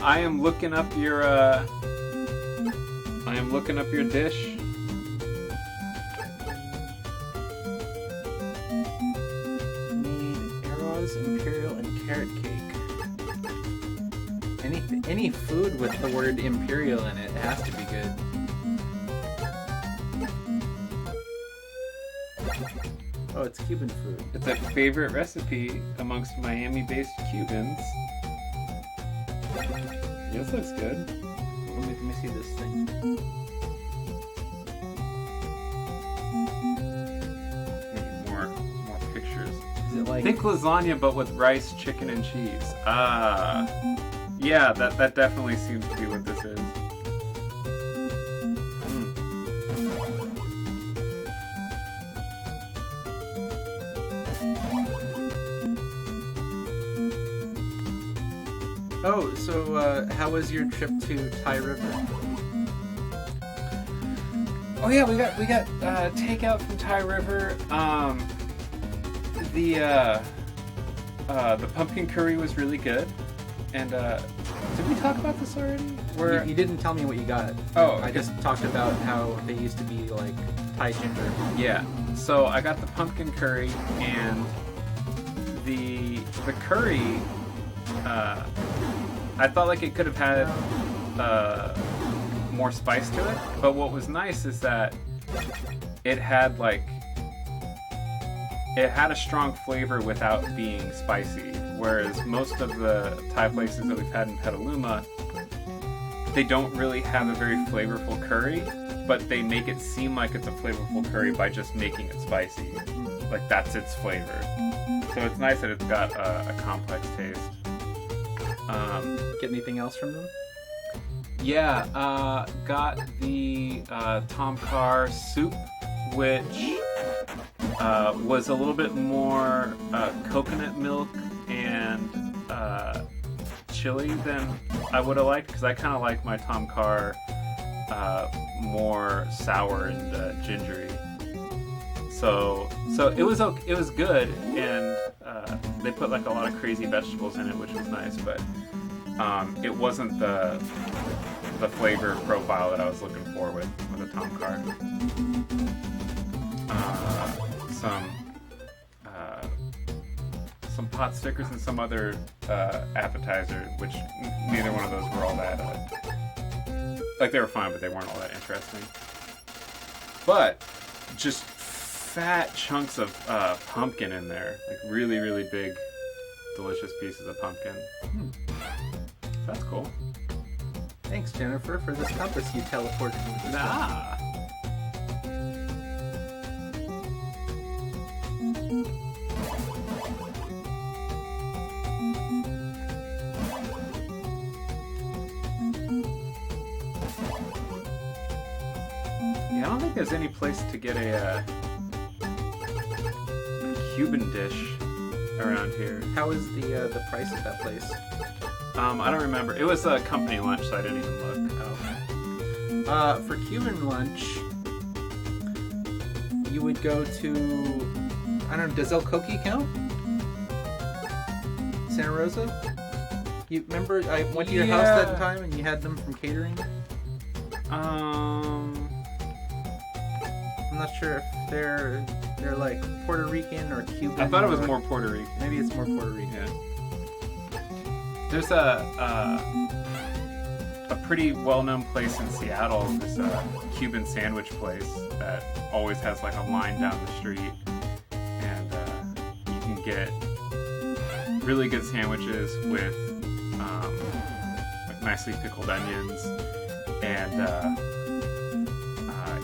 Speaker 1: I am looking up your dish.
Speaker 2: was imperial and carrot cake. Any food with the word imperial in it has to be good. Oh, it's Cuban food.
Speaker 1: It's a favorite recipe amongst Miami-based Cubans. Yeah, this looks good.
Speaker 2: Let me see this thing.
Speaker 1: Maybe more pictures.
Speaker 2: Is it like...
Speaker 1: Think lasagna, but with rice, chicken, and cheese. Yeah, that definitely seems to be what this is.
Speaker 2: Oh, so how was your trip to Thai River?
Speaker 1: Oh yeah, we got takeout from Thai River. The pumpkin curry was really good. And did we talk about this already?
Speaker 2: You didn't tell me what you got.
Speaker 1: Oh,
Speaker 2: I just talked about how they used to be like Thai ginger.
Speaker 1: Yeah. So I got the pumpkin curry, and the curry. I felt like it could have had more spice to it, but what was nice is that it had a strong flavor without being spicy. Whereas most of the Thai places that we've had in Petaluma, they don't really have a very flavorful curry, but they make it seem like it's a flavorful curry by just making it spicy. Like that's its flavor. So it's nice that it's got a complex taste.
Speaker 2: Get anything else from them?
Speaker 1: Yeah, got the Tom Kha soup, which was a little bit more coconut milk and chili than I would have liked, because I kind of like my Tom Kha more sour and gingery. So it was good, and they put like a lot of crazy vegetables in it, which was nice, but it wasn't the flavor profile that I was looking for with a Tom Kha. Some pot stickers and some other appetizer, which neither one of those were all that like, they were fine, but they weren't all that interesting. But just fat chunks of pumpkin in there, like really, really big, delicious pieces of pumpkin. That's cool.
Speaker 2: Thanks, Jennifer, for this compass you teleported me to.
Speaker 1: Nah. Yeah, I don't think there's any place to get a Cuban dish around here.
Speaker 2: How is the price at that place?
Speaker 1: I don't remember. It was a company lunch, so I didn't even look.
Speaker 2: For Cuban lunch, you would go to, I don't know, does El Coqui count? Santa Rosa? You remember I went to your house that time and you had them from catering?
Speaker 1: I'm
Speaker 2: not sure if they're like Puerto Rican or Cuban.
Speaker 1: I thought it was more Puerto Rican.
Speaker 2: Maybe it's more Puerto Rican.
Speaker 1: Yeah. There's a pretty well-known place in Seattle. This Cuban sandwich place that always has like a line down the street, and you can get really good sandwiches with like nicely pickled onions and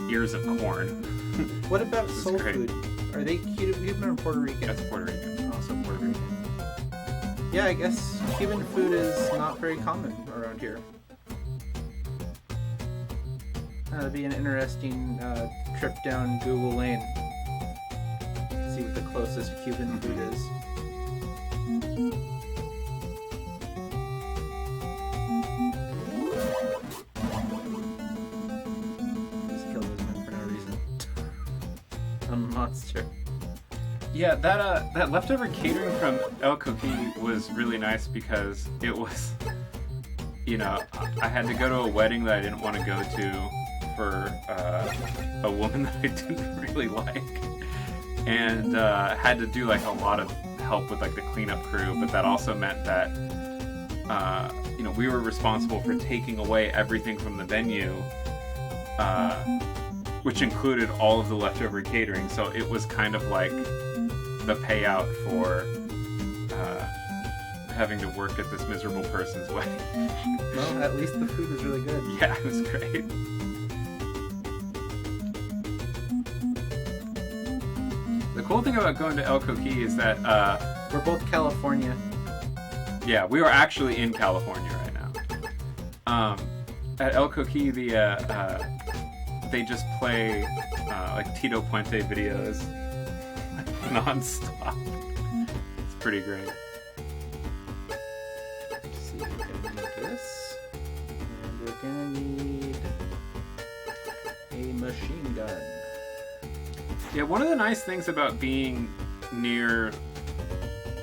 Speaker 1: ears of corn.
Speaker 2: What about soul
Speaker 1: great.
Speaker 2: food? Are they Cuban or Puerto Rican?
Speaker 1: That's Puerto Rican.
Speaker 2: Also Puerto Rican. Yeah, I guess Cuban food is not very common around here. That'd be an interesting trip down Google Lane. See what the closest Cuban food is. Just kill those men for no reason. I'm a monster.
Speaker 1: Yeah, that leftover catering from El Coqui was really nice because it was, I had to go to a wedding that I didn't want to go to for a woman that I didn't really like, and had to do like a lot of help with like the cleanup crew, but that also meant that we were responsible for taking away everything from the venue, which included all of the leftover catering. So it was kind of like the payout for having to work at this miserable person's wedding.
Speaker 2: Well, at least the food was really good.
Speaker 1: Yeah, it was great. The cool thing about going to El Coquí is that
Speaker 2: we're both California.
Speaker 1: Yeah, we are actually in California right now. At El Coquí, they just play like Tito Puente videos non-stop. It's pretty great.
Speaker 2: Let's see, we're gonna need this, and we're gonna need a machine gun.
Speaker 1: Yeah, one of the nice things about being near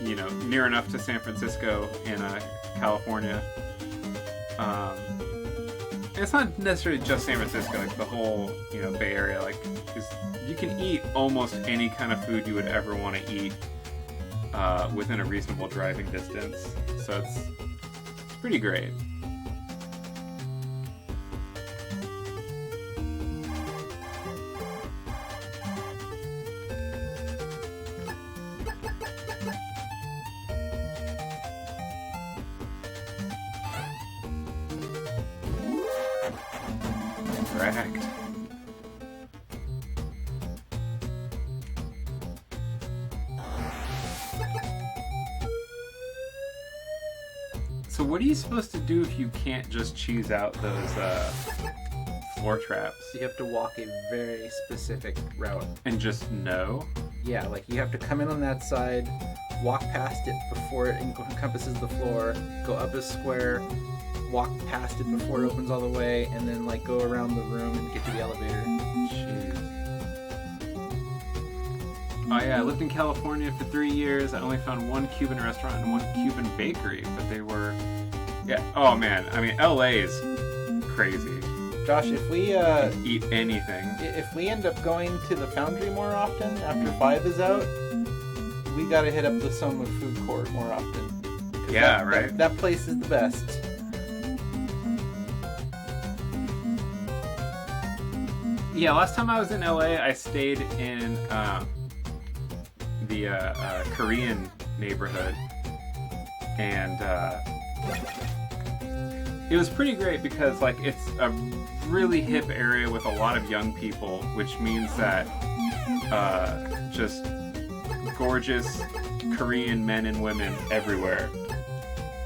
Speaker 1: enough to San Francisco in California, it's not necessarily just San Francisco, like the whole Bay Area, like is you can eat almost any kind of food you would ever want to eat within a reasonable driving distance. So it's pretty great. Correct. So what are you supposed to do if you can't just choose out those floor traps?
Speaker 2: You have to walk a very specific route.
Speaker 1: And just know?
Speaker 2: Yeah, like you have to come in on that side, walk past it before it encompasses the floor, go up a square, walk past it before it opens all the way, and then like go around the room and get to the elevator.
Speaker 1: Jeez. Oh yeah, I lived in California for 3 years. I only found one Cuban restaurant and one Cuban bakery, but they were, oh man, I mean, LA is crazy.
Speaker 2: Josh, if we
Speaker 1: eat anything.
Speaker 2: If we end up going to the Foundry more often after 5 is out, we gotta hit up the Soma food court more often.
Speaker 1: Yeah, right.
Speaker 2: That place is the best.
Speaker 1: Yeah, last time I was in LA, I stayed in the Korean neighborhood, and it was pretty great because like it's a really hip area with a lot of young people, which means that just gorgeous Korean men and women everywhere,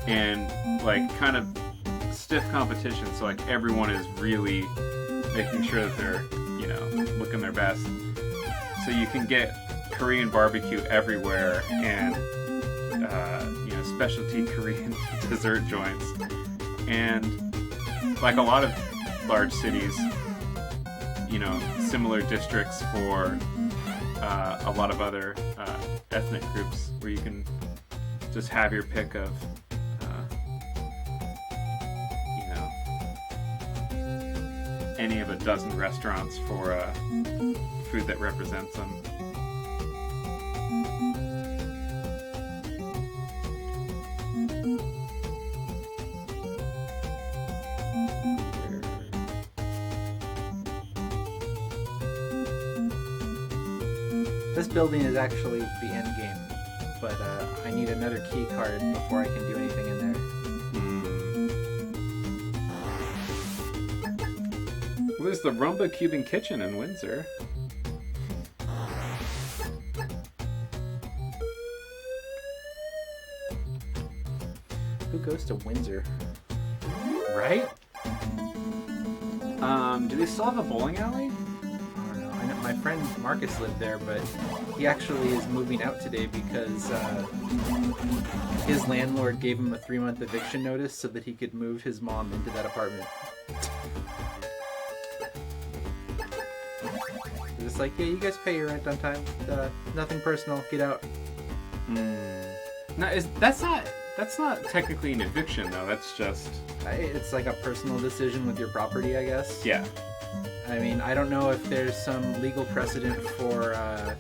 Speaker 1: and like kind of stiff competition. So like everyone is really making sure that they're looking their best. So you can get Korean barbecue everywhere, and specialty Korean dessert joints, and like a lot of large cities, similar districts for a lot of other ethnic groups where you can just have your pick of any of a dozen restaurants for food that represents them.
Speaker 2: This building is actually the end game, but I need another key card before I can do anything in there.
Speaker 1: Well, there's the Rumba Cuban Kitchen in Windsor.
Speaker 2: Who goes to Windsor?
Speaker 1: Right? Do they still have a bowling alley?
Speaker 2: I don't know. I know my friend Marcus lived there, but he actually is moving out today because his landlord gave him a 3-month eviction notice so that he could move his mom into that apartment. It's like, yeah, you guys pay your rent on time. Nothing personal. Get out.
Speaker 1: No, that's not technically an eviction though. That's just
Speaker 2: it's like a personal decision with your property, I guess.
Speaker 1: Yeah.
Speaker 2: I mean, I don't know if there's some legal precedent for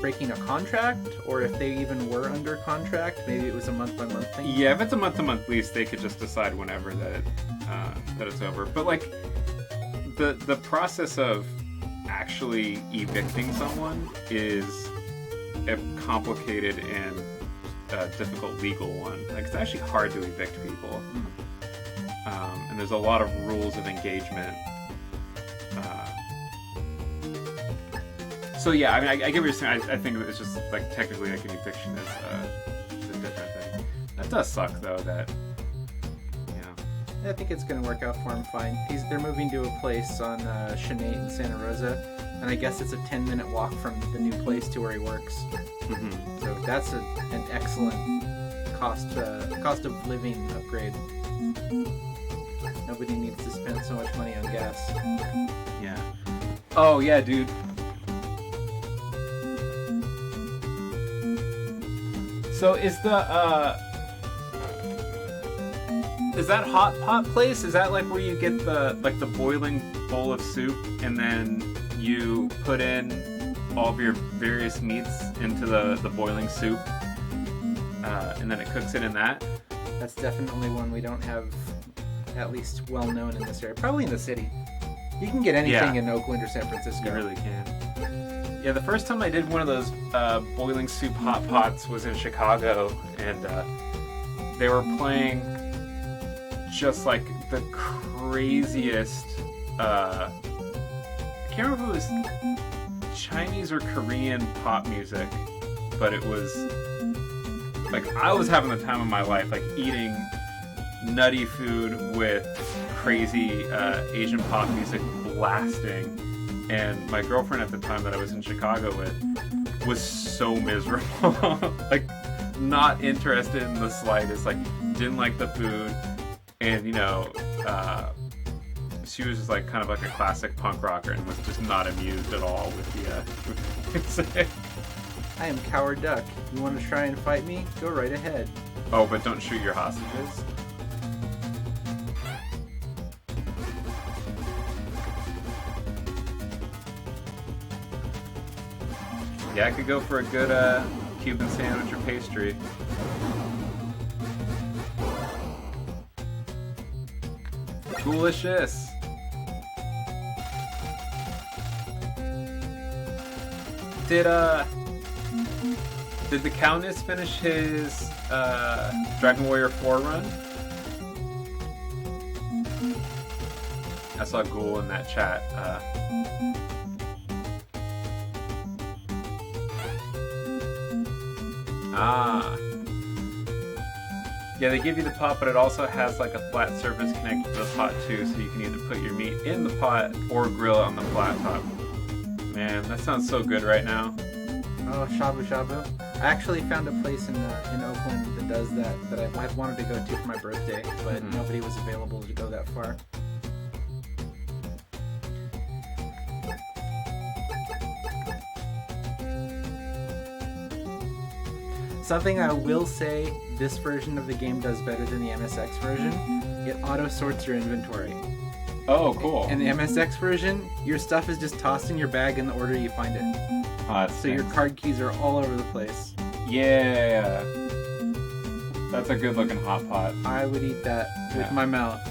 Speaker 2: breaking a contract, or if they even were under contract. Maybe it was a month-by-month thing.
Speaker 1: Yeah, if it's a month-to-month lease, they could just decide whenever that it's over. But like the process of actually evicting someone is a complicated and difficult legal one. Like, it's actually hard to evict people, and there's a lot of rules of engagement. So yeah, I mean, I get what you're saying. I think that it's just like technically like an eviction is a different thing. That does suck though. That
Speaker 2: I think it's going to work out for him fine. They're moving to a place on Sinead in Santa Rosa, and I guess it's a 10-minute walk from the new place to where he works.
Speaker 1: Mm-hmm.
Speaker 2: So that's an excellent cost of living upgrade. Nobody needs to spend so much money on gas.
Speaker 1: Yeah. Oh yeah, dude. So is that hot pot place? Is that like where you get the boiling bowl of soup and then you put in all of your various meats into the boiling soup, and then it cooks it in that?
Speaker 2: That's definitely one we don't have, at least well known in this area. Probably in the city. You can get anything in Oakland or San Francisco.
Speaker 1: You really can. Yeah, the first time I did one of those boiling soup hot pots was in Chicago, and they were playing just like the craziest. I can't remember if it was Chinese or Korean pop music, but it was like I was having the time of my life, like eating nutty food with crazy Asian pop music blasting. And my girlfriend at the time that I was in Chicago with was so miserable. Like, not interested in the slightest. Like, didn't like the food. And, she was just like kind of like a classic punk rocker and was just not amused at all with the music.
Speaker 2: I am Coward Duck. You want to try and fight me? Go right ahead.
Speaker 1: Oh, but don't shoot your hostages. Yeah, I could go for a good Cuban sandwich or pastry. Delicious. Did the Countess finish his Dragon Warrior 4 run? I saw Ghoul in that chat. Yeah, they give you the pot, but it also has like a flat surface connected to the pot too, so you can either put your meat in the pot or grill it on the flat top. Man, that sounds so good right now.
Speaker 2: Oh, shabu shabu. I actually found a place in Oakland that does that I wanted to go to for my birthday, but nobody was available to go that far. Something I will say this version of the game does better than the MSX version, it auto-sorts your inventory.
Speaker 1: Oh, cool.
Speaker 2: In the MSX version, your stuff is just tossed in your bag in the order you find it. So your card keys are all over the place.
Speaker 1: Yeah. That's a good looking hot pot.
Speaker 2: I would eat that with my mouth.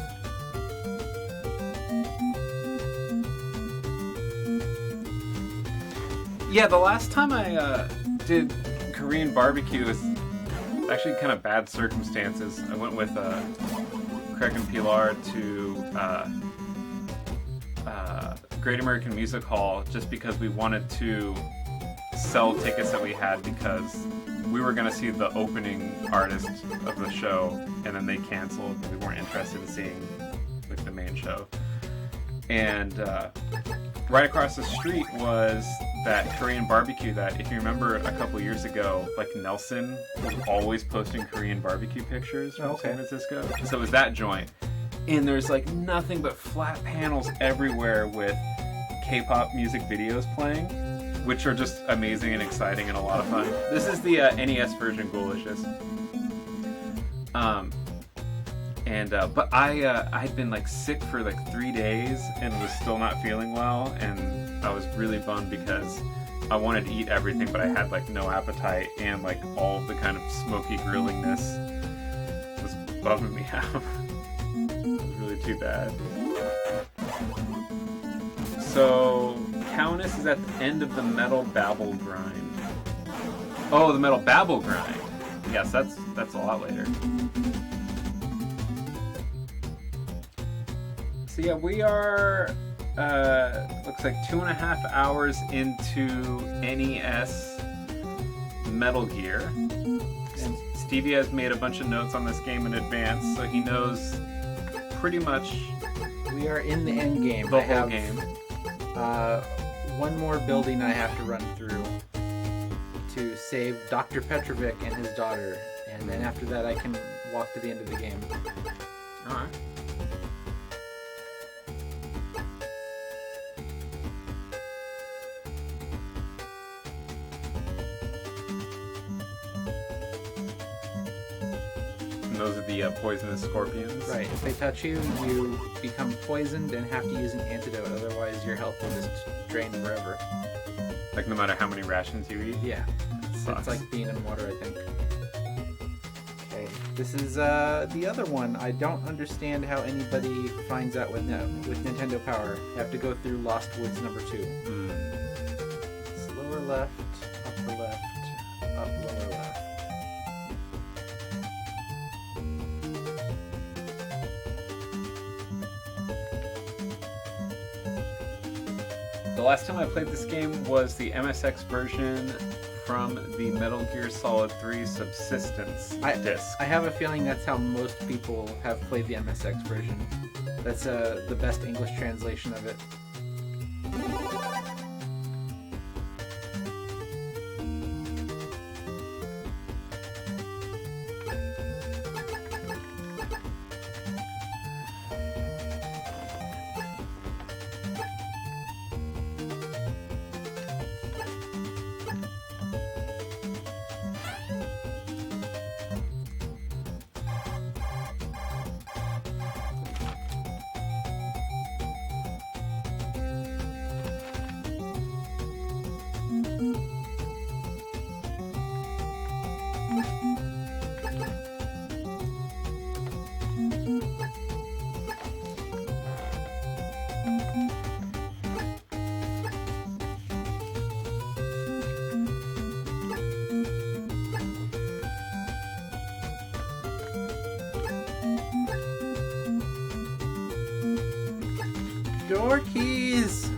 Speaker 1: Yeah, the last time I did Korean barbecue was actually kind of bad circumstances. I went with Craig and Pilar to Great American Music Hall just because we wanted to sell tickets that we had because we were going to see the opening artist of the show and then they canceled. We weren't interested in seeing like the main show. And right across the street was that Korean barbecue that, if you remember a couple years ago, like Nelson was always posting Korean barbecue pictures from San Francisco. So it was that joint. And there's like nothing but flat panels everywhere with K-pop music videos playing, which are just amazing and exciting and a lot of fun. This is the NES version, Ghoulishness. But I had been like sick for like 3 days and was still not feeling well, and I was really bummed because I wanted to eat everything, but I had like no appetite, and like all of the kind of smoky grillingness was bumming me out. It was really too bad. So Countess is at the end of the Metal Babble grind. Oh, the Metal Babble grind. Yes, that's a lot later. So yeah, we are looks like 2.5 hours into NES Metal Gear. And Stevie has made a bunch of notes on this game in advance, so he knows pretty much
Speaker 2: We are in the end game.
Speaker 1: the whole game.
Speaker 2: One more building I have to run through to save Dr. Petrovic and his daughter, and then after that I can walk to the end of the game.
Speaker 1: Alright. And those are the poisonous scorpions.
Speaker 2: Right, if they touch you, you become poisoned and have to use an antidote, otherwise your health will just drain forever.
Speaker 1: Like no matter how many rations you eat.
Speaker 2: Yeah,
Speaker 1: Sucks.
Speaker 2: it's like being in water, I think. Okay, this is the other one. I don't understand how anybody finds out with Nintendo Power. You have to go through Lost Woods number 2. It's lower left, upper left, up lower left.
Speaker 1: The last time I played this game was the MSX version from the Metal Gear Solid 3 Subsistence disc.
Speaker 2: I have a feeling that's how most people have played the MSX version. That's the best English translation of it. Door keys!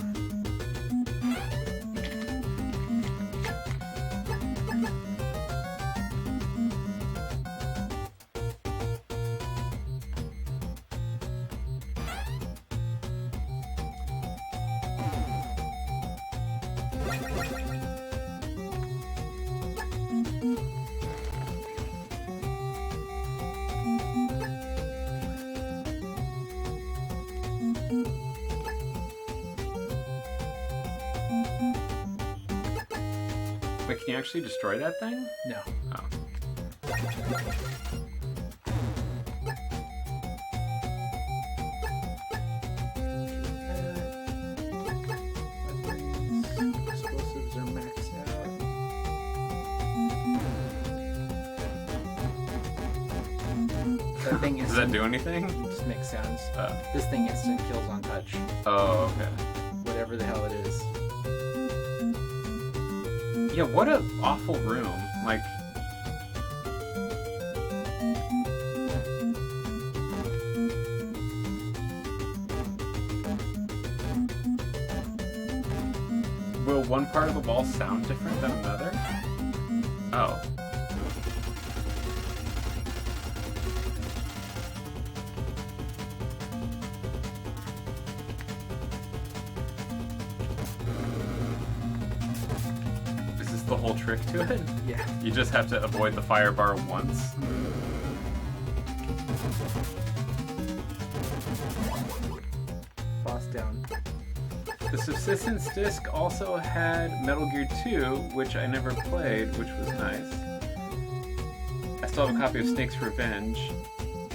Speaker 1: Wait, can you actually destroy that thing?
Speaker 2: No.
Speaker 1: Oh.
Speaker 2: Explosives are maxed out. That thing
Speaker 1: Does that
Speaker 2: instant
Speaker 1: do anything?
Speaker 2: just makes sounds.
Speaker 1: Oh.
Speaker 2: This thing instant kills on touch.
Speaker 1: Oh, okay.
Speaker 2: Whatever the hell it is.
Speaker 1: Yeah, what a awful room. Like, will one part of the wall sound different than another? Oh. Is this the whole trick to it?
Speaker 2: Yeah.
Speaker 1: You just have to avoid the fire bar once?
Speaker 2: Boss down.
Speaker 1: The Subsistence disc also had Metal Gear 2, which I never played, which was nice. I still have a copy of Snake's Revenge,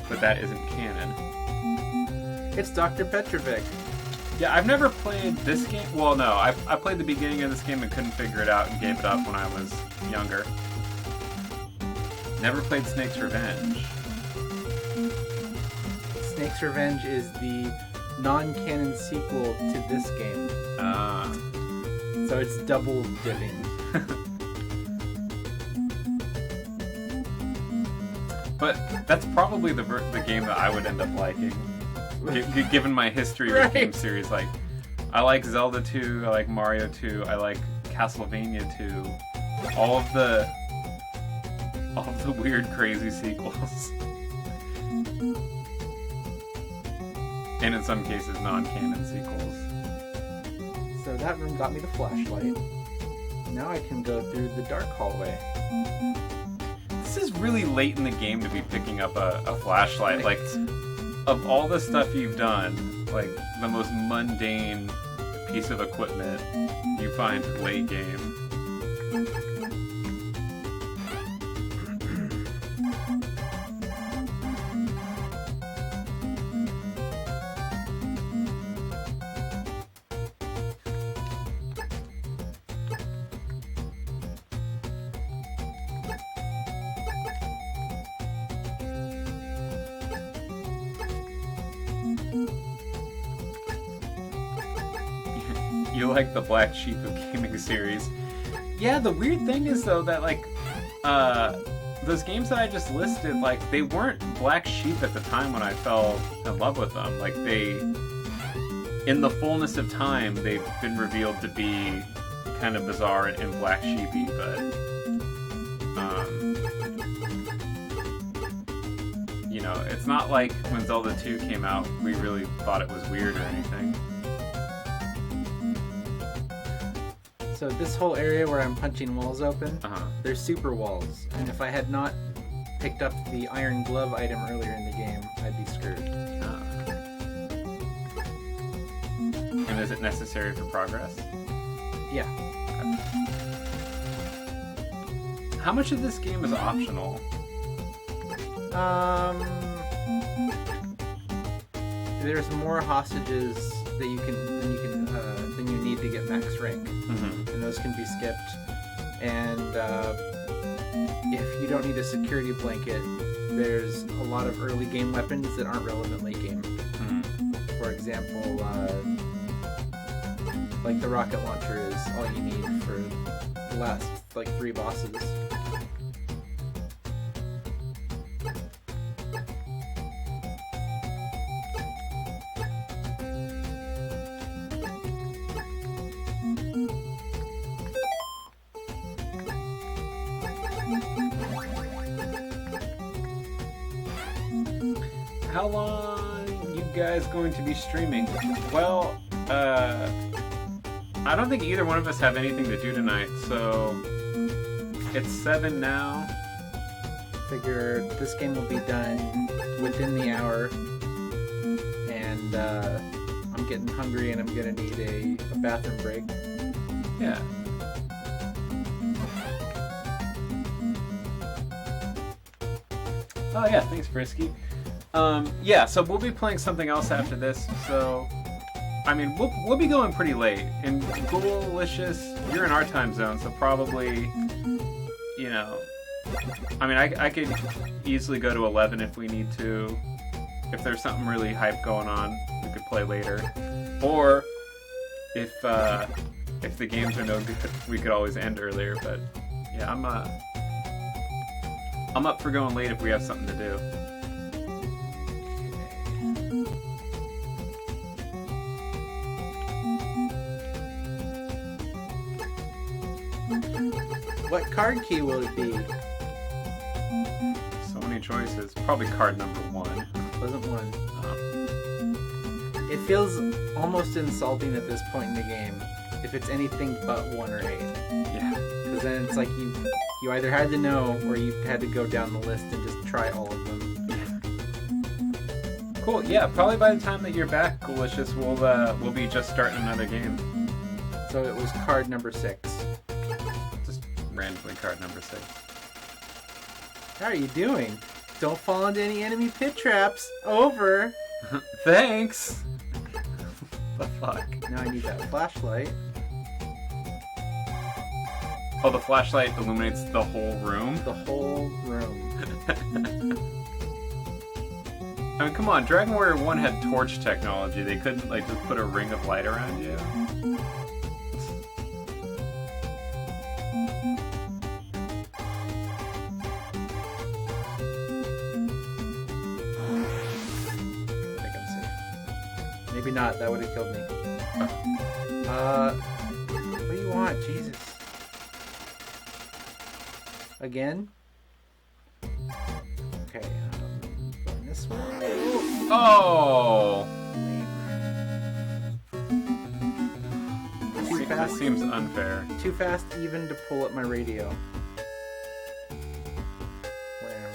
Speaker 1: but that isn't canon.
Speaker 2: It's Dr. Petrovic.
Speaker 1: Yeah, I've never played this game. Well, no, I played the beginning of this game and couldn't figure it out and gave it up when I was younger. Never played Snake's Revenge.
Speaker 2: Snake's Revenge is the non-canon sequel to this game. So it's double dipping.
Speaker 1: But that's probably the game that I would end up liking, given my history with game series. Like, I like Zelda 2, I like Mario 2, I like Castlevania 2, all of the weird, crazy sequels, and in some cases, non-canon sequels.
Speaker 2: So that room got me the flashlight. Now I can go through the dark hallway.
Speaker 1: This is really late in the game to be picking up a flashlight. Like, of all the stuff you've done, like, the most mundane piece of equipment you find late game. You like the black sheep of gaming series. Yeah, the weird thing is, though, that, like, those games that I just listed, like, they weren't black sheep at the time when I fell in love with them. Like, in the fullness of time, they've been revealed to be kind of bizarre and black sheepy, but, you know, it's not like when Zelda 2 came out, we really thought it was weird or anything.
Speaker 2: So this whole area where I'm punching walls open, they're super walls. And if I had not picked up the iron glove item earlier in the game, I'd be screwed.
Speaker 1: And is it necessary for progress?
Speaker 2: Yeah.
Speaker 1: Okay. How much of this game is optional?
Speaker 2: There's more hostages that you need to get max rank. And those can be skipped. And if you don't need a security blanket, there's a lot of early game weapons that aren't relevant late game. For example, like the rocket launcher is all you need for the last like 3 bosses.
Speaker 1: How long you guys going to be streaming? Well, I don't think either one of us have anything to do tonight, so it's 7 now.
Speaker 2: Figure this game will be done within the hour, and I'm getting hungry and I'm gonna need a bathroom break.
Speaker 1: Yeah. Oh yeah, thanks Frisky. Yeah, so we'll be playing something else after this, so I mean, we'll be going pretty late. And Ghoulicious, you're in our time zone, so probably, you know, I mean, I could easily go to 11 if we need to. If there's something really hype going on, we could play later. Or if the games are no good, we could always end earlier. But yeah, I'm up for going late if we have something to do.
Speaker 2: What card key will it be?
Speaker 1: So many choices. Probably card number 1.
Speaker 2: Wasn't 1. It feels almost insulting at this point in the game if it's anything but 1 or 8.
Speaker 1: Yeah.
Speaker 2: Because then it's like you either had to know or you had to go down the list and just try all of them.
Speaker 1: Cool. Yeah. Probably by the time that you're back, Ghoulicious, we'll be just starting another game.
Speaker 2: So it was card number 6.
Speaker 1: Randomly card number 6.
Speaker 2: How are you doing? Don't fall into any enemy pit traps. Over.
Speaker 1: Thanks. the fuck?
Speaker 2: Now I need that flashlight.
Speaker 1: Oh, the flashlight illuminates the whole room?
Speaker 2: The whole room.
Speaker 1: I mean, come on, Dragon Warrior 1 had torch technology. They couldn't, like, just put a ring of light around you?
Speaker 2: I think I'm safe. Maybe not, that would have killed me. What do you want? Jesus. Again? Okay, going this way.
Speaker 1: Oh!
Speaker 2: Too
Speaker 1: That
Speaker 2: fast.
Speaker 1: seems unfair.
Speaker 2: Too fast even to pull up my radio. Where am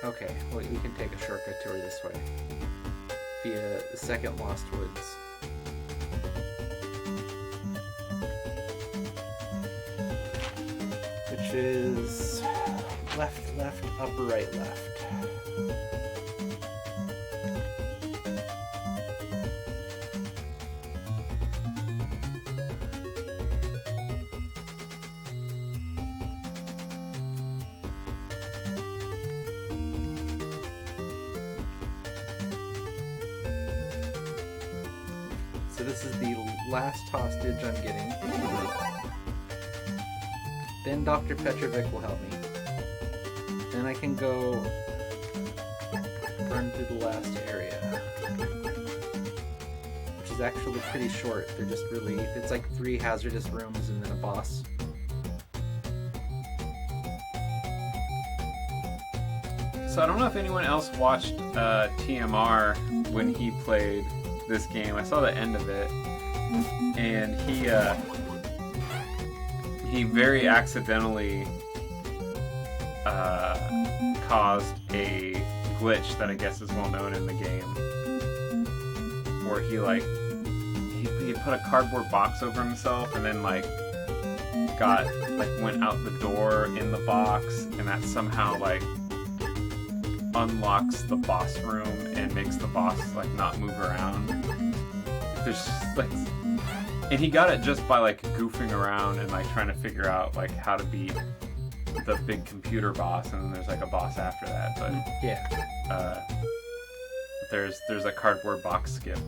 Speaker 2: I? Okay, well, we can take a shortcut tour this way. Via the second Lost Woods. Which is left, left, upper, right, left. So this is the last hostage I'm getting. Then Dr. Petrovic will help me. Then I can go run through the last area. Which is actually pretty short. They're just really, it's like 3 hazardous rooms and then a boss.
Speaker 1: So I don't know if anyone else watched TMR when he played this game. I saw the end of it, and he very accidentally caused a glitch that I guess is well known in the game, where he put a cardboard box over himself and then went out the door in the box, and that somehow unlocks the boss room and makes the boss not move around. There's and he got it just by goofing around and trying to figure out how to beat the big computer boss, and then there's a boss after that. But
Speaker 2: yeah,
Speaker 1: there's a cardboard box skip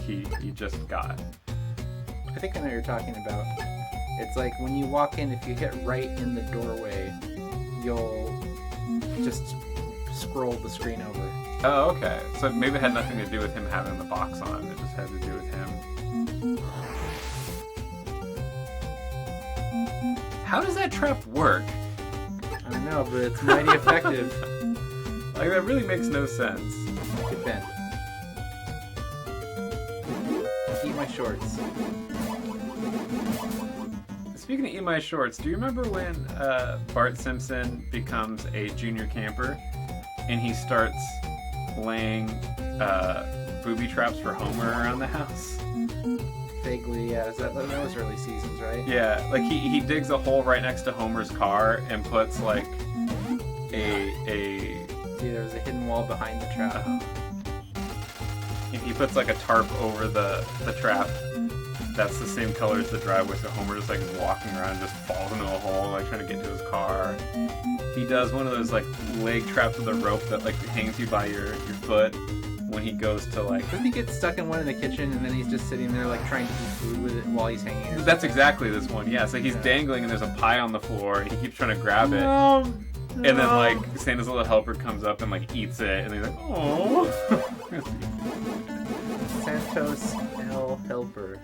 Speaker 1: he just got.
Speaker 2: I think I know what you're talking about. It's like when you walk in, if you hit right in the doorway, you'll just scroll the screen over.
Speaker 1: Oh, okay. So maybe it had nothing to do with him having the box on. It just had to do with him. How does that trap work?
Speaker 2: I don't know, but it's mighty effective.
Speaker 1: That really makes no sense.
Speaker 2: Good bend. Eat my shorts.
Speaker 1: Speaking of Eat My Shorts, do you remember when Bart Simpson becomes a junior camper and he starts laying booby traps for Homer around the house?
Speaker 2: Vaguely, yeah. That was early seasons, right?
Speaker 1: Yeah, he digs a hole right next to Homer's car and puts a
Speaker 2: See, there was a hidden wall behind the trap.
Speaker 1: And he puts a tarp over the trap that's the same color as the driveway, so Homer just walking around and just falls into a hole trying to get to his car. He does one of those leg traps with a rope that hangs you by your foot when he goes to
Speaker 2: Doesn't he get stuck in one in the kitchen and then he's just sitting there trying to eat food with it while he's hanging it?
Speaker 1: That's exactly this one, yeah. So he's dangling and there's a pie on the floor and he keeps trying to grab it.
Speaker 2: No.
Speaker 1: And then Santa's little helper comes up and eats it and he's like, oh.
Speaker 2: Santos L. Helper.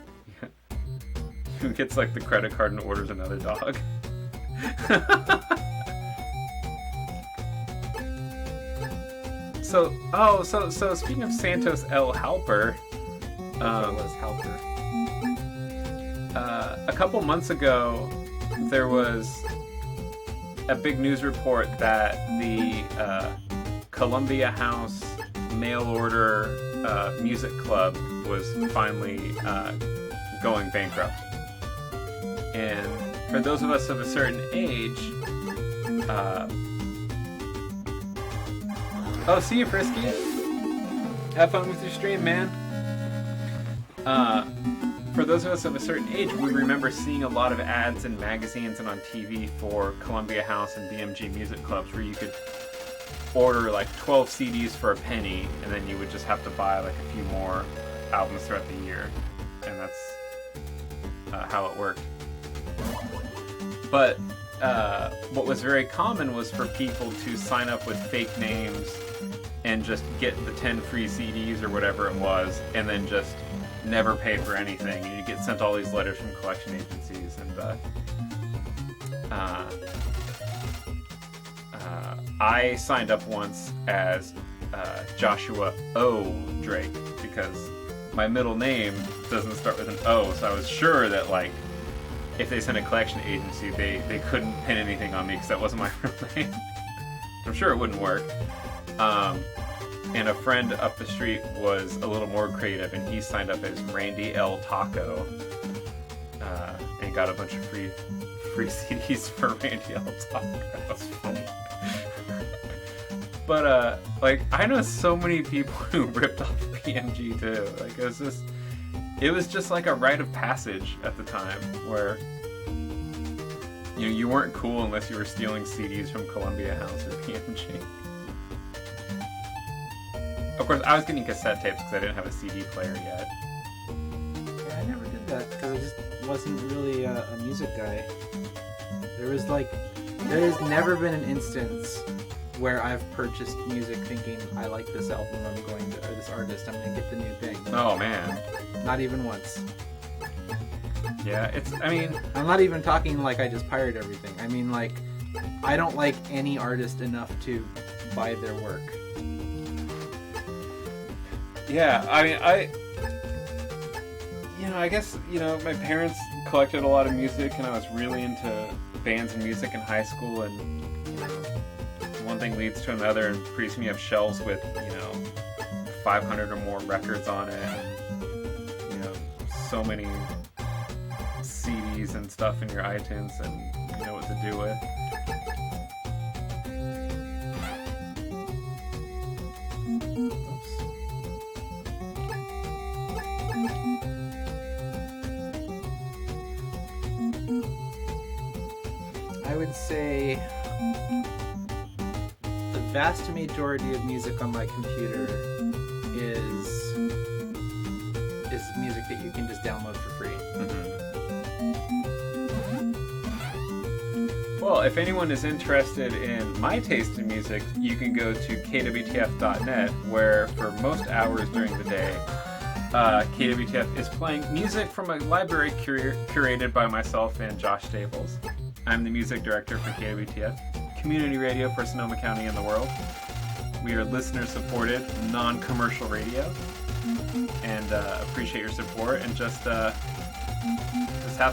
Speaker 1: Who gets the credit card and orders another dog. So speaking of Santos L. Helper,
Speaker 2: was Helper.
Speaker 1: A couple months ago, there was a big news report that the Columbia House mail order music club was finally going bankrupt. And for those of us of a certain age, oh, see you, Frisky. Have fun with your stream, man. For those of us of a certain age, we remember seeing a lot of ads in magazines and on TV for Columbia House and BMG music clubs where you could order like 12 CDs for a penny, and then you would just have to buy like a few more albums throughout the year. And that's how it worked. But what was very common was for people to sign up with fake names and just get the 10 free CDs or whatever it was, and then just never pay for anything. And you get sent all these letters from collection agencies. And I signed up once as Joshua O. Drake because my middle name doesn't start with an O, so I was sure that like if they sent a collection agency, they couldn't pin anything on me because that wasn't my real name. I'm sure it wouldn't work. And a friend up the street was a little more creative, and he signed up as Randy L. Taco, and got a bunch of free CDs for Randy L. Taco. That was funny. But like I know so many people who ripped off BMG too. Like it was just like a rite of passage at the time, where you weren't cool unless you were stealing CDs from Columbia House or BMG. Of course, I was getting cassette tapes because I didn't have a CD player yet.
Speaker 2: Yeah, I never did that because I just wasn't really a music guy. There has never been an instance where I've purchased music thinking, I like this album, or this artist, I'm going to get the new thing.
Speaker 1: Oh, man.
Speaker 2: Not even once.
Speaker 1: Yeah,
Speaker 2: I'm not even talking like I just pirate everything. I mean, like, I don't like any artist enough to buy their work.
Speaker 1: Yeah, I guess, my parents collected a lot of music, and I was really into bands and music in high school, and, one thing leads to another, and pretty soon you have shelves with, 500 or more records on it, and, so many CDs and stuff in your iTunes, and you know what to do with.
Speaker 2: I would say the vast majority of music on my computer is music that you can just download for free.
Speaker 1: Well, if anyone is interested in my taste in music, you can go to kwtf.net, where for most hours during the day, KWTF is playing music from a library curated by myself and Josh Staples. I'm the music director for KWTF, community radio for Sonoma County and the world. We are listener-supported, non-commercial radio, and appreciate your support, and just have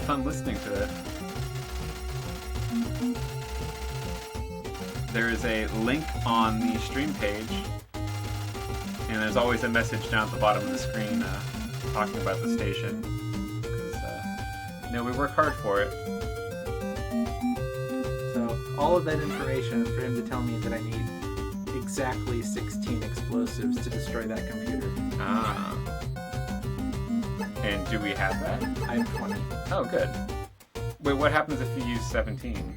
Speaker 1: fun listening to it. There is a link on the stream page, and there's always a message down at the bottom of the screen talking about the station, because we work hard for it.
Speaker 2: So all of that information for him to tell me that I need exactly 16 explosives to destroy that computer.
Speaker 1: Ah. And do we have that?
Speaker 2: I have 20.
Speaker 1: Oh, good. Wait, what happens if you use 17?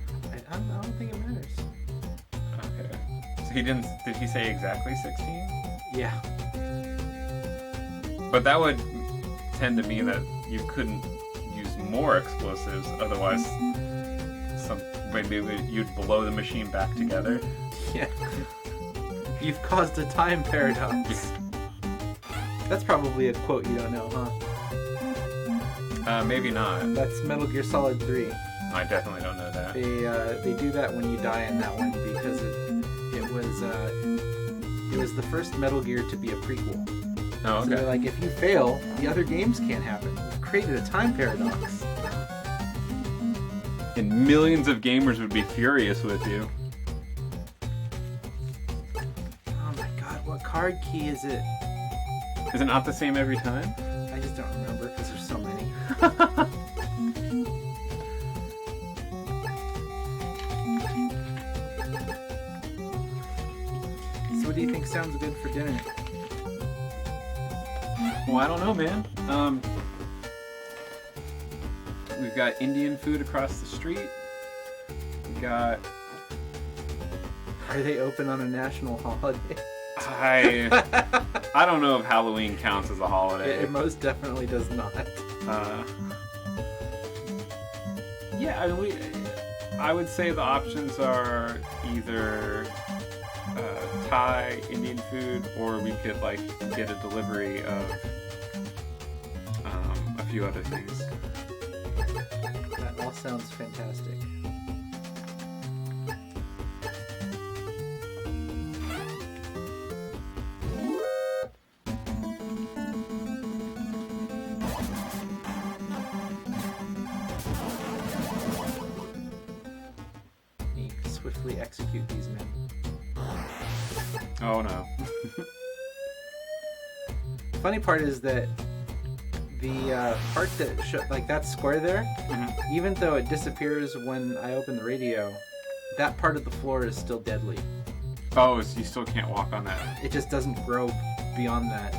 Speaker 2: I don't think it matters.
Speaker 1: Okay. So did he say exactly 16?
Speaker 2: Yeah.
Speaker 1: But that would tend to mean that you couldn't use more explosives, otherwise maybe you'd blow the machine back together.
Speaker 2: Yeah. You've caused a time paradox. That's probably a quote you don't know, huh?
Speaker 1: Maybe not.
Speaker 2: That's Metal Gear Solid 3.
Speaker 1: I definitely don't know that.
Speaker 2: They do that when you die in that one because it was the first Metal Gear to be a prequel.
Speaker 1: Oh, okay.
Speaker 2: So they're like, if you fail, the other games can't happen. You've created a time paradox.
Speaker 1: And millions of gamers would be furious with you.
Speaker 2: Oh my god, what card key is it?
Speaker 1: Is it not the same every time?
Speaker 2: I just don't remember because there's so many. So what do you think sounds good for dinner?
Speaker 1: Well, I don't know, man. We've got Indian food across the street. We got...
Speaker 2: Are they open on a national holiday?
Speaker 1: I don't know if Halloween counts as a holiday.
Speaker 2: It most definitely does not.
Speaker 1: Yeah, I mean, I would say the options are either Thai, Indian food, or we could like get a delivery of a few other things.
Speaker 2: That all sounds fantastic. Swiftly execute these men.
Speaker 1: Oh no.
Speaker 2: Funny part is that the part that like that square there, even though it disappears when I open the radio, that part of the floor is still deadly.
Speaker 1: Oh, so you still can't walk on that.
Speaker 2: It just doesn't grow beyond that.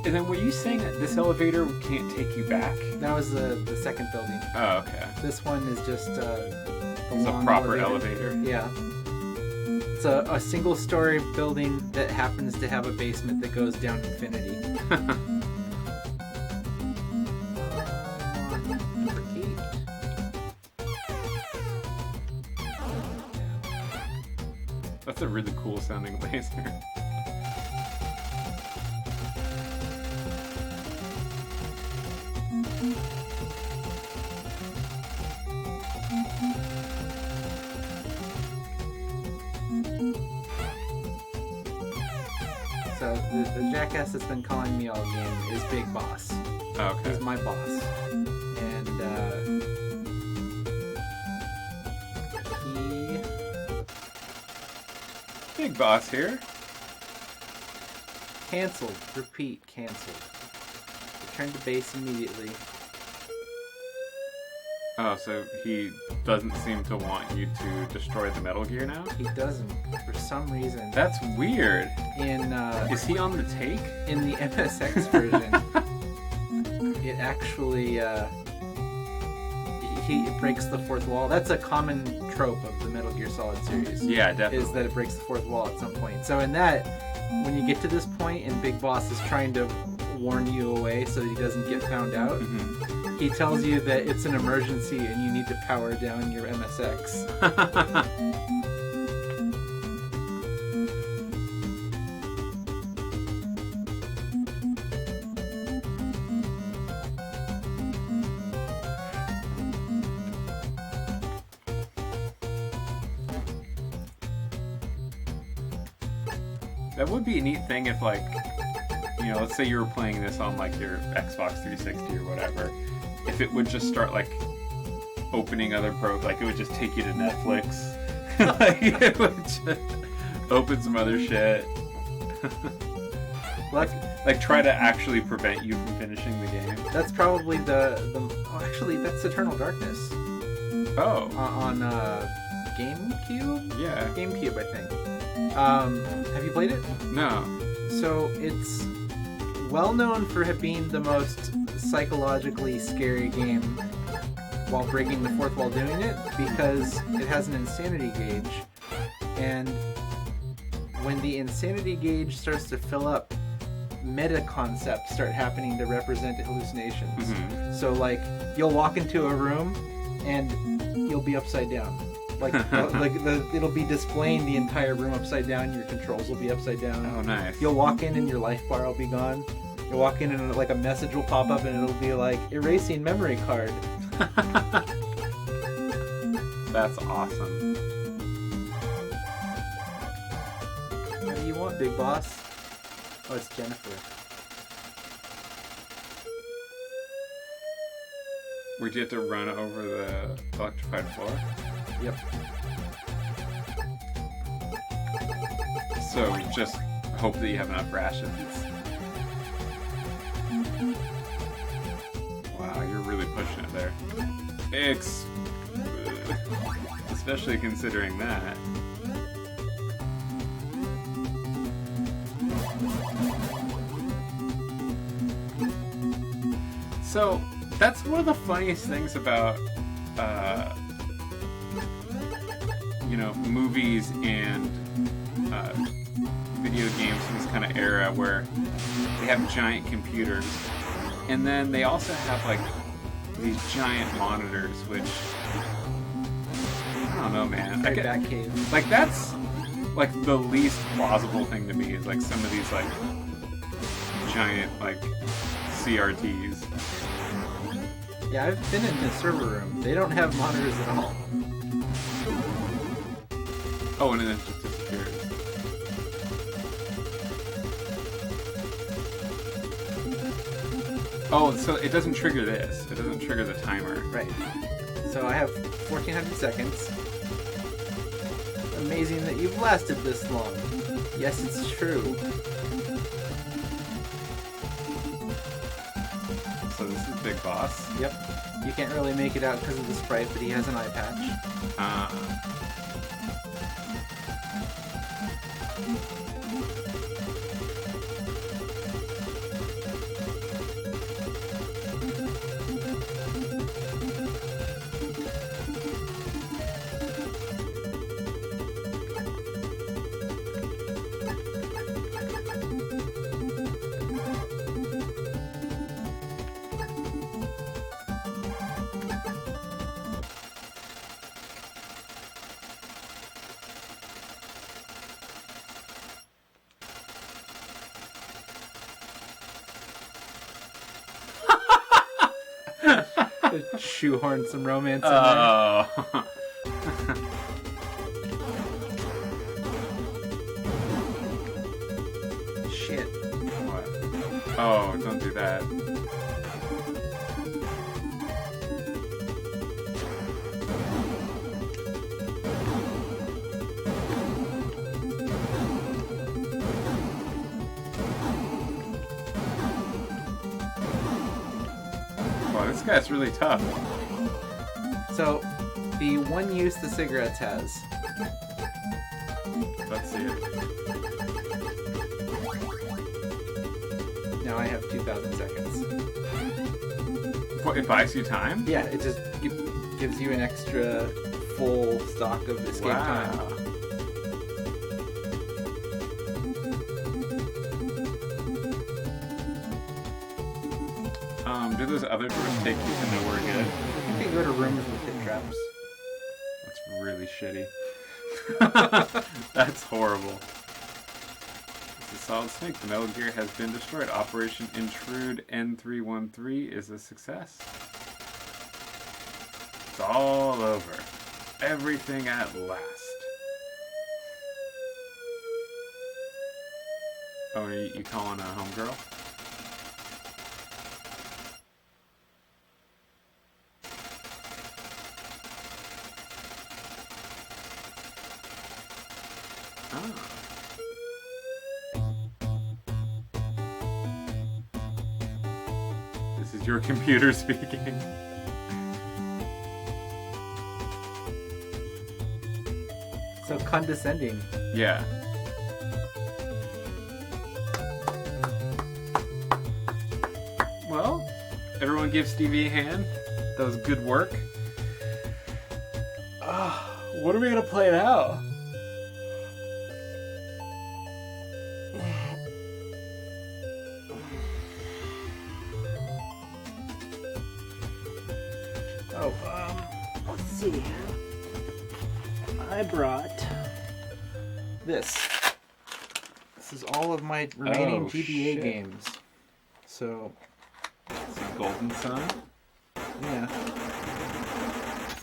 Speaker 1: And then were you saying that this elevator can't take you back?
Speaker 2: That was the second building.
Speaker 1: Oh, okay.
Speaker 2: This one is just
Speaker 1: It's a proper elevator.
Speaker 2: Yeah. It's a single-story building that happens to have a basement that goes down infinity.
Speaker 1: That's a really cool sounding laser.
Speaker 2: So the jackass that's been calling me all game is Big Boss.
Speaker 1: Oh, okay.
Speaker 2: He's my boss. And he...
Speaker 1: Big Boss here.
Speaker 2: Cancelled. Repeat, cancelled. Return to base immediately.
Speaker 1: Oh, so he doesn't seem to want you to destroy the Metal Gear now?
Speaker 2: He doesn't, for some reason.
Speaker 1: That's weird.
Speaker 2: Is
Speaker 1: he on the take?
Speaker 2: In the MSX version, it actually he breaks the fourth wall. That's a common trope of the Metal Gear Solid series.
Speaker 1: Yeah, definitely.
Speaker 2: Is that it breaks the fourth wall at some point. So in that, when you get to this point and Big Boss is trying to warn you away so that he doesn't get found out, he tells you that it's an emergency and you need to power down your MSX.
Speaker 1: That would be a neat thing if, like, you know, let's say you were playing this on, like, your Xbox 360 or whatever. If it would just start, like, opening other like, it would just take you to Netflix. Like, it would just open some other shit. like, try to actually prevent you from finishing the game.
Speaker 2: That's probably oh, actually, that's Eternal Darkness.
Speaker 1: Oh.
Speaker 2: On GameCube?
Speaker 1: Yeah.
Speaker 2: GameCube, I think. Have you played it?
Speaker 1: No.
Speaker 2: So it's well known for being the most psychologically scary game while breaking the fourth wall doing it, because it has an insanity gauge, and when the insanity gauge starts to fill up, meta concepts start happening to represent hallucinations. So like you'll walk into a room and you'll be upside down. It'll be displaying the entire room upside down. Your controls will be upside down.
Speaker 1: Oh, nice.
Speaker 2: You'll walk in and your life bar will be gone. You'll walk in and like a message will pop up and it'll be like erasing memory card.
Speaker 1: That's awesome.
Speaker 2: What do you want, Big Boss? Oh, it's Jennifer.
Speaker 1: Would you have to run over the electrified floor?
Speaker 2: Yep.
Speaker 1: So just hope that you have enough rations. Wow, you're really pushing it there. Especially considering that. So, that's one of the funniest things about, you know, movies and video games from this kind of era where they have giant computers, and then they also have like these giant monitors, which I don't know, man.
Speaker 2: Very Batcave.
Speaker 1: Like that's like the least plausible thing to me is like some of these like giant like CRTs.
Speaker 2: Yeah, I've been in the server room. They don't have monitors at all.
Speaker 1: Oh, and then it just disappears. Oh, so it doesn't trigger this. It doesn't trigger the timer.
Speaker 2: Right. So I have 1,400 seconds. Amazing that you've lasted this long. Yes, it's true.
Speaker 1: So this is Big Boss.
Speaker 2: Yep. You can't really make it out because of the sprite, but he has an eye patch. Shoehorn some romance in there.
Speaker 1: Oh.
Speaker 2: Shit.
Speaker 1: What? Oh, don't do that. Wow, this guy's really tough.
Speaker 2: So, the one use the cigarettes has.
Speaker 1: Let's see it.
Speaker 2: Now I have 2,000 seconds.
Speaker 1: What, it buys you time?
Speaker 2: Yeah, it just gives you an extra full stock of escape time.
Speaker 1: Do those other doors take you to nowhere good?
Speaker 2: You can go to rooms with hit traps.
Speaker 1: That's really shitty. That's horrible. It's a Solid Snake. The Metal Gear has been destroyed. Operation Intrude N313 is a success. It's all over. Everything at last. Oh, you calling a homegirl? This is your computer speaking.
Speaker 2: So condescending.
Speaker 1: Yeah. Well, everyone give Stevie a hand. That was good work. What are we gonna play now?
Speaker 2: Oh, let's see. I brought this. This is all of my remaining GBA games. So,
Speaker 1: It's Golden Sun.
Speaker 2: yeah.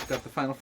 Speaker 2: Got the Final